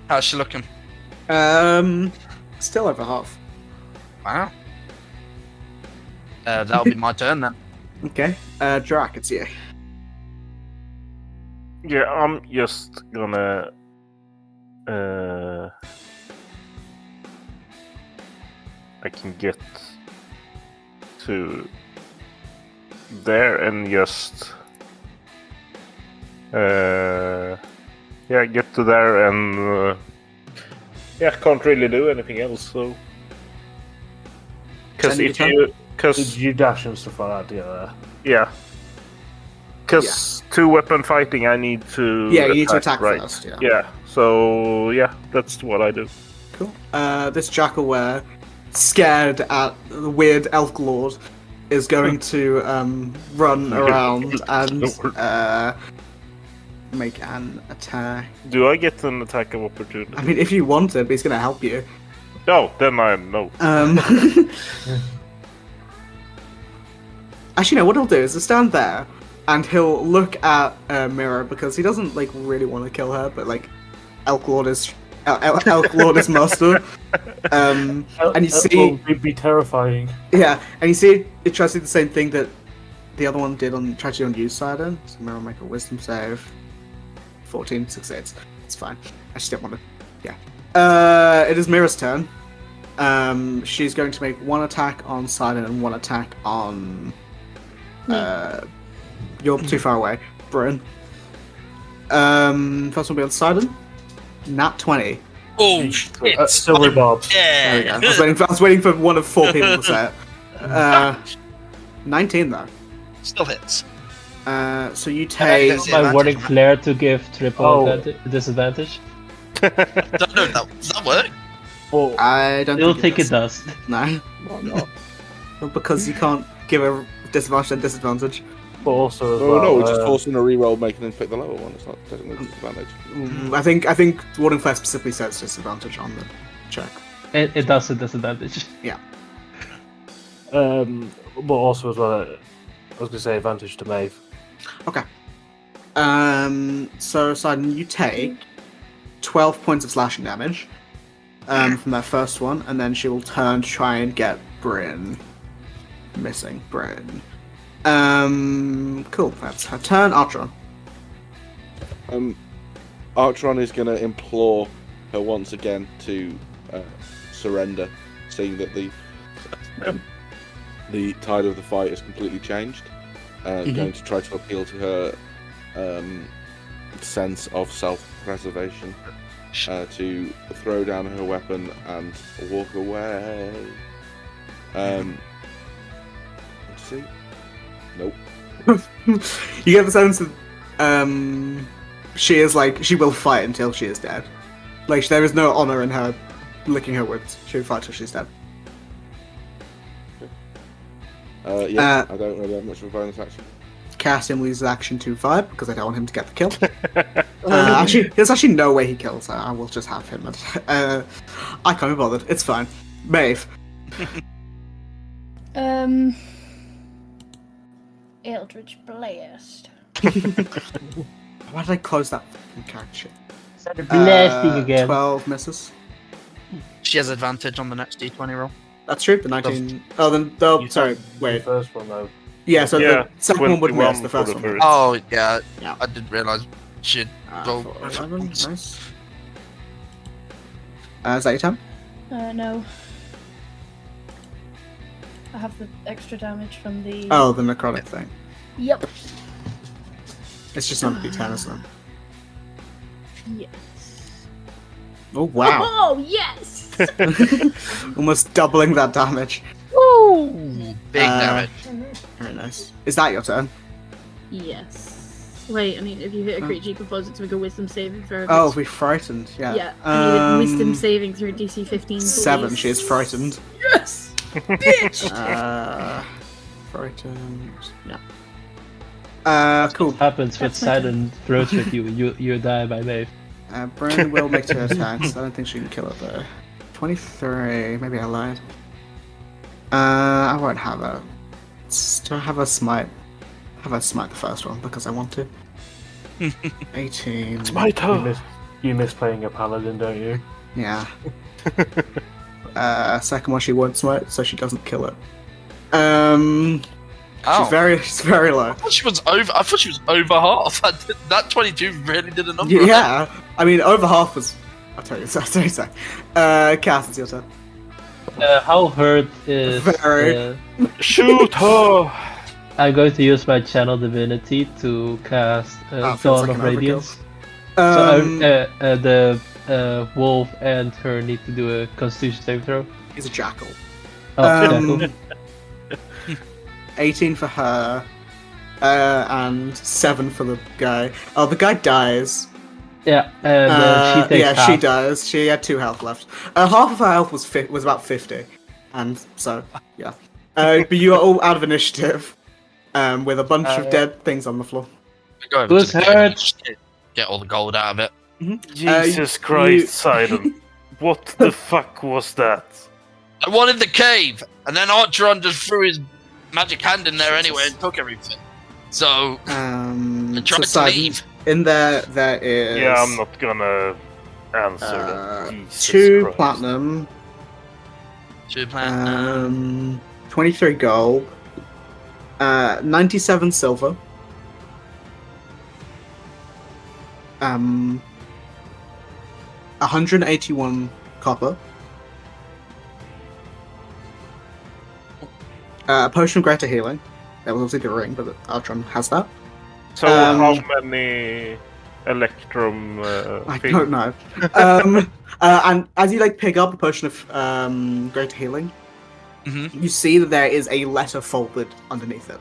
How's she looking? Still over half. Wow. That'll be my turn then. Okay. Drac, it's you. Yeah, I'm just gonna... I can get to there and just... get to there and... can't really do anything else, so... Because if you... Did you dash and stuff like that together? Yeah. Because 2-weapon fighting, I need to... Yeah, you need to attack right? first, yeah. Yeah, so that's what I do. Cool. This Jackalware, scared at the weird elk lord, is going to run around and make an attack. Do I get an attack of opportunity? I mean, if you want it, but he's going to help you. No, then I know. Actually, no, what he'll do is he'll stand there and he'll look at Mira because he doesn't like really want to kill her, but like Elk Lord is master. And you see, it'd be terrifying. Yeah, and you see it tries to do the same thing that the other one did on tragedy on you side. So Mira make a wisdom save. 14 succeeds. It's fine. I just didn't want to. Yeah. It is Mira's turn. She's going to make one attack on Sidon and one attack on. You're too far away, Bryn. First one will be on Sidon. Nat 20. Oh, it's Silver Bob. Yeah. There we go. I was waiting for one of 4 people to say it. 19 though. Still hits. So you take. That's My advantage, warning man. flare to give triple Oh. disadvantage. Don't know, does that work? Well, I don't You'll think think it does. No. Well, because you can't give a disadvantage and disadvantage. But also as Oh well, no, we're just forcing a reroll, making them pick the lower one. It's not technically disadvantage. I think Warding Flare specifically says disadvantage on the check. It does a disadvantage. but also as well, I was gonna say advantage to Maeve. Okay. So Sidon, you take 12 points of slashing damage from that first one, and then she will turn to try and get Bryn. Missing Bryn. Cool. That's her turn. Archeron. Archeron is going to implore her once again to surrender, seeing that the tide of the fight has completely changed. Going to try to appeal to her sense of self-preservation to throw down her weapon and walk away. Let's see. Nope. You get the sense that she is like, she will fight until she is dead. Like, there is no honor in her licking her wounds. She'll fight till she's dead. I don't really have much of a bonus action. Cassian loses action to vibe because I don't want him to get the kill. Actually, there's actually no way he kills her. I will just have him. I can't be bothered. It's fine. Maeve. Eldritch Blast. Why did I close that fucking character? Started blasting again. 12 misses. She has advantage on the next d20 roll. That's true. The 19. Oh, then. Oh, sorry. Wait. The first one though. Yeah. So Yeah, the second one would miss. 21 The for first the one. first. Oh yeah, Yeah. I didn't realise she'd roll. 11. Nice. Is that your turn? No. I have the extra damage from the. Oh, the necrotic thing. Yep. It's just not a d10, isn't it? Yes. Oh wow! Oh yes. Almost doubling that damage. Woo! Big damage. Very nice. Is that your turn? Yes. Wait, I mean, if you hit a creature, you can force it to make a wisdom saving throw. Oh, we frightened. Yeah. Yeah. I need a wisdom saving through DC 15. 7. Please. She is frightened. Yes. Bitch. Frightened. No. Cool. Happens with That's my turn. silent throats with you. You die by Maeve. Bryn will make 2 attacks. I don't think she can kill it though. 23. Maybe I lied. I won't have a. Have a smite. Have a smite the first one because I want to. 18. It's my turn. You miss playing a paladin, don't you? Yeah. Second one she won't smite, so she doesn't kill it. She's very low. I thought she was over half. That 22 really did a number. Yeah, I mean over half was. I'll tell you. Sorry. Cass, it's your turn. How hurt is? Very. Shoot her! I'm going to use my channel divinity to cast feels Dawn like of an Radiance. overkill. So the wolf and her need to do a Constitution saving throw. He's a jackal. Oh, yeah, 18 for her, and 7 for the guy. Oh, the guy dies. yeah, and she takes yeah, half. she dies. She had 2 health left. Half of her health was about 50, and so yeah. But you are all out of initiative, with a bunch of dead things on the floor. Go over Who's to the cave and hurt? just get all the gold out of it. Jesus Christ, Sidon. What the fuck was that? I wanted the cave, and then Archeron just threw his magic hand in there anyway and took everything. So I tried to leave. In there is. Yeah, I'm not gonna answer that. Jesus 2 Christ. platinum. 2 platinum. 23 gold. 97 silver. 181 copper. A potion of greater healing. That was obviously the ring, but Archeron has that. So how many electrum I things? don't know. And as you pick up a potion of greater healing, you see that there is a letter folded underneath it.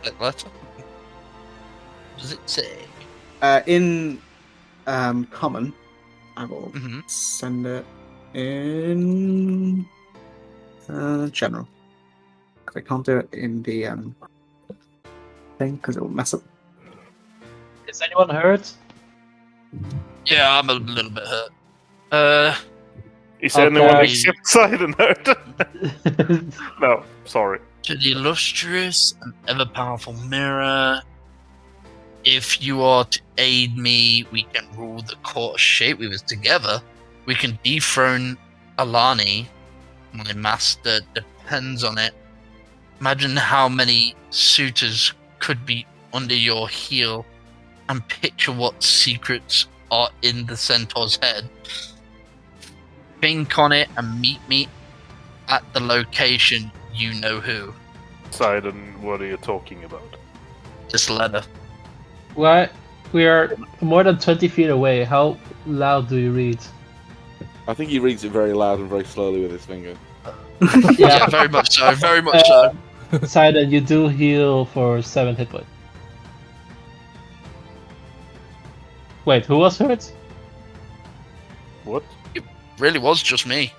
That letter? What does it say? In common, I will send it in general. Because I can't do it in the thing because it will mess up. Is anyone hurt? Yeah, I'm a little bit hurt. Is Okay. anyone except Sidon hurt? No, sorry. To the illustrious and ever-powerful mirror, if you are to aid me, we can rule the court of Shapeweavers together. We can dethrone Alani. My master depends on it. Imagine how many suitors could be under your heel, and picture what secrets are in the centaur's head. Think on it and meet me at the location you know who. Sidon, what are you talking about? This letter. Why? We are more than 20 feet away. How loud do you read? I think he reads it very loud and very slowly with his finger. Yeah, very much so. Very much so. Sidon, you do heal for 7 hit points. Wait, who was hurt? What? Really was just me.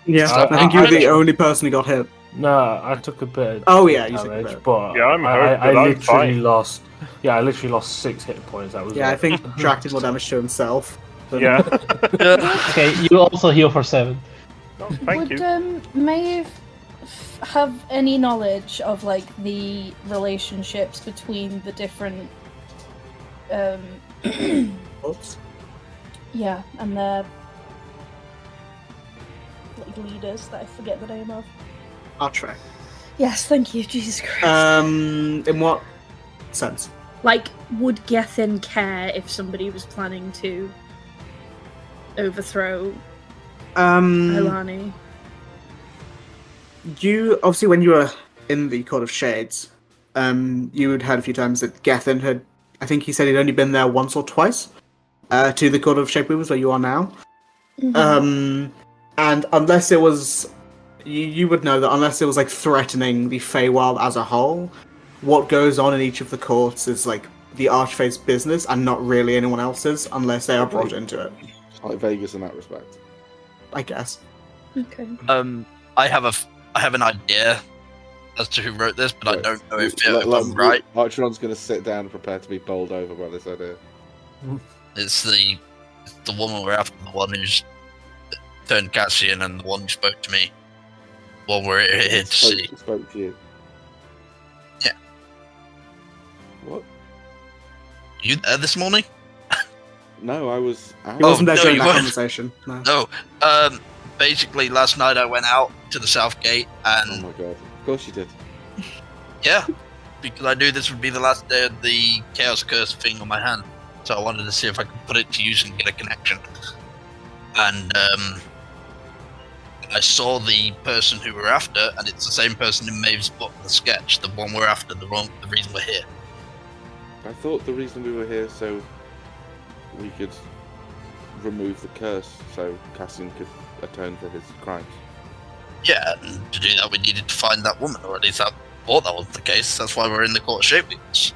Yeah, I think you were the only person who got hit. No, I took a bit. Of Oh, yeah, you took a damage, bit. but Yeah, I'm hurt, I but I'm literally fine. lost. Yeah, I literally lost 6 hit points. That was Yeah, it. I think Drac did more damage to himself. than- Yeah. Okay, you also heal for 7. No, thank Would you. Maeve have any knowledge of like the relationships between the different Oops. yeah, and their like leaders that I forget the name of? I'll try. Yes, thank you, Jesus Christ. In what sense? Like, would Gethin care if somebody was planning to overthrow Ilani? You obviously, when you were in the Court of Shades, you had heard a few times that Gethin had. I think he said he'd only been there once or twice to the Court of Shapeweavers, where you are now. Mhm. And unless it was, you would know that unless it was like threatening the Feywild as a whole, what goes on in each of the courts is like the Archfae's business and not really anyone else's, unless they are brought into it. It's like Vegas in that respect. I guess. Okay. I have an idea as to who wrote this, but I don't know if I'm Right. right. Archeron's going to sit down and prepare to be bowled over by this idea. It's the woman we're after, the one who's turned Cassian, and the one who spoke to me. The one we're here to see. Spoke to you. Yeah. What? You there this morning? No, I was out. He wasn't there no, during you that weren't. conversation. No. No. Basically, last night I went out to the south gate, Oh and my god. Of course you did. yeah, because I knew this would be the last day of the Chaos Curse thing on my hand, so I wanted to see if I could put it to use and get a connection. And I saw the person who we're after, and it's the same person in Maeve's book, the sketch, the one we're after, the reason we're here. I thought the reason we were here so we could remove the curse so Cassian could atone for his crimes. Yeah, and to do that we needed to find that woman, or at least I thought that was the case. That's why we're in the Court of Shapeweavers.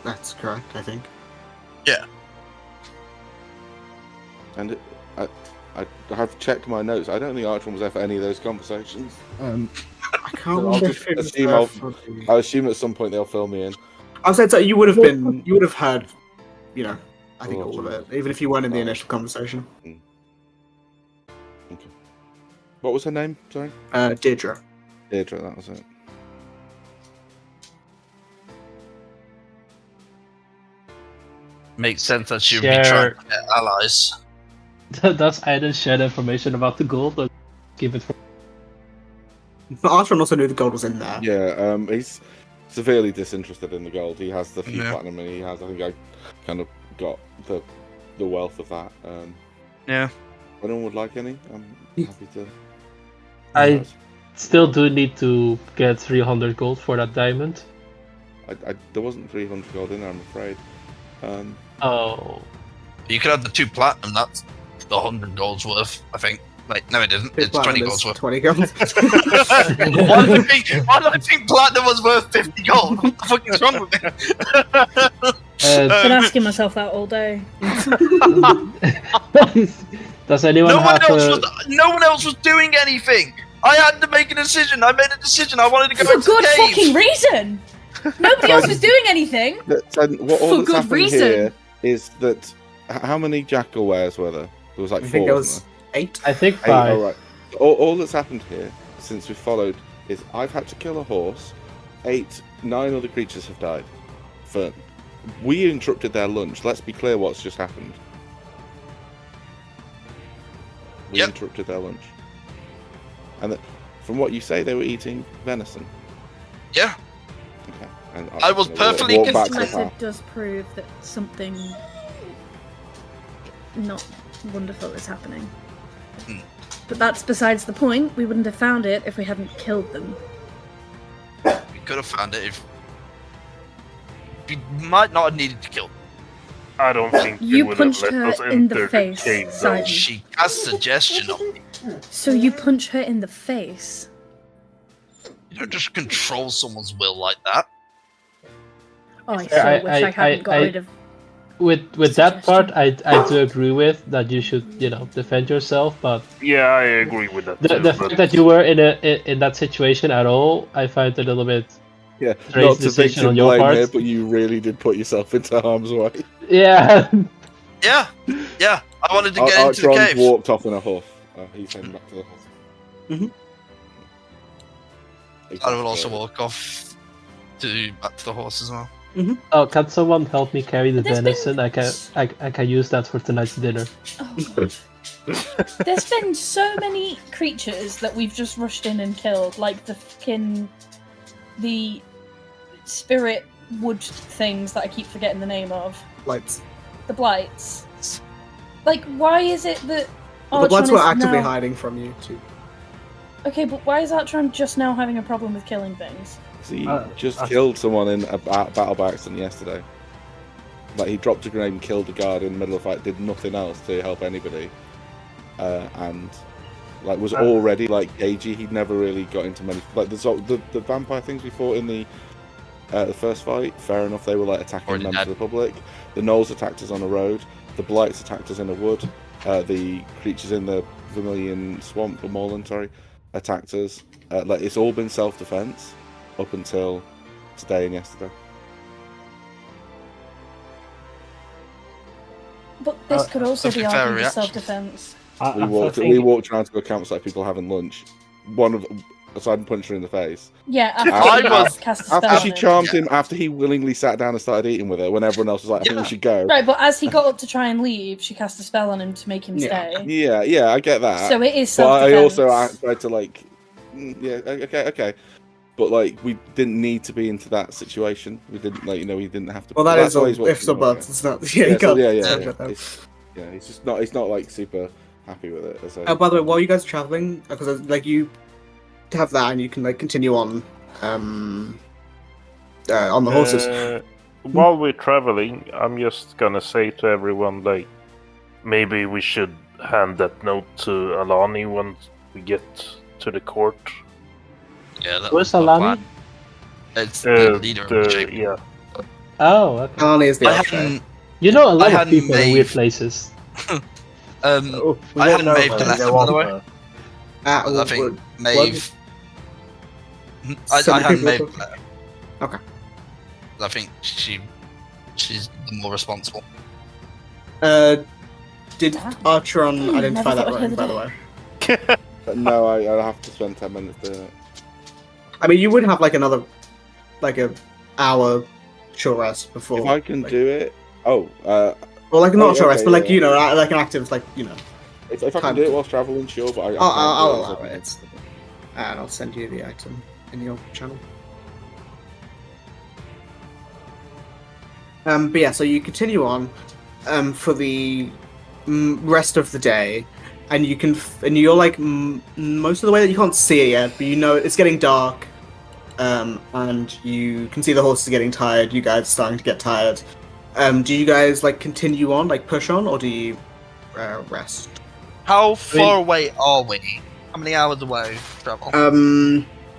That's correct, I think. Yeah. And I have checked my notes. I don't think Archeron was there for any of those conversations. I can't I'll remember just if it was assume there I'll- for the- I assume at some point they'll fill me in. I said so. You would have heard, you know, I think Oh, all of it, Jesus. even if you weren't in the Oh. initial conversation. Okay. What was her name? Sorry? Deirdre. Deirdre, that was it. Makes sense that she would Share- be trying to get allies. Does Aiden share the information about the gold or keep it for... But Archon also knew the gold was in there. Yeah, he's severely disinterested in the gold. He has the few Yeah. platinum, and he has. I think I kind of got the wealth of that. Yeah. If anyone would like any, I'm happy to. I still do need to get 300 gold for that diamond. There wasn't 300 gold in there, I'm afraid. Oh. You could have the 2 platinum, that's the 100 gold's worth, I think. Like, no, it isn't. It's 20 gold's worth. 20 gold. Why did I think platinum was worth 50 gold? What the fuck is wrong with me? Uh, Been asking myself that all day. does anyone No one, have else no one else was doing anything. I had to make a decision. I made a decision. I wanted to go For into good the cave. fucking reason. Nobody else was doing anything. All For that's good happened reason. here is that how many jackal wares were there? There was like I 4. think there wasn't was 8. I think there? 5. All right. All that's happened here since we followed is I've had to kill a horse. 9 other creatures have died. We interrupted their lunch. Let's be clear what's just happened. We Yep. interrupted their lunch. And from what you say, they were eating venison. Yeah. Okay. And I was perfectly walk back This to the method path. does prove that something not wonderful is happening. Hmm. But that's besides the point. We wouldn't have found it if we hadn't killed them. We could have found it if. We might not have needed to kill them. I don't think You they would punched have let her us in the enter face, cave, though. Simon. She cast suggestion on me. So you punch her in the face. You don't just control someone's will like that. Oh, I Yeah, so I- wish I hadn't got I- rid of. With that part, I do agree with that you should defend yourself, but Yeah, I agree with that. the too, fact that you were in that situation at all, I find a little bit Yeah, strange not to decision victim on your blame part. here, but you really did put yourself into harm's way. Yeah. Yeah, yeah. I wanted to get into the Artron cave. walked off in a huff. He's heading back to the house. Mhm. I will also walk off back to the horse as well. Oh, can someone help me carry the There's been- venison? I can use that for tonight's dinner. Oh, God. There's been so many creatures that we've just rushed in and killed, like the spirit wood things that I keep forgetting the name of. Lights. The blights. Like, why is it that Well, the Bloods Artron were is actively now... hiding from you too. Okay, but why is Artron just now having a problem with killing things? So he Uh, just I- killed someone in a battle by accident yesterday. Like, he dropped a grenade and killed a guard in the middle of the fight, did nothing else to help anybody. And like was already like cagey. He'd never really got into many like the vampire things we fought in the first fight. Fair enough, they were like attacking Already members dead. of the public. The gnolls attacked us on a road. The blights attacked us in a wood. The creatures in the Vermilion Swamp, or Moorland, sorry, attacked us. Like it's all been self-defense up until today and yesterday. But this could also that's be a fair argued as reaction. self-defense. We walked around to a campsite, people having lunch. One of aside and punched her in the face. Yeah, after I she was- cast a spell After on she him. charmed him, after he willingly sat down and started eating with her, when everyone else was like, I think we Yeah. should go. Right, but as he got up to try and leave, she cast a spell on him to make him Yeah. stay. Yeah, I get that. So it is but I self-defense. also tried to like, okay. But like, we didn't need to be into that situation. We didn't we didn't have to. Well, that that's is all always what ifs or you know, buts. It's not. Yeah, Yeah, you so, can't yeah. say that, though. He's just not. He's not like super happy with it. So. Oh, by the way, while you guys are traveling, because like you have that and you can like continue on the horses. While we're traveling, I'm just gonna say to everyone, like, maybe we should hand that note to Alani once we get to the court. Yeah, that Where's was my Alani? plan. It's the leader of the shape. Yeah. Oh, okay. Arnie is the I archer. hadn't, You know a lot of hadn't people in weird made- places. Oh, we I don't hadn't know made where the they letter, go by on the way. for. I think Maeve. I Some hadn't people made talk- the letter. Okay. I think she's the more responsible. Did Damn. Archeron Hmm, identify never that thought I'd wrong, hear by the the way? But no, I have to spend 10 minutes doing it. I mean, you would have like another, like a hour short rest before. If I can like, do it, well, like not a short rest, okay, but like yeah. like an active, like if I can Kind do of. it whilst traveling, sure. But I can't I'll do allow it. it. And I'll send you the item in your channel. But yeah, so you continue on for the rest of the day, and you can and you're like most of the way that you can't see it yet, but you know it's getting dark, and you can see the horses are getting tired. You guys are starting to get tired. Do you guys like continue on, like push on, or do you rest? How far away are we? How many hours away travel?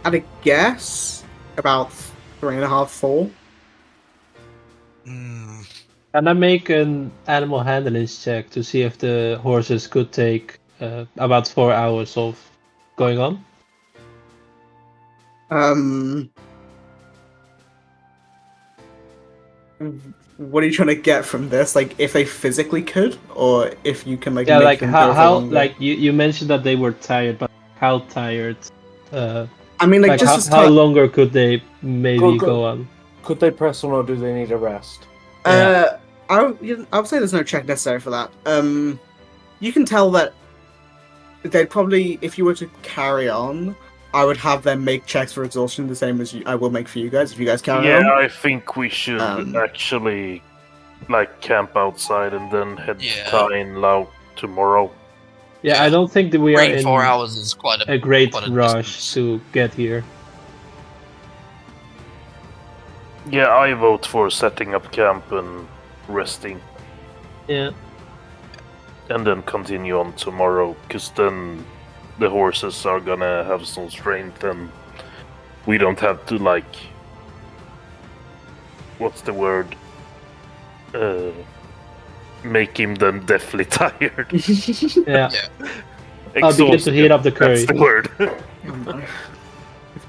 I'd guess about 3.5, 4. Hmm. Can I make an animal handling check to see if the horses could take about 4 hours of going on? What are you trying to get from this? Like, if they physically could, or if you can like Yeah, make like them go for how longer? like you mentioned that they were tired, but how tired? I mean, like, Like just as how longer could they maybe Go- go on? Could they press on, or do they need a rest? I would say there's no check necessary for that. You can tell that they'd probably, if you were to carry on, I would have them make checks for exhaustion the same as I will make for you guys if you guys carry on. Yeah, I think we should actually like camp outside and then head Yeah. to Tain Lao tomorrow. Yeah, I don't think that we are 3 in 4 hours is quite a great quite a rush distance. to get here. Yeah, I vote for setting up camp and resting, Yeah. and then continue on tomorrow, because then the horses are gonna have some strength and we don't have to like, what's the word? Make him then deathly tired. Yeah. Yeah. I'll begin to heat up the curry. That's the word.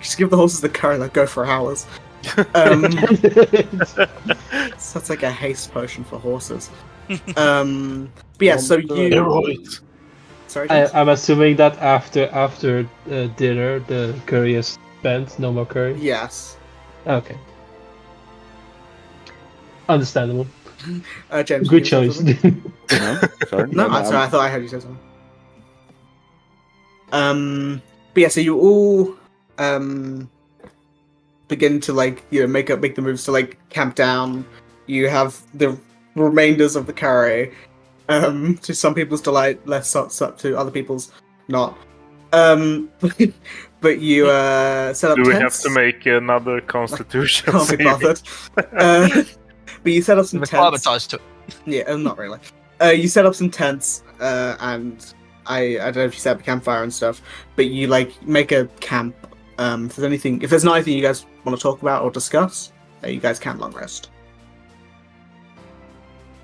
Just give the horses the curry, they'll go for hours. So that's like a haste potion for horses. But yeah, so you. Sorry. James? I'm assuming that after dinner the curry is spent. No more curry. Yes. Okay. Understandable. James. Good you gonna say choice. something? No, sorry. No, I'm sorry. I thought I heard you say something. But yeah, so you all begin to like make the moves to like camp down. You have the remainders of the curry. To some people's delight, less sup to other people's not. But you set up. Do we have tents. to make another constitution? Can't be saving? bothered. But you set up some tents. Acclimatized to it. Yeah, not really. You set up some tents, and I don't know if you set up a campfire and stuff, but you like make a camp. If there's not anything you guys want to talk about or discuss, you guys can long rest.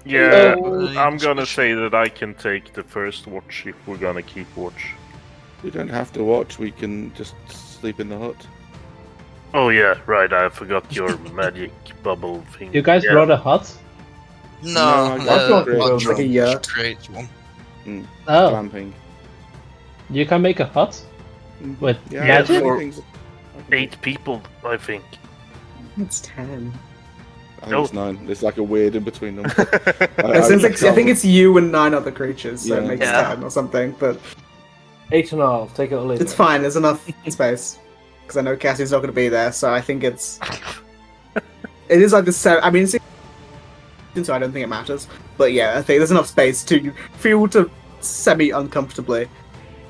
Yeah, Oh. I'm gonna say that I can take the first watch if we're gonna keep watch. We don't have to watch. We can just sleep in the hut. Oh yeah, right. I forgot your magic bubble thing. You guys yeah. brought a hut? No, No, I got like a yurt. creates one. Oh, Glamping. you can make a hut with Yeah, magic? for- things- 8 people, I think. It's 10. I think it's 9. There's like a weird in between them. I think it's you and 9 other creatures, so it Yeah. makes Yeah. 10 or something. But 8.5. Take it or leave it's it. fine. There's enough space because I know Cassie's not going to be there, so I think it's. It is like the 7. I mean, so I don't think it matters. But yeah, I think there's enough space to for you to uncomfortably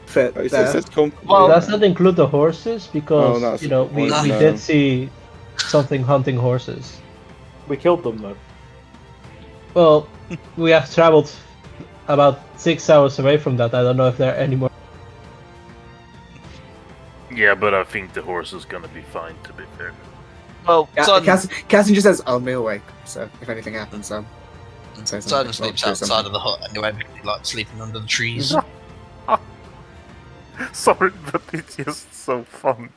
fit It there. says comfortable. Well, Does that include the horses? Because Oh, that's we the point. did see something hunting horses. We killed them though. Well, we have traveled about 6 hours away from that. I don't know if there are any more. Yeah, but I think the horse is gonna be fine, to be fair. Well, Sudden Cassie just says, "I'll be awake." So if anything happens, say something. Sudden sleeps Or do outside something. of the hut anyway, because he likes sleeping under the trees. Sorry, but it's just so funny.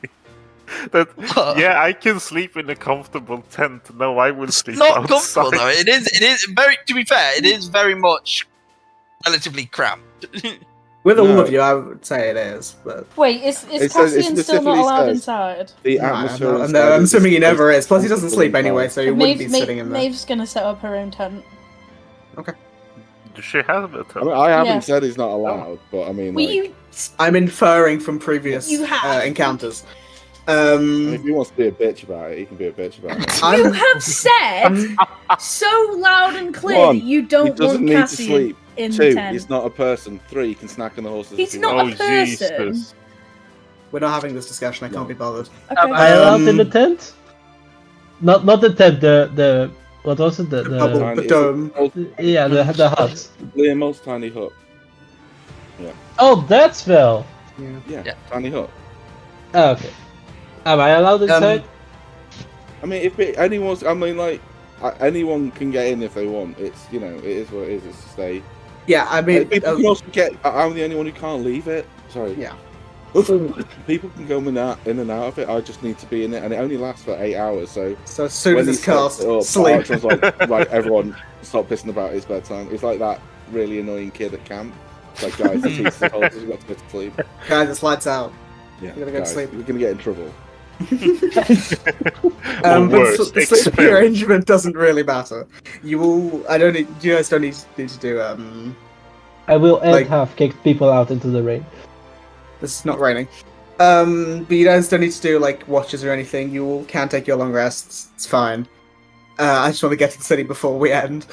That yeah, I can sleep in a comfortable tent. No, I will It's sleep not outside. comfortable though. It is very. To be fair, it is very much relatively cramped. With all No. of you, I would say it is, but Wait, is It says- it Cassian still not specifically allowed says- inside? The no, atmosphere. I'm inside is assuming he never is. Plus, he doesn't comfortable sleep anyway, inside. so he wouldn't be sitting in there. Maeve's gonna set up her own tent. Does she have it? I mean, I haven't Yeah. said he's not allowed, but I mean, Well, like, you I'm inferring from previous You have. encounters. if he wants to be a bitch about it, he can be a bitch about it. you have said so loud and clear One, that you He don't doesn't want need to Cassian sleep. in 2, the tent. he's not a person. 3, he can snack on the horses. He's if he not wants. a person. Jesus. We're not having this discussion. I can't be bothered. Okay. Am I allowed in the tent? Not the tent. The what was it? The Bubble, Tiny- the it's dome. yeah, the hut. Liam's tiny hut. Oh, that's Vel. Yeah, Yeah. tiny hut. Oh, okay. Am I allowed inside? I mean, if it, anyone's, I mean, like, anyone can get in if they want. It's, it is what it is. It's to stay. Yeah, I mean, People can also get. I'm the only one who can't leave it. Sorry. yeah. People can go in and out of it. I just need to be in it, and it only lasts for 8 hours. So as soon as when it's he sets cast, it up, sleep. Archon's like, right, everyone, stop pissing about. It's bedtime. It's like that really annoying kid at camp. It's like, guys, the teacher's told us we've got to go to sleep. Guys, it's lights out. Yeah, We're gonna go to guys, sleep. we're gonna get in trouble. But worse, the sleep arrangement doesn't really matter. You all, you guys don't need to do I will and Like- have kicked people out into the rain. This is not raining. But you guys don't need to do like watches or anything. You all can take your long rests. It's fine. I just want to get to the city before we end.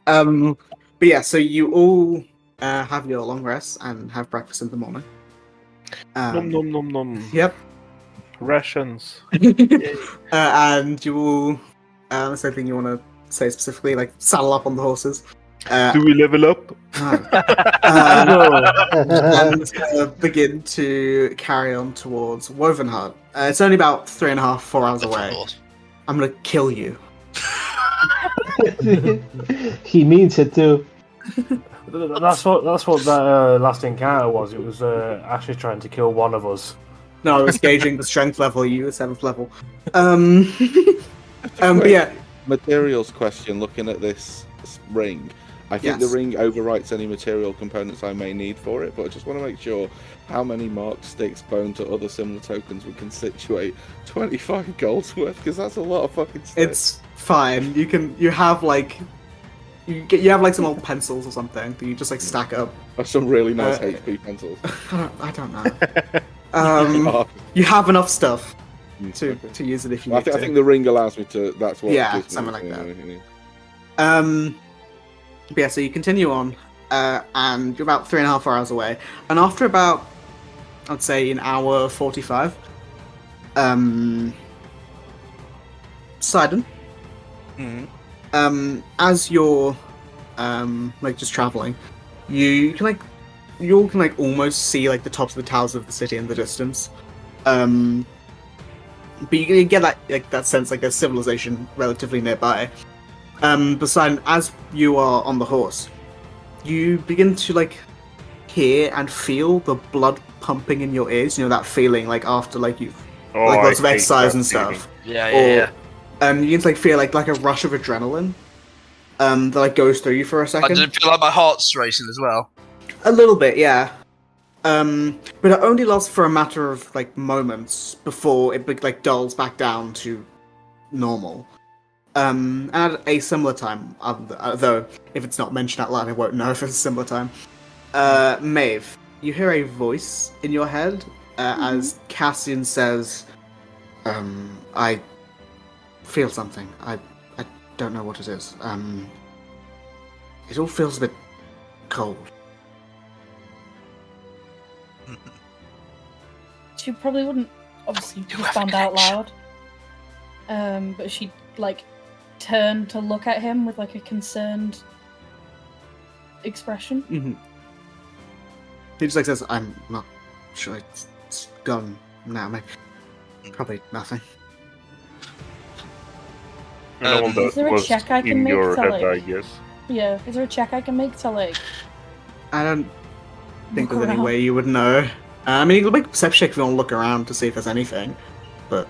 But yeah, so you all have your long rests and have breakfast in the morning. Nom nom nom nom. Yep. Rations. And you all, is there anything you want to say specifically? Like saddle up on the horses. Do we level up? And begin to carry on towards Wovenheart. It's only about 3.5, 4 hours away. I'm gonna kill you. He means it too. That's what that last encounter was. It was actually trying to kill one of us. No, I was gauging the strength level. You were 7th level. But yeah, Materials question. Looking at this ring, I think Yes. the ring overwrites any material components I may need for it, but I just want to make sure how many marked sticks, bone to other similar tokens would constitute 25 gold's worth, because that's a lot of fucking sticks. it's fine. You have like you have like some old pencils or something that you just like stack up. That's some really nice Uh, HP pencils. I don't know. You have enough stuff to use it if you I need to. think the ring allows me to. That's what. Yeah, gives me- something like that. yeah. But yeah, so you continue on, and you're about 3.5 hours away. And after about, I'd say, an hour 45, Sidon, as you're, like just traveling, you can almost see like the tops of the towers of the city in the distance. But you get that sense like there's civilization relatively nearby. But as you are on the horse, you begin to like hear and feel the blood pumping in your ears. You know that feeling like after like you've like lots of I hate exercise that and feeling. stuff. Yeah. You begin to like feel like a rush of adrenaline. That like goes through you for a I second. did feel like my heart's racing as well. A little bit, yeah. But it only lasts for a matter of like moments before it like dulls back down to normal. And at a similar time, though if it's not mentioned out loud, I won't know if it's a similar time. Maeve, you hear a voice in your head as Cassian says, "I feel something. I don't know what it is. It all feels a bit cold." She probably wouldn't obviously You have respond a out connection. loud. But she'd like turn to look at him with like a concerned expression. Mm-hmm. He just like says, "I'm not sure. It's gone now. Maybe probably nothing." And all Is that there a was check I can in make your to, head, like- I guess. Yeah, is there a check I can make to like I don't think look there's any around? way you would know. I mean, you can make a perception check if you want to look around to see if there's anything. But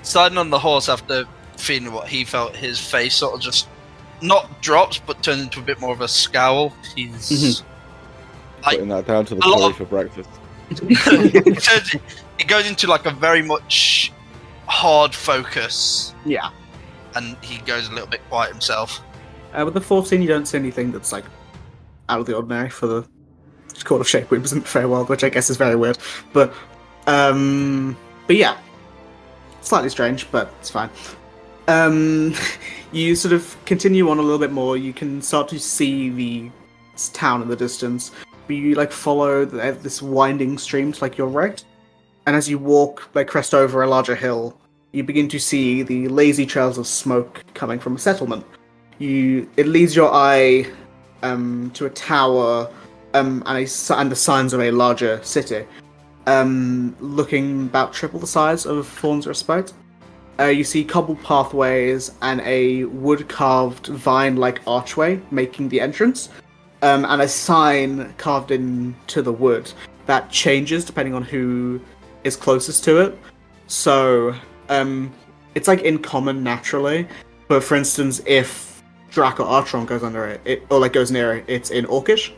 Sliding on the horse after feeling what he felt, his face sort of just not drops, but turns into a bit more of a scowl. He's like Putting that down to the a lot curry of- for breakfast. it goes into like a very much hard focus, yeah, and he goes a little bit quiet himself. with the 14, you don't see anything that's like out of the ordinary for the Court of Shapeweavers in the Feywild, which I guess is very weird. But yeah, slightly strange, but it's fine. You sort of continue on a little bit more. You can start to see the town in the distance, but you like follow this winding stream to like your right, and as you walk, like crest over a larger hill, you begin to see the lazy trails of smoke coming from a settlement. It leads your eye to a tower and the signs of a larger city, looking about triple the size of Faun's Respite. You see cobbled pathways and a wood-carved vine-like archway making the entrance, and a sign carved into the wood that changes depending on who is closest to it. So, it's like in common naturally, but for instance, if Drac or Artron goes under it, or like goes near it, it's in Orcish.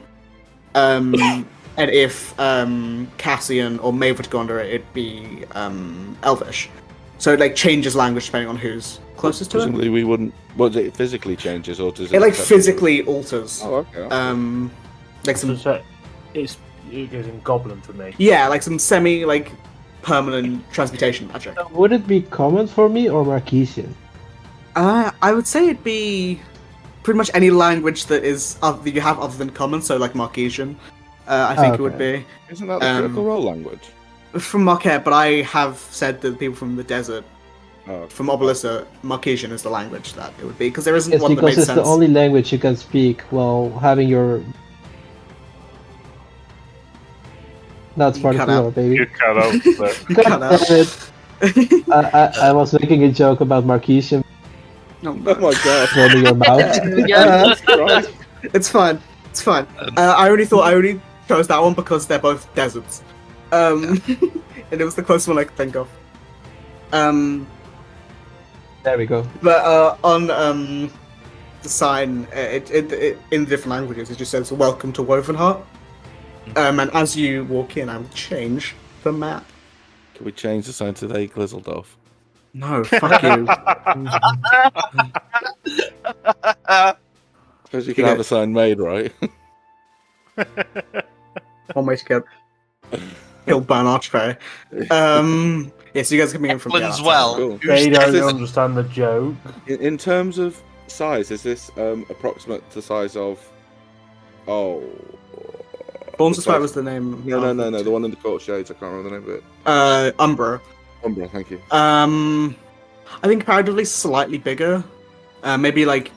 And if Cassian or Maeve were to go under it, it'd be Elvish. So it like changes language depending on who's closest to it. Presumably we wouldn't. What, it physically changes, or does it? It like physically alters. Oh, okay. Like some. It goes in Goblin for me. Yeah, like some semi like permanent transmutation magic. Would it be common for me or Marquesian? I would say it'd be pretty much any language that is that you have other than common. So like Marquesian, I think it would be. Isn't that the Critical Role language? From Marquette, but I have said that people from the desert, from Obelissa, Marquesian is the language that it would be, because there isn't one that makes sense. Because it's the only language you can speak while having your... That's part of the lore, baby. You cut out. God damn it. I was making a joke about Marquesian. Oh my god. Holding your mouth. It's fine. It's fine. I only chose that one because they're both deserts. And it was the closest one I could think of. There we go. But on the sign, it in different languages, it just says "Welcome to Wovenheart." And as you walk in, I will change the map. Can we change the sign to the Glizzledorf? No, fuck you. Suppose you can have a sign made, right? One way to get killed by an archfey. Yeah, so you guys are coming in from the as well. Cool. They don't understand the joke. In terms of size, is this approximate to the size of? Born to Spite was the name. No. The one in the Court Shades. I can't remember the name of it. Umbra. Umbra, thank you. I think comparatively slightly bigger. Maybe like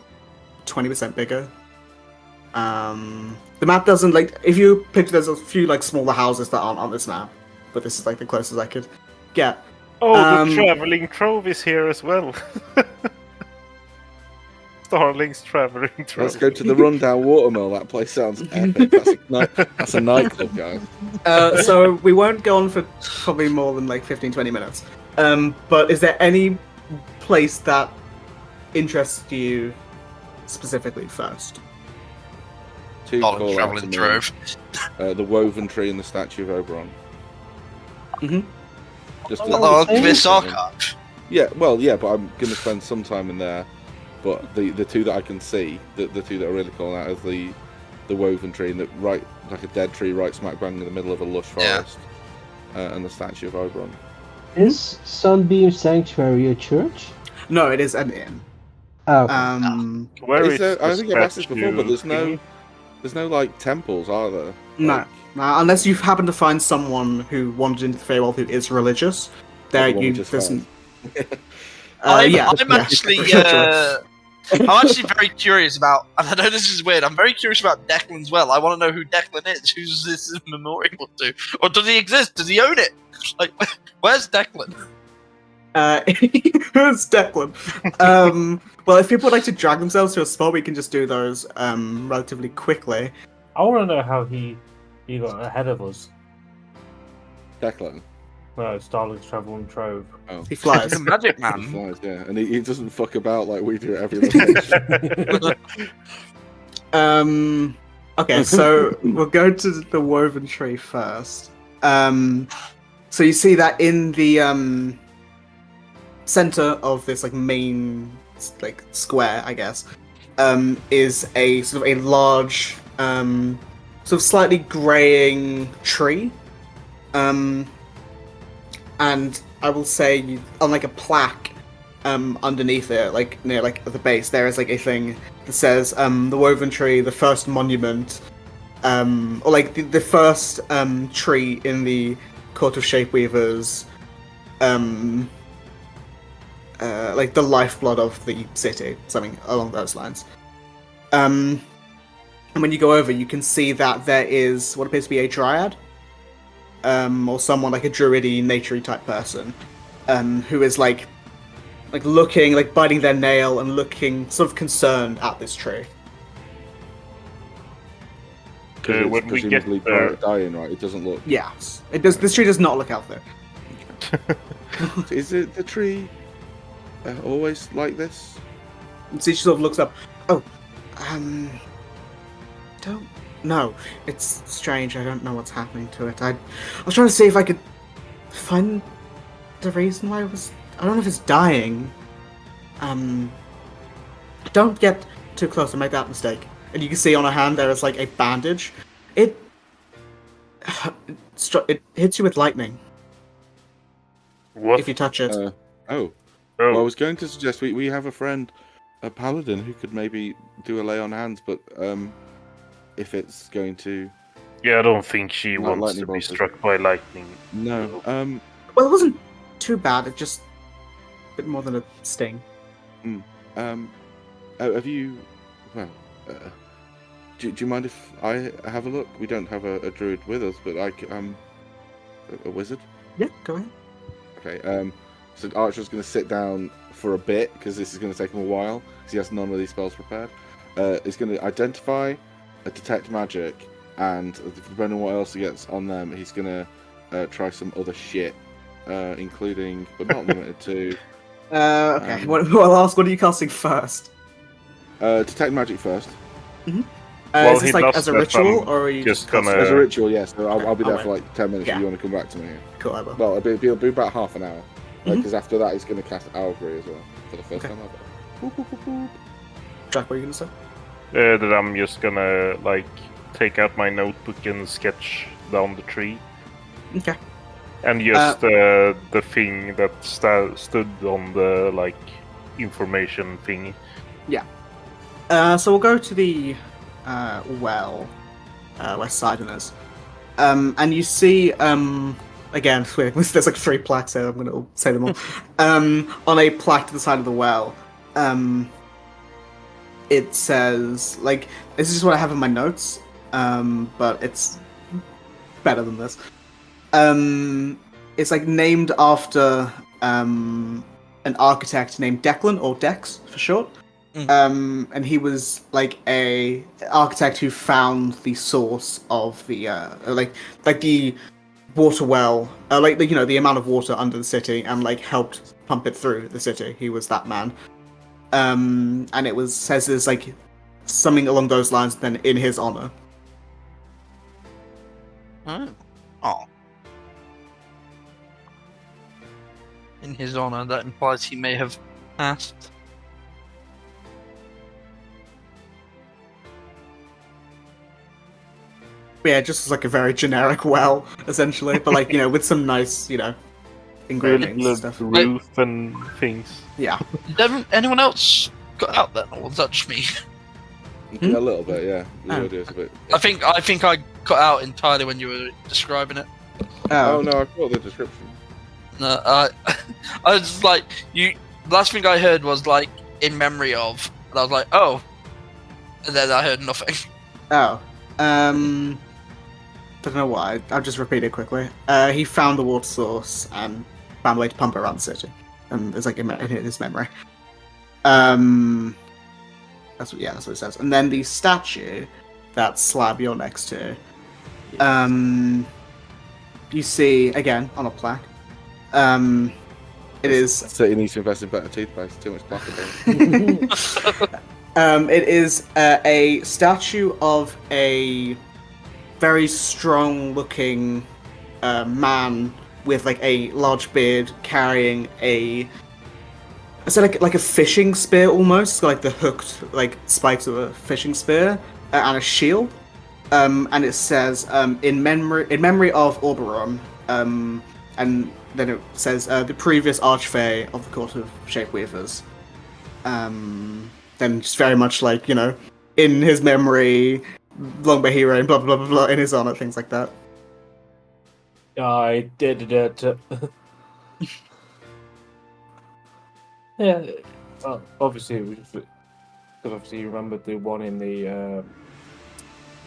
20% bigger. The map doesn't like. If you picture, there's a few like smaller houses that aren't on this map, but this is like the closest I could get. Oh, the traveling trove is here as well. Starling's traveling trove. Let's go to the rundown watermill. That place sounds epic. That's a nightclub, guys. So we won't go on for probably more than like 15-20 minutes. But is there any place that interests you specifically first? Two Starling's traveling trove. The woven tree and the statue of Oberon. Just this archive. Yeah, well, yeah, but I'm going to spend some time in there. But the two that I can see, the two that are really calling out, is the woven tree, and right like a dead tree, right smack bang in the middle of a lush forest, and the statue of Oberon. Is Sunbeam Sanctuary a church? No, it is an inn. Oh. Where is there, I think I've asked this statue? before, but there's no like temples, are there? No. Unless you happen to find someone who wandered into the Feywild who is religious, I'm actually very curious about, and I know this is weird, I'm very curious about Declan as well. I want to know who Declan is. Who's this memorial to? Or does he exist? Does he own it? Like, where's Declan? Who's Declan? Well, if people would like to drag themselves to a spot, we can just do those relatively quickly. I want to know how he got ahead of us. Declan. No, Starling's traveling trove. Oh. He flies. He's a magic man. He flies, yeah, and he doesn't fuck about like we do at every location. Okay, so we'll go to the woven tree first. So you see that in the center of this like main like square, I guess, is a sort of a large, sort of slightly graying tree. And I will say, on like a plaque underneath it, like near like at the base, there is like a thing that says the woven tree, the first monument, or like the first tree in the Court of Shapeweavers, like the lifeblood of the city, something along those lines. And when you go over, you can see that there is what appears to be a dryad. Or someone like a druidy, naturey type person, who is like like looking, like biting their nail and looking sort of concerned at this tree. When we get there, dying, right? It doesn't look. Yes, it does. This tree does not look healthy. Is it the tree always like this? And she sort of looks up. Oh, don't know. It's strange. I don't know what's happening to it. I was trying to see if I could find the reason why it was. I don't know if it's dying. Don't get too close to make that mistake. And you can see on her hand there is like a bandage. It hits you with lightning what? if you touch it. Well, I was going to suggest we have a friend, a paladin, who could maybe do a lay on hands, but if it's going to... Yeah, I don't think she Not wants to be struck by lightning. No. Well, it wasn't too bad. It just a bit more than a sting. Have you... Well... Do you mind if I have a look? We don't have a druid with us, but a wizard. Yeah, go ahead. Okay. So Archer's going to sit down for a bit because this is going to take him a while because he has none of these spells prepared. He's going to identify, detect magic, and depending on what else he gets on them, he's going to try some other shit, including but not limited to. Okay. I'll ask. What are you casting first? Detect magic first. Mm-hmm. Well, is this like as a ritual, or are you just gonna... As a ritual, yes. So I'll be there for like 10 minutes Yeah. if you want to come back to me. Cool, I will. Well, it'll be about half an hour. Because after that, he's going to cast Owlry as well for the first time ever. Jack, what are you going to say? That I'm just gonna like take out my notebook and sketch down the tree. Okay. And just the thing that stood on the like information thingy. Yeah. So we'll go to the west side of this. And you see, again, there's like 3 plaques there, I'm going to say them all. On a plaque to the side of the well, it says, like, this is just what I have in my notes, but it's better than this. It's like named after an architect named Declan, or Dex for short. And he was like a architect who found the source of the like the water well, like the amount of water under the city, and like helped pump it through the city. He was that man. And it says there's like something along those lines then in his honor. Oh. In his honor, that implies he may have passed. Yeah, just as like a very generic well, essentially, but like with some nice engravings and stuff. Roof and things. Yeah. Did anyone else got out then, or was that just me? A little bit, yeah. A bit. I think I got out entirely when you were describing it. Oh no, I caught the description. No, I was just like, the last thing I heard was like in memory of, and I was like, oh, and then I heard nothing. Oh, don't know why. I'll just repeat it quickly. He found the water source and found a way to pump it around the city, and it's like in his memory. That's what it says. And then the statue, that slab you're next to, you see again on a plaque. It is. So he needs to invest in better toothpaste. Too much plaque. It is a statue of a very strong-looking man with like a large beard, carrying like a fishing spear almost, like the hooked like spikes of a fishing spear, and a shield. And it says in memory of Oberon, and then it says the previous Archfey of the Court of Shapeweavers. Then just very much like, in his memory, Longbow Hero and blah blah blah blah in his honor, things like that. I did it. Yeah. Well, obviously, because obviously you remember the one in the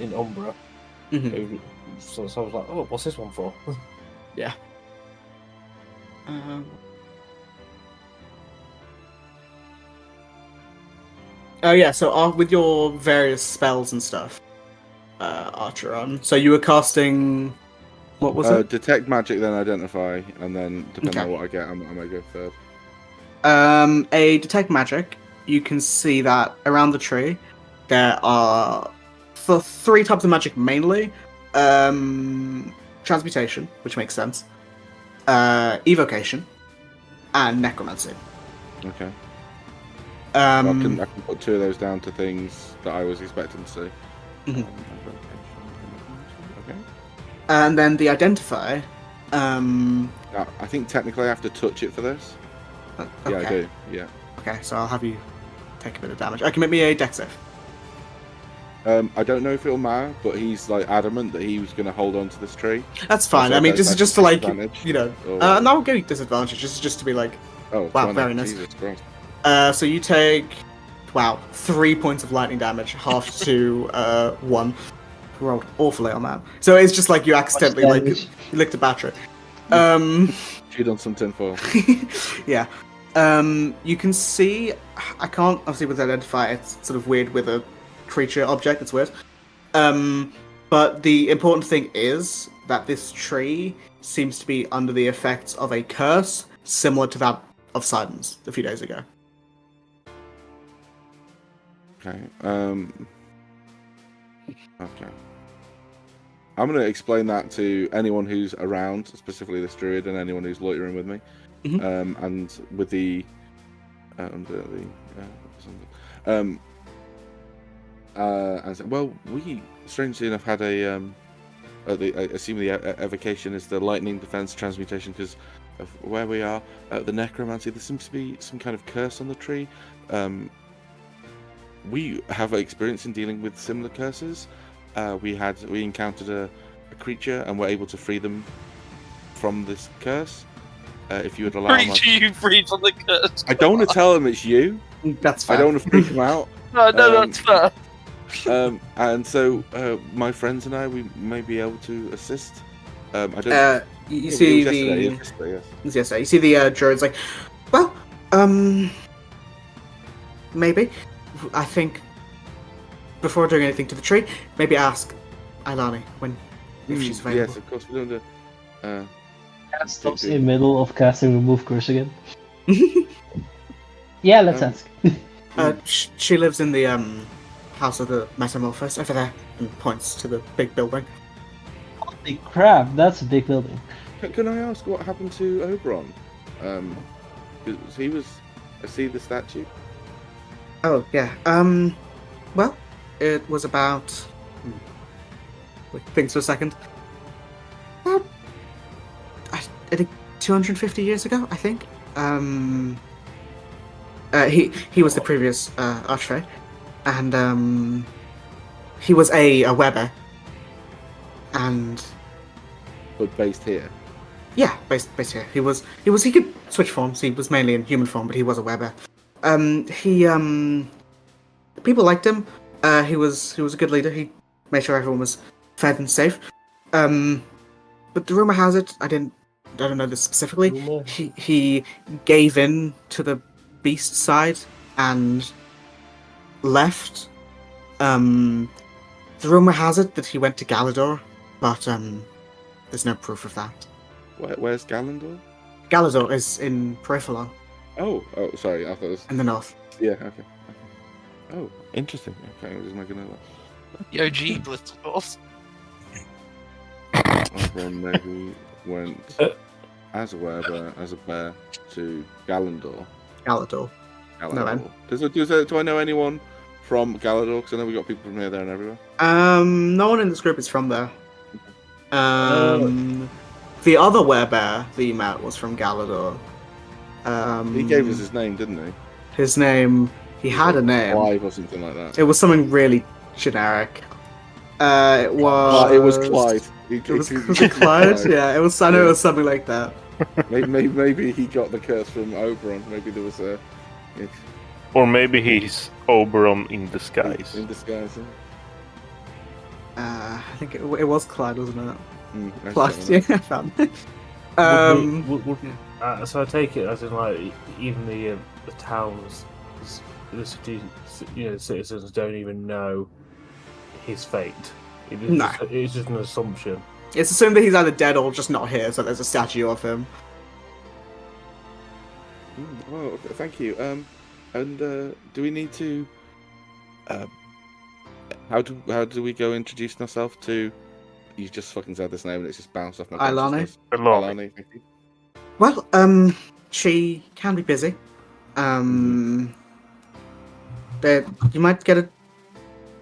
in Umbra. Mm-hmm. So I was like, oh, what's this one for? Yeah. Oh yeah, so with your various spells and stuff, Archeron. So you were casting. What was it? Detect magic, then identify, and then depending Okay. on what I get, I may go third. A detect magic. You can see that around the tree, there are for 3 types of magic mainly. Transmutation, which makes sense. Evocation, and necromancy. Okay. I I can put 2 of those down to things that I was expecting to see. Mhm. Okay. And then the identify. Now, I think technically I have to touch it for this. Okay. Yeah, I do. Yeah. Okay, so I'll have you take a bit of damage. I can make me a dex save. I don't know if it'll matter, but he's like adamant that he was going to hold on to this tree. That's fine. So I mean, this is just to like, disadvantage, you know, or- no, I'll give you disadvantage. This is just to be like, Oh, wow, 20. very nice. Jesus Christ. So you take, 3 points of lightning damage, half to 1. Rolled awfully on that. So it's just like you accidentally like damage? you licked a battery. Chewed on some tinfoil. Yeah. You can see. I can't obviously with identify. It's sort of weird with a creature object. It's weird. But the important thing is that this tree seems to be under the effects of a curse similar to that of Sidon's a few days ago. Okay. Okay. I'm going to explain that to anyone who's around, specifically this druid, and anyone who's loitering with me. Mhm. And with the and so, well, we strangely enough had I assume the evocation is the lightning defense transmutation because of where we are. The necromancy, there seems to be some kind of curse on the tree. We have experience in dealing with similar curses. We encountered a creature and were able to free them from this curse. If you would allow them. You free from the curse. I don't want to tell them it's you. That's fine. I don't want to freak them out. No, that's fair. And so my friends and I, we may be able to assist. I don't. You see the Yesterday, yes. yes, you see the druid's like, well, maybe. I think before doing anything to the tree, maybe ask Ailani if she's available. Yes, of course we don't. Stops in the middle of casting remove curse again. Yeah, let's ask. She lives in the house of the Metamorphosis over there, and points to the big building. Holy crap, that's a big building. Can I ask what happened to Oberon? He was. I see the statue. Oh yeah. Well, it was about. Think for a second. I think 250 years ago. I think. He was the previous archfey, and he was a Weber, and But based here. yeah, based here. He could switch forms. He was mainly in human form, but he was a Weber. People liked him. He was a good leader. He made sure everyone was fed and safe. But the rumor has it, I don't know this specifically. He gave in to the beast side and left. The rumor has it that he went to Galador, but there's no proof of that. Where's Galandor? Galador is in Periphalon, Oh, sorry. I thought it was. in the north. Yeah. Okay. Oh, interesting. Okay, I'm just making a note. The OG Blitzforce. Then maybe went as a Weber, as a bear to Galandor. Galador. No, man. Do I know anyone from Galador? Because I know we got people from here, there, and everywhere. No one in this group is from there. The other werebear that you met was from Galador. He gave us his name, didn't he? His name. He had a name. Clive or something like that. It was something really generic. It was. It was Clyde. Was it Clyde? Yeah, it was. I know it was something like that. Maybe he got the curse from Oberon. Maybe there was a. Or maybe he's Oberon in disguise. In disguise. I think it was Clyde, wasn't it? I Clyde. Yeah, I found it. So I take it as in like even the towns the city, citizens don't even know his fate. No. It's just an assumption. It's assumed that he's either dead or just not here, so there's a statue of him. Well, okay, thank you. And do we need to? How do we go introducing ourselves to? You just fucking said this name and it's just bounced off my consciousness. Ilani, thank you. Well, she can be busy. But you might get an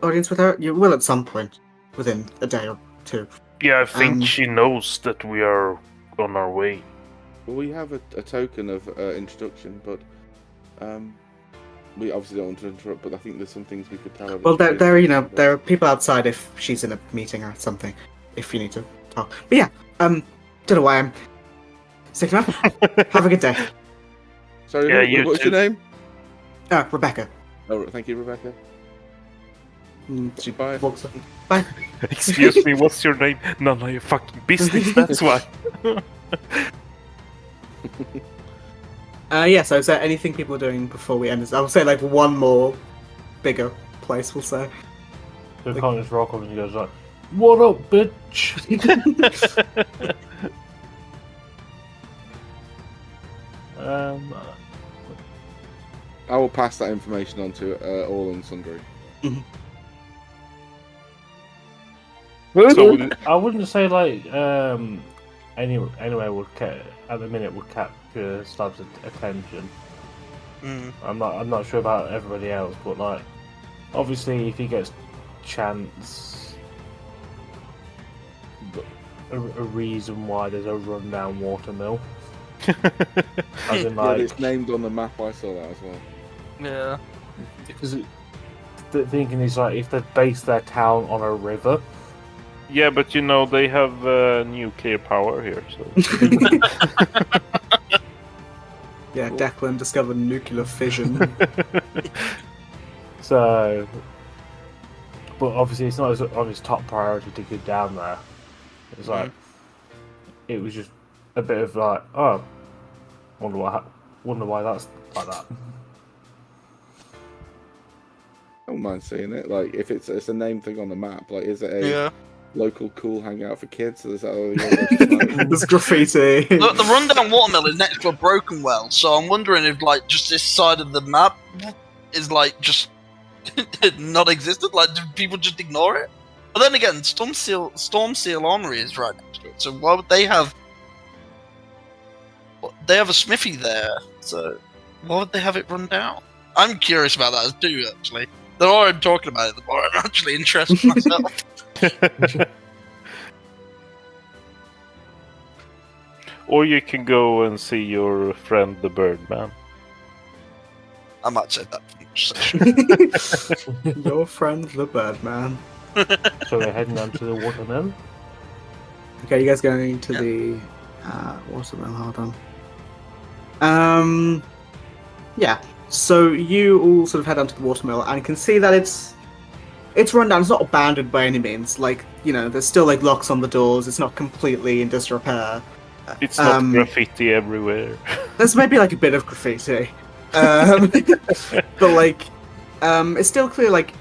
audience with her. You will at some point, within a day or two. Yeah, I think she knows that we are on our way. Well, we have a token of introduction, but we obviously don't want to interrupt. But I think there's some things we could tell her. Well, there are people outside if she's in a meeting or something. If you need to talk, but yeah, don't know why I'm sticking up. Have a good day. Sorry, yeah, what's your name? Rebecca. Oh, thank you, Rebecca. She Bye. walks up. Bye. Excuse me, what's your name? None of your fucking business, that's why. Yeah, so is there anything people are doing before we end this? I would say like one more bigger place, we'll say. So he can't just rock up and he goes like, "What up, bitch?" I will pass that information on to all and sundry. So, I wouldn't say like anyway would at the minute would capture Slab's attention. I'm not sure about everybody else, but like obviously if he gets chance, a reason why there's a rundown watermill. As in, like, yeah, it's named on the map. I saw that as well. Yeah. Because the thinking is like if they base their town on a river. yeah, but you know they have nuclear power here, so. Yeah, Declan discovered nuclear fission. So, but obviously it's not on his top priority to get down there. It's like it was just a bit of like, oh, wonder why that's like that. I don't mind seeing it. Like, if it's a name thing on the map, like, is it a local cool hangout for kids? Or is that There's graffiti. Look, the rundown watermill is next to a broken well, so I'm wondering if like just this side of the map is like just non-existent. Like, do people just ignore it? But then again, Storm Seal Armory is right next to it, so why would they have? They have a smithy there, so why would they have it run down? I'm curious about that too, actually. The more I'm talking about it, the more I'm actually interested myself. Or you can go and see your friend the Birdman. I might say that for the session. Your friend the Birdman. So we're heading down to the watermill. Okay, you guys going to the watermill? Hold on. Yeah. So you all sort of head down to the watermill and can see that it's run down. It's not abandoned by any means. Like, you know, there's still like locks on the doors. It's not completely in disrepair. It's not graffiti everywhere. There's maybe like a bit of graffiti, but like it's still clear, like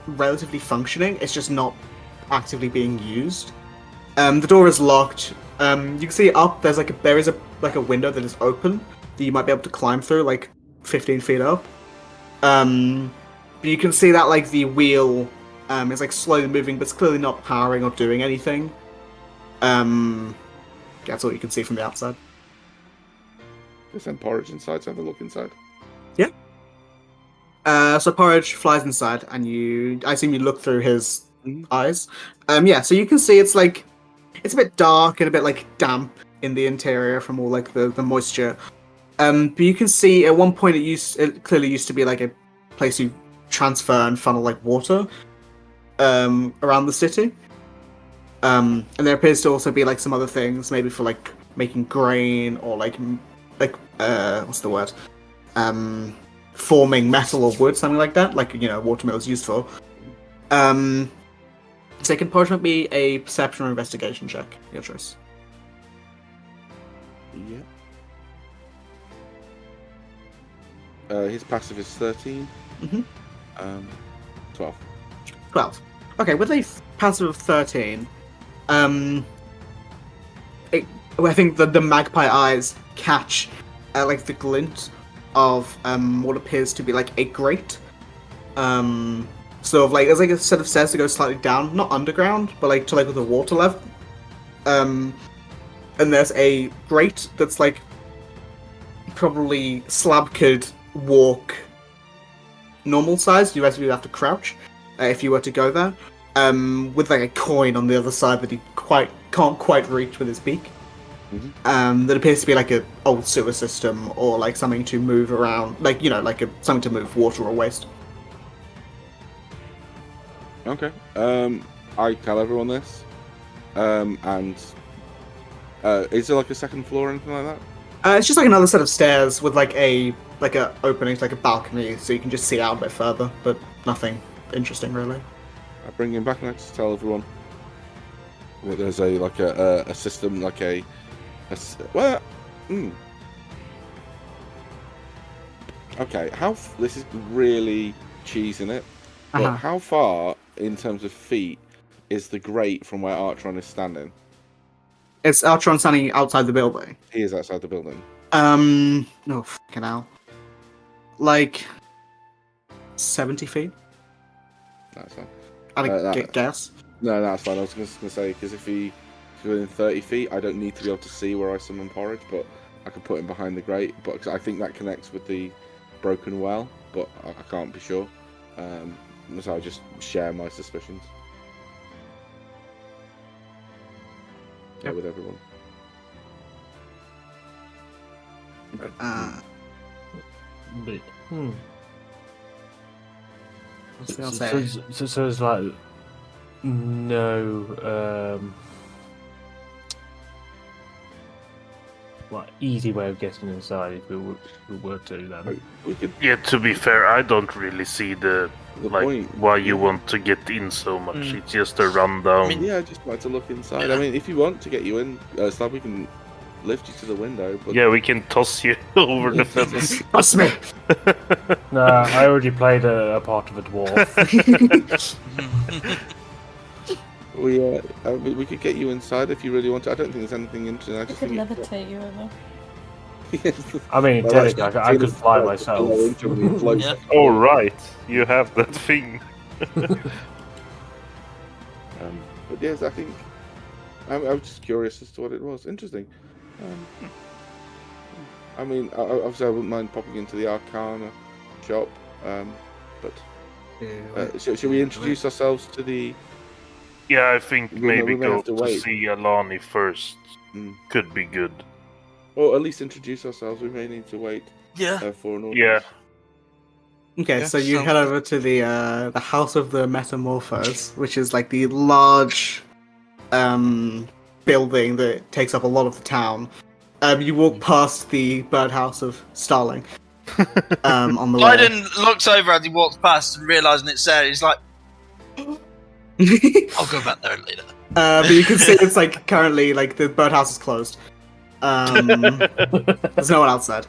relatively functioning. It's just not actively being used. The door is locked. You can see up there's there is a window that is open that you might be able to climb through, like 15 feet up. But you can see that like the wheel is like slowly moving, but it's clearly not powering or doing anything. That's all you can see from the outside. Is there Porridge inside? So have a look inside. Yeah. So Porridge flies inside, and I assume you look through his eyes. Yeah. So you can see it's a bit dark and a bit like damp in the interior from all like the moisture. But you can see at one point it clearly used to be like a place you transfer and funnel like water around the city. And there appears to also be like some other things, maybe for like making grain or like what's the word? Forming metal or wood, something like that. Like, you know, watermill is used for. Second part might be a perception or investigation check. Your choice. Yeah. his passive is 13. Mhm. 12. 12. Okay, with a passive of 13, I think the magpie eyes catch like the glint of what appears to be like a grate. Sort of like there's like a set of stairs that go slightly down, not underground, but like to like with the water level. And there's a grate that's like probably Slab could walk normal size. You actually have to crouch if you were to go there. With like a coin on the other side that he can't quite reach with his beak. That appears to be like an old sewer system or like something to move around, like something to move water or waste. Okay. I tell everyone this. And is there like a second floor or anything like that? It's just like another set of stairs with like a opening to like a balcony, so you can just see out a bit further, but nothing interesting really. I bring him back and I just tell everyone that there's a system like Okay, this is really cheesing it, but how far in terms of feet is the grate from where Artron is standing? It's Artron standing outside the building. He is outside the building. Oh fucking hell. Like 70 feet? That's fine. I'd guess. No, that's fine. I was just going to say, because if he's within 30 feet, I don't need to be able to see where I summon Porridge, but I can put him behind the grate. But I think that connects with the broken well, but I can't be sure. So I just share my suspicions. Yep. With everyone. So it's like no easy way of getting inside if we were to then. Yeah, to be fair, I don't really see the point why you want to get in so much. It's just a rundown. I just like to look inside. I mean, if you want to get you in, Slab, we can lift you to the window. But... Yeah, we can toss you over the fence. Toss me! Nah, I already played a part of a dwarf. We could get you inside if you really want to. I don't think there's anything interesting. I could levitate you over. I mean, technically, I could fly myself. Yeah. Oh, right. You have that thing. But yes, I think... I was just curious as to what it was. Interesting. I mean, obviously I wouldn't mind popping into the Arcana shop. Should we introduce ourselves to the... Yeah, I think maybe go to see Alani first. Could be good. Or at least introduce ourselves. We may need to wait. For an audience. Okay, so you head over to the House of the Metamorphos, which is like the large building that takes up a lot of the town. You walk past the birdhouse of Starling on the way. Biden looks over as he walks past and realising it's there. He's like, I'll go back there later. But you can see it's like currently like the birdhouse is closed. There's no one outside.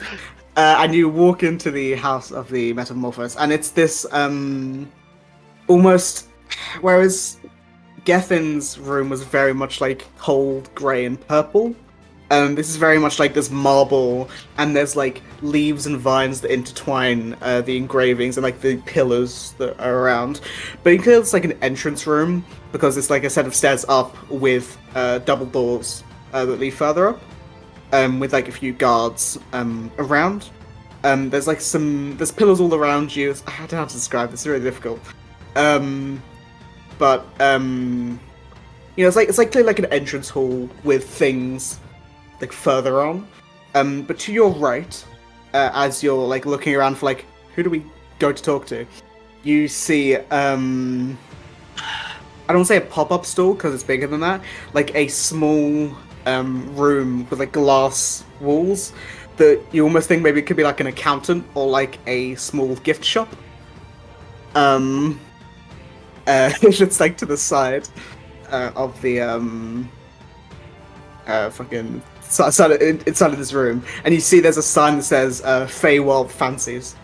And you walk into the House of the Metamorphos, and it's this almost, whereas Gethin's room was very much like cold grey and purple. This is very much like this marble, and there's like leaves and vines that intertwine the engravings and like the pillars that are around. But you can tell it's like an entrance room because it's like a set of stairs up with double doors that lead further up, with like a few guards around. There's like there's pillars all around you. I don't know how to describe this. It's really difficult. But it's like clearly like an entrance hall with things like further on. But to your right, as you're like looking around for like who do we go to talk to, you see I don't want to say a pop-up store because it's bigger than that. Like a small room with like glass walls that you almost think maybe it could be like an accountant or like a small gift shop. It's like to the side of the inside of this room, and you see there's a sign that says Feywild Fancies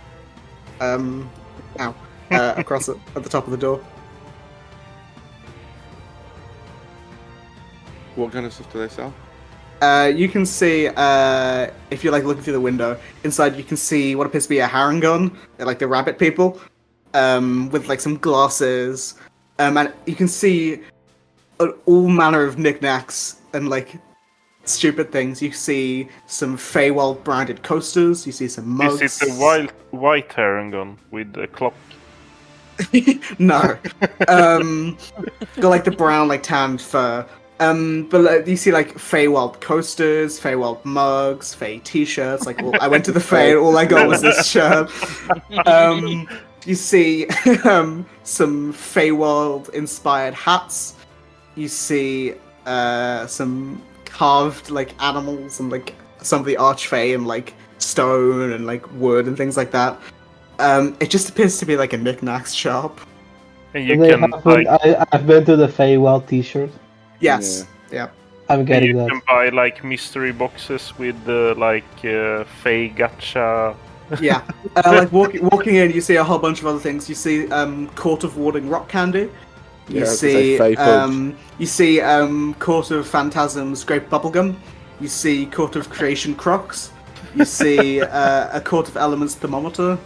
across at the top of the door. What kind of stuff do they sell? You can see, if you're like looking through the window, inside you can see what appears to be a Harangon, like the rabbit people, with like some glasses, and you can see all manner of knickknacks and like stupid things. You see some Feywild branded coasters. You see some mugs. Is it the white Harangon with the clock? No. Got like the brown, like tanned fur. But you see like Feywild coasters, Feywild mugs, Fey t-shirts. Like I went to the Fey and all I got was this shirt. You see some Feywild inspired hats. You see some carved like animals and like some of the Archfey and like stone and like wood and things like that. It just appears to be like a knickknacks shop. And you can like... I've been to the Feywild t-shirt. Yes. Yeah. I'm getting that. You can buy like mystery boxes with Fey gacha. Yeah. Like walking in, you see a whole bunch of other things. You see Court of Warding rock candy. You see Court of Phantasms grape bubblegum. You see Court of Creation Crocs. You see a Court of Elements thermometer.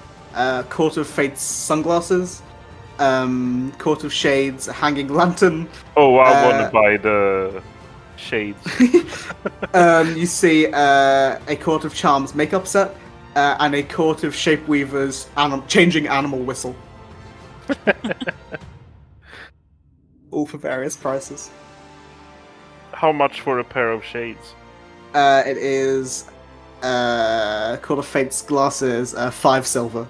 Court of Fate's sunglasses. Court of Shades hanging lantern. Oh, I want to buy the shades. You see a Court of Charms makeup set and a Court of Shapeweavers changing animal whistle. All for various prices. How much for a pair of shades? It is Court of Fate's glasses, 5 silver.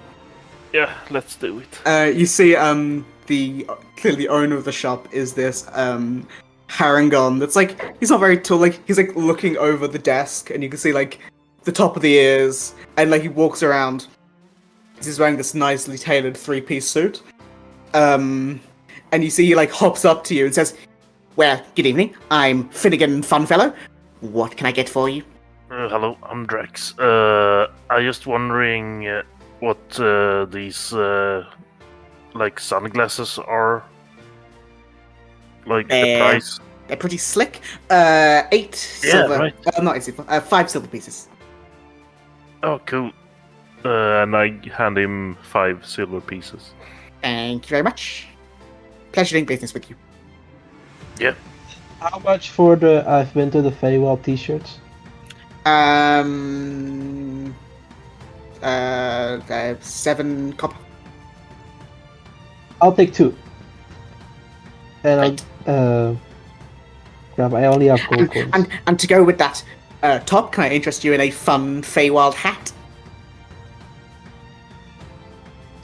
Yeah, let's do it. You see, clearly the owner of the shop is this Harangon that's like, he's not very tall, like he's like looking over the desk and you can see like the top of the ears and like he walks around. He's wearing this nicely tailored 3-piece suit. And you see he like hops up to you and says, "Well, good evening, I'm Finnegan Funfellow. What can I get for you?" Hello, I'm Drex. I just wondering what these like sunglasses are. Like the price. They're pretty slick. 8 silver. Right. Not 8 silver. 5 silver pieces. Oh, cool. And I hand him 5 silver pieces. Thank you very much. Pleasure doing business with you. Yeah. How much for the I've been to the Feywild t-shirts? 7 copper. I'll take 2. And crap, I only have gold coins. And to go with that top, can I interest you in a fun Feywild hat?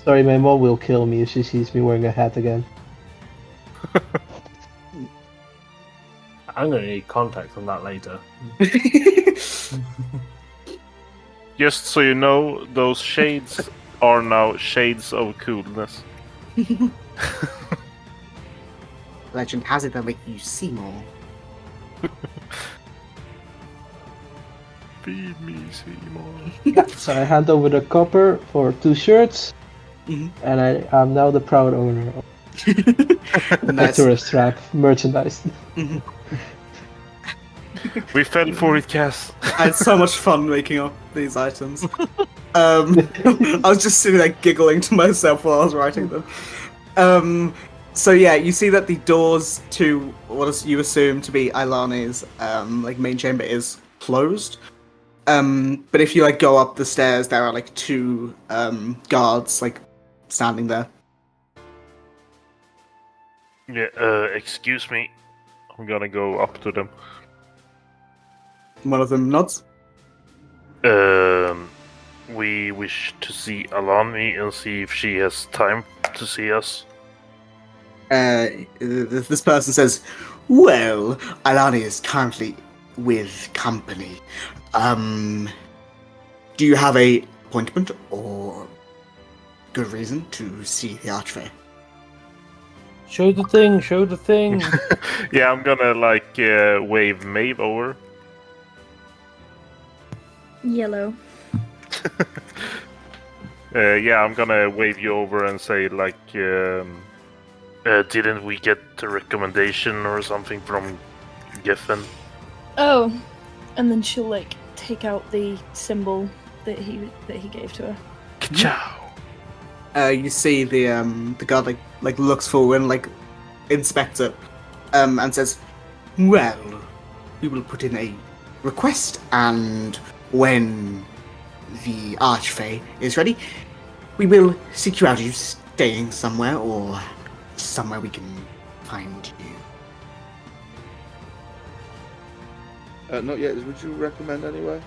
Sorry, my mom will kill me if she sees me wearing a hat again. I'm going to need contact on that later. Just so you know, those shades are now shades of coolness. Legend has it they'll make you see more. Feed me, Seymour. So I hand over the copper for 2 shirts, and I'm now the proud owner of the tourist trap merchandise. We fell for it, Cass. I had so much fun making up these items. I was just sitting there giggling to myself while I was writing them. So yeah, you see that the doors to what you assume to be Ailani's like main chamber is closed. But if you like go up the stairs, there are like 2 guards like standing there. Yeah, excuse me. I'm gonna go up to them. One of them nods. We wish to see Alani and see if she has time to see us. This person says, "Well, Alani is currently with company. Do you have a appointment or good reason to see the Archfey?" Show the thing, show the thing. Yeah, I'm gonna like wave Maeve over. Yellow. Yeah, I'm gonna wave you over and say, like, didn't we get a recommendation or something from Giffen? Oh, and then she'll like take out the symbol that he gave to her. Ka-chow! You see the guard like looks forward and like inspects it, and says, "Well, we will put in a request, and when the Archfey is ready, we will seek you out. Are you staying somewhere, or somewhere we can find you?" Not yet. Would you recommend anywhere?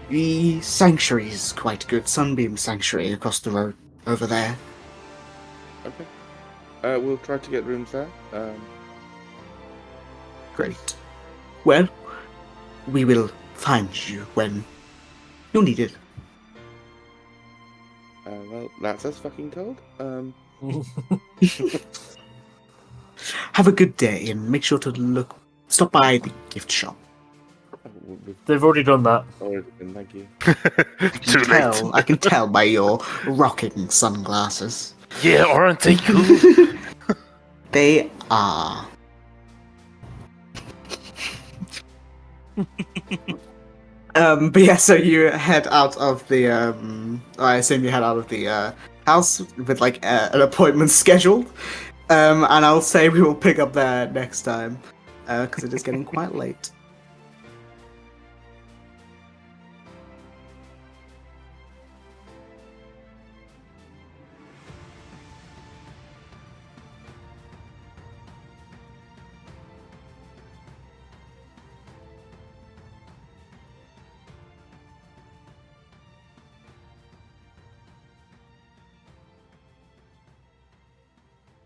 The sanctuary is quite good. Sunbeam Sanctuary across the road over there. Okay. We'll try to get rooms there. Great. Well, we will find you when you're needed. Well, that's us fucking told. Have a good day, and make sure to stop by the gift shop. They've already done that. Thank you. Too late. I can tell by your rocking sunglasses. Yeah, aren't they cool? They are. But yeah, so you head out of the. I assume you head out of the house with like an appointment scheduled. And I'll say we will pick up there next time because it is getting quite late.